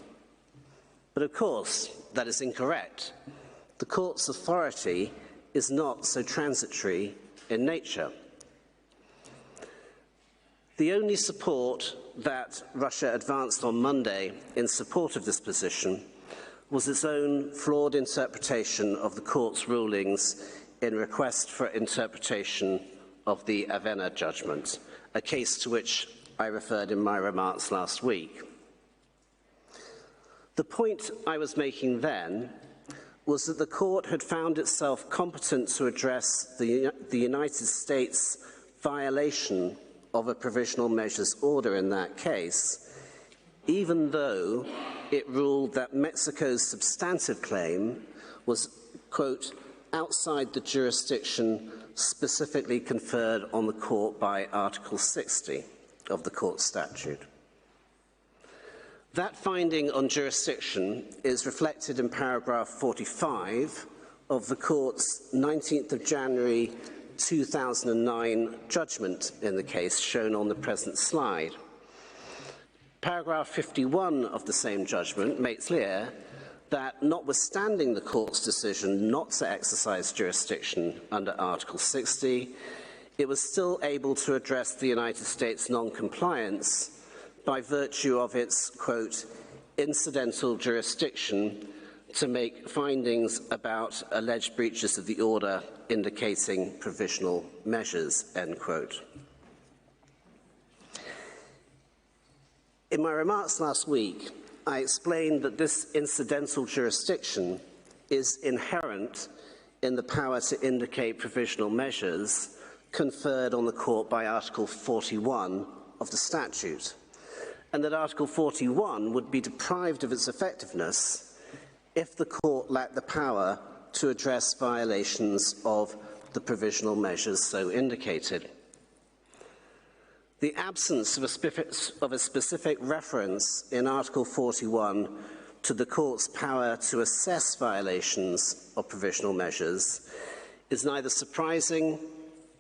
But of course, that is incorrect. The court's authority is not so transitory in nature. The only support that Russia advanced on Monday in support of this position was its own flawed interpretation of the court's rulings in request for interpretation of the Avena judgment, a case to which I referred in my remarks last week. The point I was making then was that the court had found itself competent to address the United States' violation of a provisional measures order in that case, even though it ruled that Mexico's substantive claim was, quote, outside the jurisdiction specifically conferred on the court by Article 60 of the court statute. That finding on jurisdiction is reflected in paragraph 45 of the Court's 19th of January 2009 judgment in the case shown on the present slide. Paragraph 51 of the same judgment makes clear that notwithstanding the Court's decision not to exercise jurisdiction under Article 60, it was still able to address the United States non-compliance by virtue of its, quote, incidental jurisdiction to make findings about alleged breaches of the order indicating provisional measures, end quote. In my remarks last week, I explained that this incidental jurisdiction is inherent in the power to indicate provisional measures conferred on the Court by Article 41 of the Statute, and that Article 41 would be deprived of its effectiveness if the Court lacked the power to address violations of the provisional measures so indicated. The absence of a specific reference in Article 41 to the Court's power to assess violations of provisional measures is neither surprising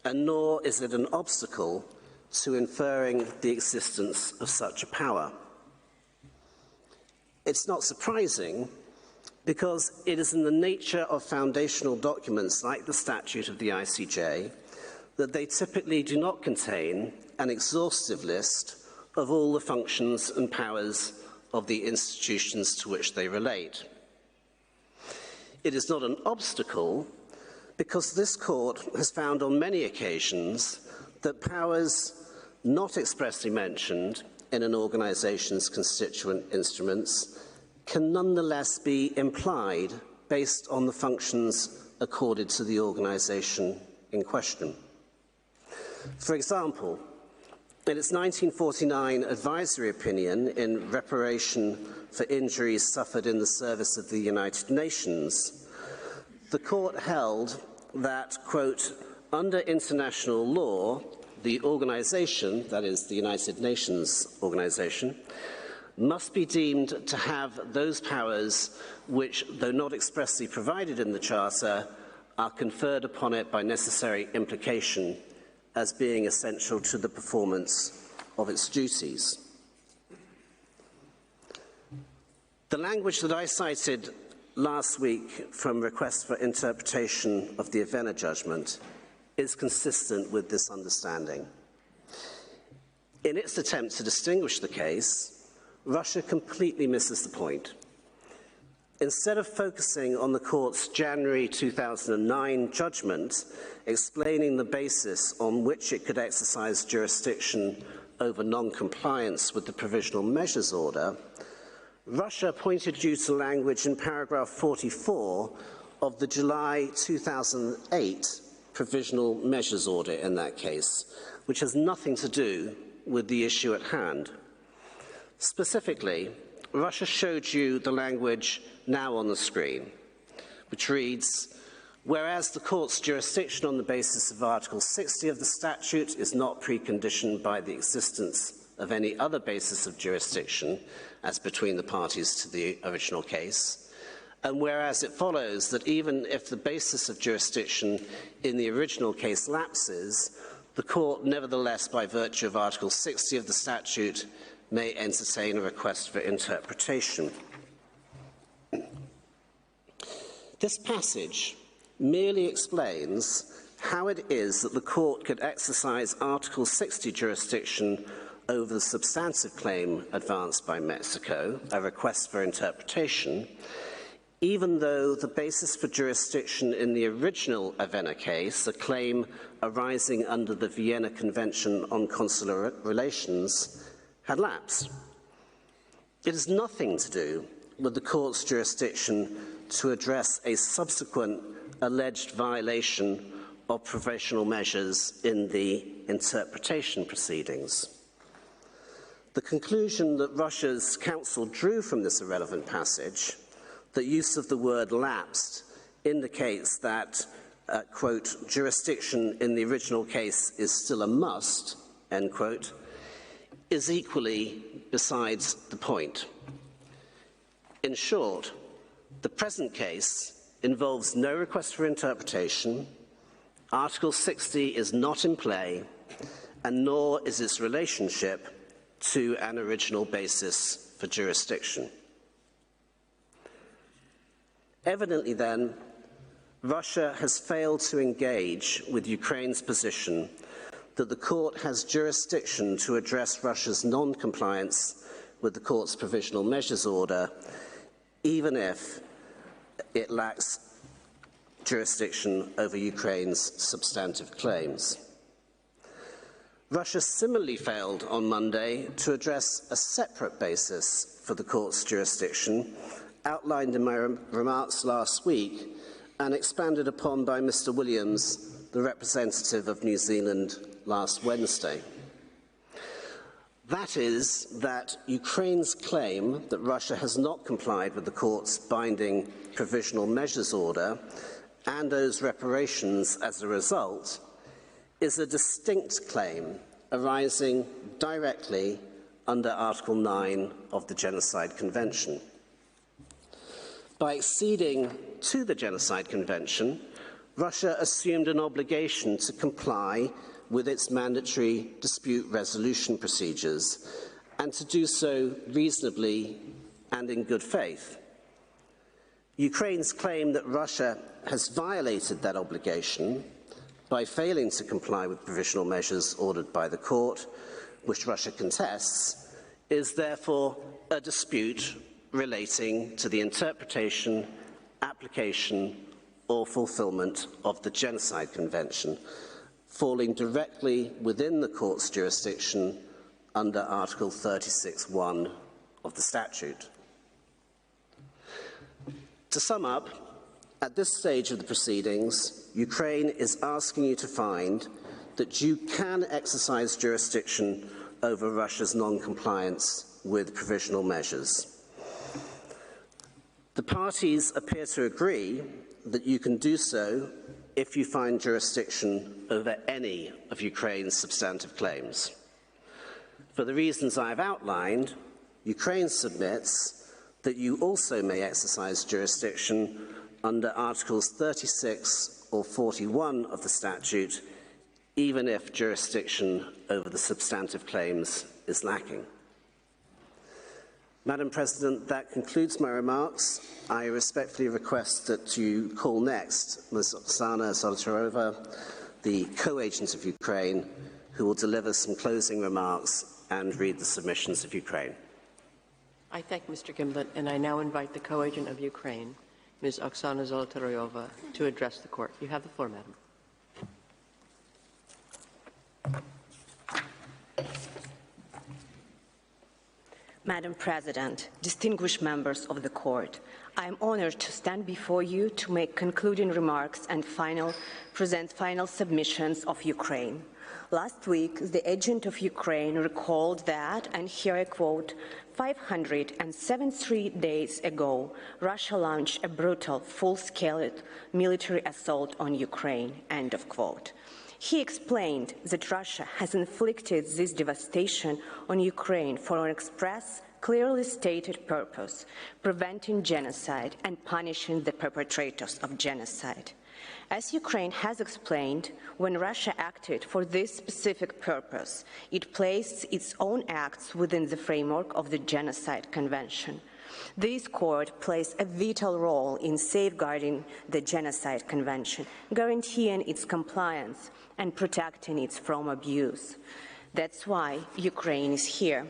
and nor is it an obstacle to inferring the existence of such a power. It's not surprising because it is in the nature of foundational documents like the Statute of the ICJ that they typically do not contain an exhaustive list of all the functions and powers of the institutions to which they relate. It is not an obstacle because this Court has found on many occasions that powers not expressly mentioned in an organisation's constituent instruments can nonetheless be implied based on the functions accorded to the organisation in question. For example, in its 1949 advisory opinion in reparation for injuries suffered in the service of the United Nations, the Court held that, quote, under international law, the organisation, that is the United Nations organisation, must be deemed to have those powers which, though not expressly provided in the Charter, are conferred upon it by necessary implication as being essential to the performance of its duties. The language that I cited last week from Request for Interpretation of the Avena judgment is consistent with this understanding. In its attempt to distinguish the case, Russia completely misses the point. Instead of focusing on the Court's January 2009 judgment, explaining the basis on which it could exercise jurisdiction over non-compliance with the Provisional Measures Order, Russia pointed you to language in paragraph 44 of the July 2008 Provisional Measures Order in that case, which has nothing to do with the issue at hand. Specifically, Russia showed you the language now on the screen, which reads, whereas the Court's jurisdiction on the basis of Article 60 of the Statute is not preconditioned by the existence of any other basis of jurisdiction as between the parties to the original case, and whereas it follows that even if the basis of jurisdiction in the original case lapses, the Court nevertheless, by virtue of Article 60 of the Statute, may entertain a request for interpretation. This passage merely explains how it is that the Court could exercise Article 60 jurisdiction over the substantive claim advanced by Mexico, a request for interpretation, even though the basis for jurisdiction in the original Avena case, a claim arising under the Vienna Convention on Consular Relations, had lapsed. It has nothing to do with the Court's jurisdiction to address a subsequent alleged violation of provisional measures in the interpretation proceedings. The conclusion that Russia's counsel drew from this irrelevant passage, that use of the word lapsed indicates that, quote, jurisdiction in the original case is still a must, end quote, is equally besides the point. In short, the present case involves no request for interpretation, Article 60 is not in play, and nor is its relationship to an original basis for jurisdiction. Evidently, then, Russia has failed to engage with Ukraine's position that the court has jurisdiction to address Russia's non-compliance with the court's provisional measures order, even if it lacks jurisdiction over Ukraine's substantive claims. Russia similarly failed on Monday to address a separate basis for the court's jurisdiction, outlined in my remarks last week and expanded upon by Mr. Williams, the representative of New Zealand, last Wednesday. That is that Ukraine's claim that Russia has not complied with the court's binding provisional measures order and owes reparations as a result is a distinct claim arising directly under Article 9 of the Genocide Convention. By acceding to the Genocide Convention, Russia assumed an obligation to comply with its mandatory dispute resolution procedures, and to do so reasonably and in good faith. Ukraine's claim that Russia has violated that obligation by failing to comply with provisional measures ordered by the court, which Russia contests, is therefore a dispute relating to the interpretation, application, or fulfillment of the Genocide Convention, falling directly within the court's jurisdiction under Article 36(1) of the Statute. To sum up, at this stage of the proceedings, Ukraine is asking you to find that you can exercise jurisdiction over Russia's non-compliance with provisional measures. The parties appear to agree that you can do so if you find jurisdiction over any of Ukraine's substantive claims. For the reasons I have outlined, Ukraine submits that you also may exercise jurisdiction under Articles 36 or 41 of the Statute, even if jurisdiction over the substantive claims is lacking. Madam President, that concludes my remarks. I respectfully request that you call next Ms. Oksana Zolotarova, the co-agent of Ukraine, who will deliver some closing remarks and read the submissions of Ukraine. I thank Mr. Gimlet, and I now invite the co-agent of Ukraine, Ms. Oksana Zolotaryova, to address the court. You have the floor, Madam. Madam President, distinguished members of the Court, I am honored to stand before you to make concluding remarks and present final submissions of Ukraine. Last week, the agent of Ukraine recalled that, and here I quote, 573 days ago, Russia launched a brutal, full-scale military assault on Ukraine, end of quote. He explained that Russia has inflicted this devastation on Ukraine for an express, clearly stated purpose, preventing genocide and punishing the perpetrators of genocide. As Ukraine has explained, when Russia acted for this specific purpose, it placed its own acts within the framework of the Genocide Convention. This court plays a vital role in safeguarding the Genocide Convention, guaranteeing its compliance and protecting it from abuse. That's why Ukraine is here.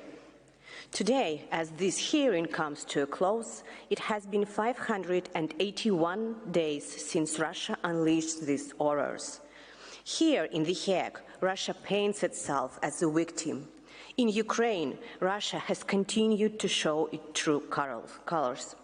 Today, as this hearing comes to a close, it has been 581 days since Russia unleashed these horrors. Here in The Hague, Russia paints itself as a victim. In Ukraine, Russia has continued to show its true colors.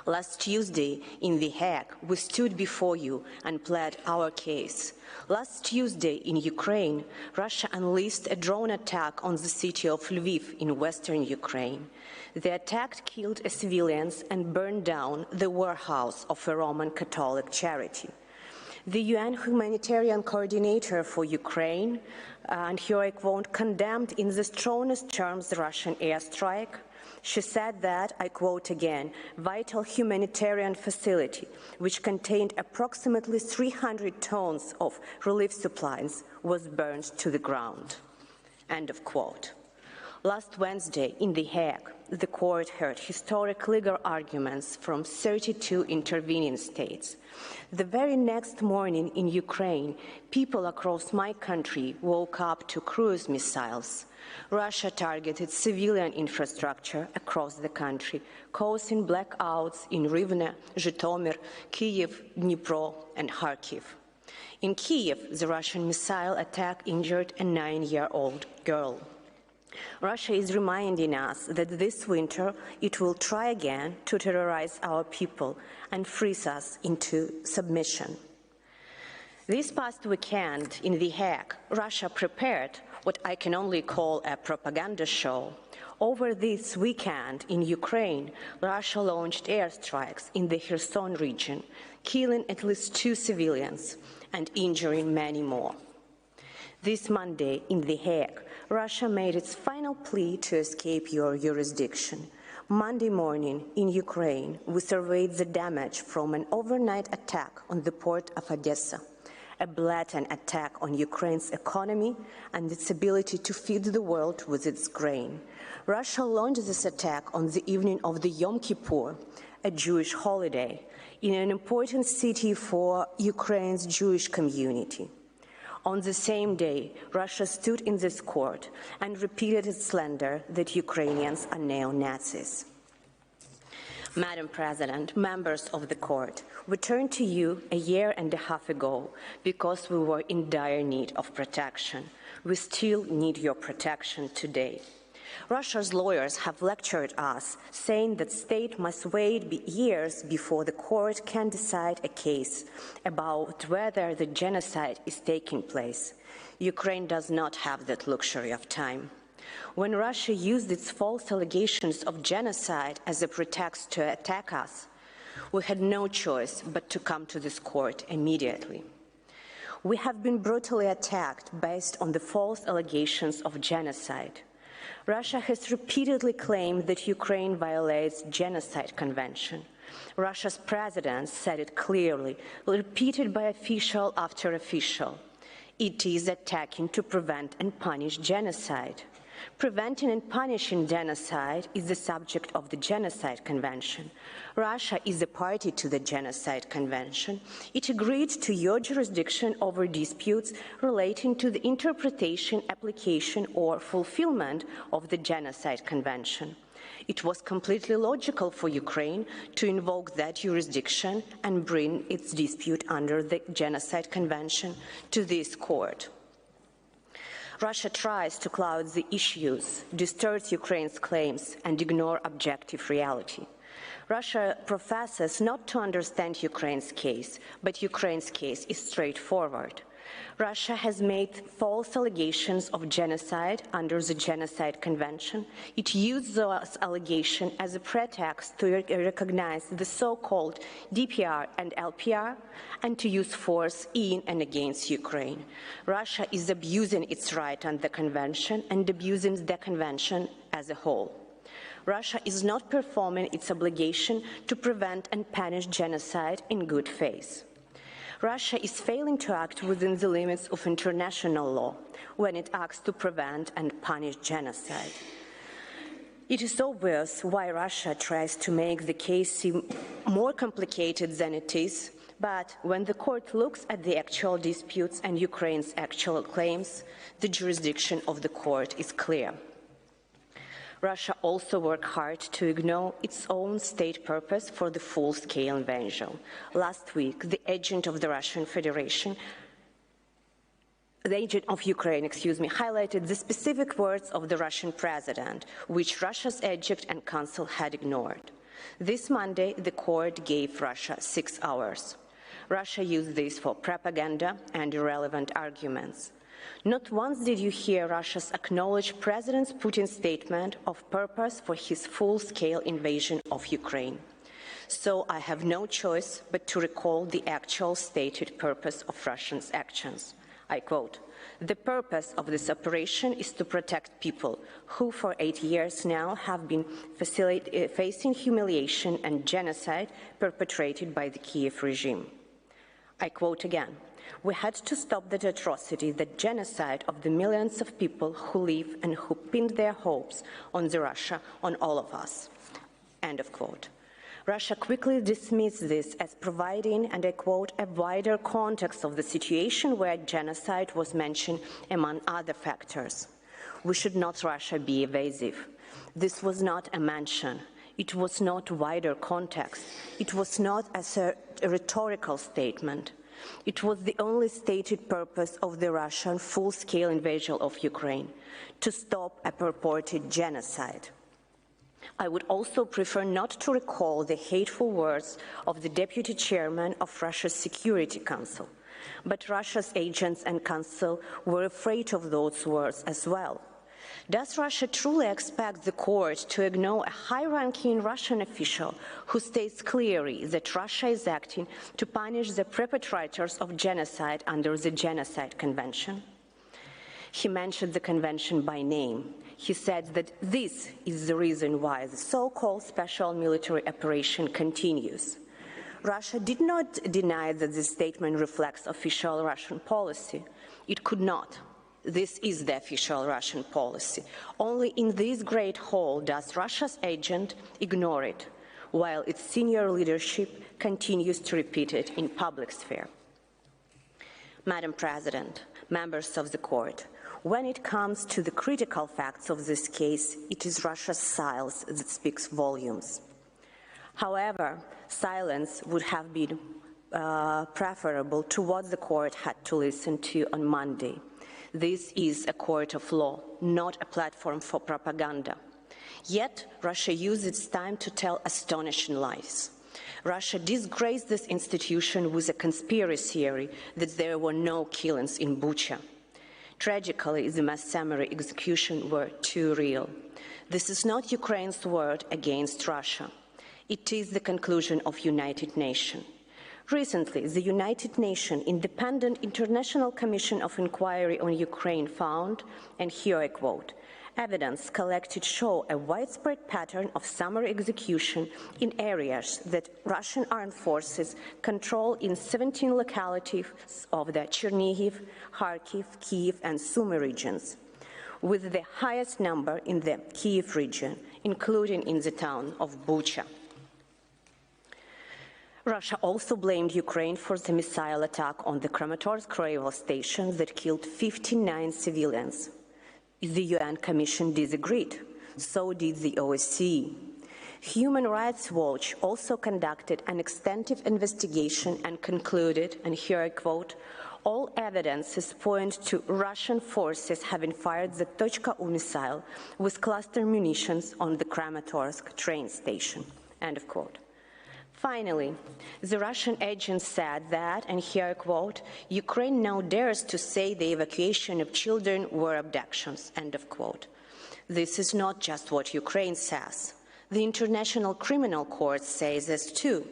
Last Tuesday, in The Hague, we stood before you and pled our case. Last Tuesday, in Ukraine, Russia unleashed a drone attack on the city of Lviv in western Ukraine. The attack killed civilians and burned down the warehouse of a Roman Catholic charity. The UN Humanitarian Coordinator for Ukraine, and here I quote, condemned in the strongest terms the Russian airstrike, She said that, I quote again, vital humanitarian facility, which contained approximately 300 tons of relief supplies, was burned to the ground. End of quote. Last Wednesday in The Hague, the court heard historic legal arguments from 32 intervening states. The very next morning in Ukraine, people across my country woke up to cruise missiles. Russia targeted civilian infrastructure across the country, causing blackouts in Rivne, Zhytomyr, Kyiv, Dnipro, and Kharkiv. In Kyiv, the Russian missile attack injured a 9-year-old girl. Russia is reminding us that this winter it will try again to terrorize our people and freeze us into submission. This past weekend in The Hague, Russia prepared what I can only call a propaganda show. Over this weekend in Ukraine, Russia launched airstrikes in the Kherson region, killing at least 2 civilians and injuring many more. This Monday in The Hague, Russia made its final plea to escape your jurisdiction. Monday morning in Ukraine, we surveyed the damage from an overnight attack on the port of Odessa, a blatant attack on Ukraine's economy and its ability to feed the world with its grain. Russia launched this attack on the evening of the Yom Kippur, a Jewish holiday, in an important city for Ukraine's Jewish community. On the same day, Russia stood in this court and repeated its slander that Ukrainians are neo-Nazis. Madam President, members of the court, we turned to you a year and a half ago because we were in dire need of protection. We still need your protection today. Russia's lawyers have lectured us, saying that state must wait years before the court can decide a case about whether the genocide is taking place. Ukraine does not have that luxury of time. When Russia used its false allegations of genocide as a pretext to attack us, we had no choice but to come to this court immediately. We have been brutally attacked based on the false allegations of genocide. Russia has repeatedly claimed that Ukraine violates the Genocide Convention. Russia's president said it clearly, repeated by official after official. It is attacking to prevent and punish genocide. Preventing and punishing genocide is the subject of the Genocide Convention. Russia is a party to the Genocide Convention. It agreed to your jurisdiction over disputes relating to the interpretation, application, or fulfillment of the Genocide Convention. It was completely logical for Ukraine to invoke that jurisdiction and bring its dispute under the Genocide Convention to this court. Russia tries to cloud the issues, distort Ukraine's claims, and ignore objective reality. Russia professes not to understand Ukraine's case, but Ukraine's case is straightforward. Russia has made false allegations of genocide under the Genocide Convention. It used those allegations as a pretext to recognize the so-called DPR and LPR and to use force in and against Ukraine. Russia is abusing its right under the Convention and abusing the Convention as a whole. Russia is not performing its obligation to prevent and punish genocide in good faith. Russia is failing to act within the limits of international law when it acts to prevent and punish genocide. It is obvious why Russia tries to make the case seem more complicated than it is, but when the court looks at the actual disputes and Ukraine's actual claims, the jurisdiction of the court is clear. Russia also worked hard to ignore its own state purpose for the full-scale invasion. Last week, the agent of the Russian Federation, the agent of Ukraine, highlighted the specific words of the Russian president, which Russia's adjunct and counsel had ignored. This Monday, the court gave Russia 6 hours. Russia used this for propaganda and irrelevant arguments. Not once did you hear Russia's acknowledge President Putin's statement of purpose for his full-scale invasion of Ukraine. So I have no choice but to recall the actual stated purpose of Russia's actions. I quote, The purpose of this operation is to protect people who for 8 years now have been facing humiliation and genocide perpetrated by the Kiev regime. I quote again, "We had to stop that atrocity, that genocide of the millions of people who live and who pinned their hopes on Russia, on all of us." End of quote. Russia quickly dismissed this as providing, and I quote, "a wider context of the situation where genocide was mentioned among other factors." We should not, Russia, be evasive. This was not a mention. It was not wider context. It was not a rhetorical statement. It was the only stated purpose of the Russian full-scale invasion of Ukraine, to stop a purported genocide. I would also prefer not to recall the hateful words of the Deputy Chairman of Russia's Security Council, but Russia's agents and council were afraid of those words as well. Does Russia truly expect the court to ignore a high-ranking Russian official who states clearly that Russia is acting to punish the perpetrators of genocide under the Genocide Convention? He mentioned the convention by name. He said that this is the reason why the so-called special military operation continues. Russia did not deny that this statement reflects official Russian policy. It could not. This is the official Russian policy. Only in this great hall does Russia's agent ignore it, while its senior leadership continues to repeat it in public sphere. Madam President, members of the court, when it comes to the critical facts of this case, it is Russia's silence that speaks volumes. However, silence would have been preferable to what the court had to listen to on Monday. This is a court of law, not a platform for propaganda. Yet, Russia used its time to tell astonishing lies. Russia disgraced this institution with a conspiracy theory that there were no killings in Bucha. Tragically, the mass summary executions were too real. This is not Ukraine's word against Russia. It is the conclusion of United Nations. Recently, the United Nations Independent International Commission of Inquiry on Ukraine found, and here I quote, "Evidence collected show a widespread pattern of summary execution in areas that Russian armed forces control in 17 localities of the Chernihiv, Kharkiv, Kiev, and Sumy regions, with the highest number in the Kiev region, including in the town of Bucha." Russia also blamed Ukraine for the missile attack on the Kramatorsk railway station that killed 59 civilians. The UN Commission disagreed. So did the OSCE. Human Rights Watch also conducted an extensive investigation and concluded, and here I quote, "All evidences point to Russian forces having fired the Tochka-U missile with cluster munitions on the Kramatorsk train station." End of quote. Finally, the Russian agent said that, and here I quote, "Ukraine now dares to say the evacuation of children were abductions," end of quote. This is not just what Ukraine says. The International Criminal Court says this too.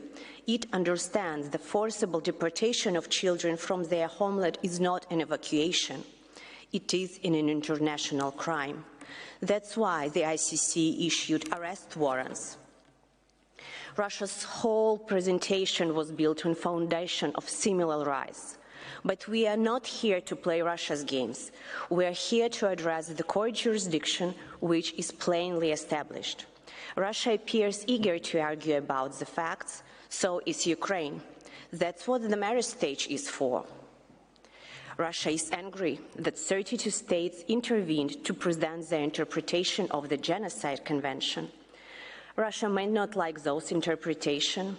It understands the forcible deportation of children from their homeland is not an evacuation. It is an international crime. That's why the ICC issued arrest warrants. Russia's whole presentation was built on foundation of similar lies. But we are not here to play Russia's games. We are here to address the court jurisdiction, which is plainly established. Russia appears eager to argue about the facts, so is Ukraine. That's what the marriage stage is for. Russia is angry that 32 states intervened to present their interpretation of the Genocide Convention. Russia might not like those interpretations,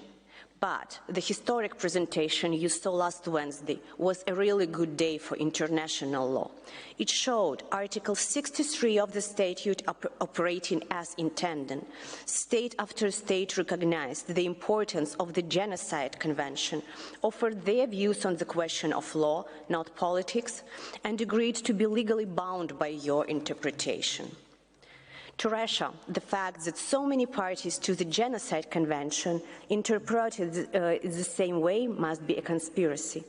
but the historic presentation you saw last Wednesday was a really good day for international law. It showed Article 63 of the Statute operating as intended. State after state recognized the importance of the Genocide Convention, offered their views on the question of law, not politics, and agreed to be legally bound by your interpretation. To Russia, the fact that so many parties to the Genocide Convention interpreted the same way must be a conspiracy.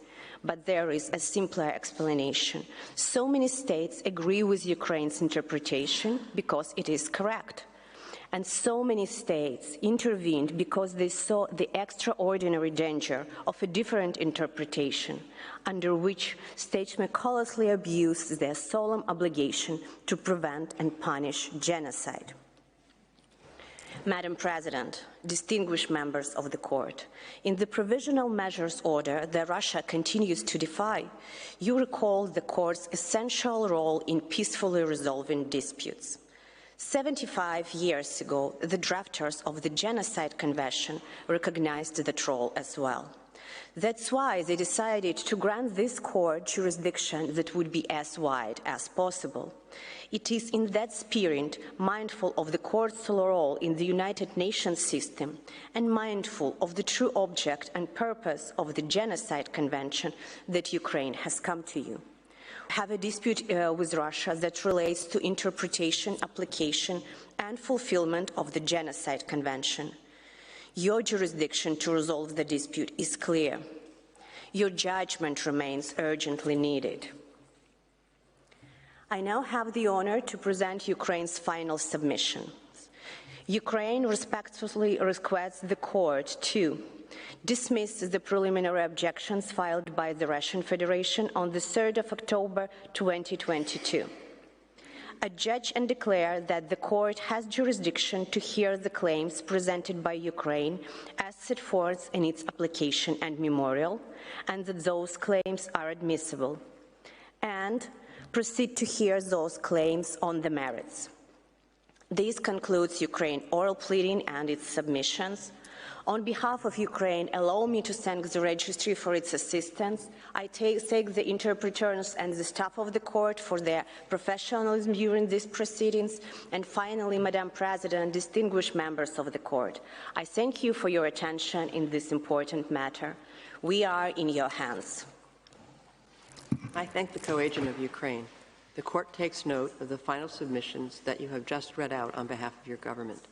but there is a simpler explanation. So many states agree with Ukraine's interpretation because it is correct. And so many states intervened because they saw the extraordinary danger of a different interpretation, under which states may callously abuse their solemn obligation to prevent and punish genocide. Madam President, distinguished members of the Court, in the Provisional Measures Order that Russia continues to defy, you recall the Court's essential role in peacefully resolving disputes. 75 years ago, the drafters of the Genocide Convention recognized that role as well. That's why they decided to grant this court jurisdiction that would be as wide as possible. It is in that spirit, mindful of the court's role in the United Nations system and mindful of the true object and purpose of the Genocide Convention, that Ukraine has come to you. Have a dispute with Russia that relates to interpretation, application, and fulfillment of the Genocide Convention. Your jurisdiction to resolve the dispute is clear. Your judgment remains urgently needed. I now have the honor to present Ukraine's final submission. Ukraine respectfully requests the court to dismiss the preliminary objections filed by the Russian Federation on the 3rd of October 2022. Adjudge and declare that the court has jurisdiction to hear the claims presented by Ukraine as set forth in its application and memorial, and that those claims are admissible, and proceed to hear those claims on the merits. This concludes Ukraine's oral pleading and its submissions. On behalf of Ukraine, allow me to thank the Registry for its assistance. I thank the interpreters and the staff of the court for their professionalism during these proceedings. And finally, Madam President, distinguished members of the court, I thank you for your attention in this important matter. We are in your hands. I thank the co-agent of Ukraine. The court takes note of the final submissions that you have just read out on behalf of your government.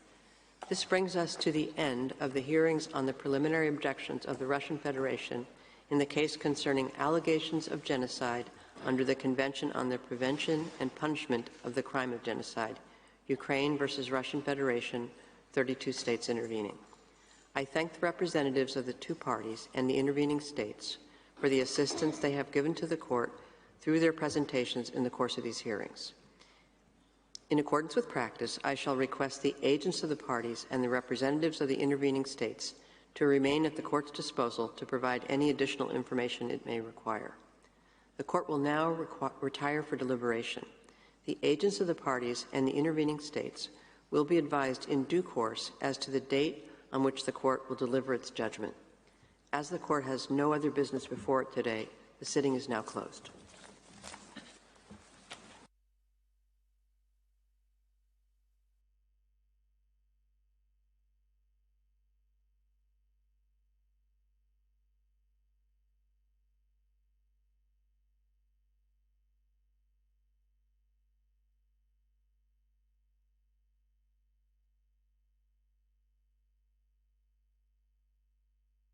This brings us to the end of the hearings on the preliminary objections of the Russian Federation in the case concerning allegations of genocide under the Convention on the Prevention and Punishment of the Crime of Genocide, Ukraine versus Russian Federation, 32 states intervening. I thank the representatives of the two parties and the intervening states for the assistance they have given to the court through their presentations in the course of these hearings. In accordance with practice, I shall request the agents of the parties and the representatives of the intervening states to remain at the court's disposal to provide any additional information it may require. The court will now retire for deliberation. The agents of the parties and the intervening states will be advised in due course as to the date on which the court will deliver its judgment. As the court has no other business before it today, the sitting is now closed.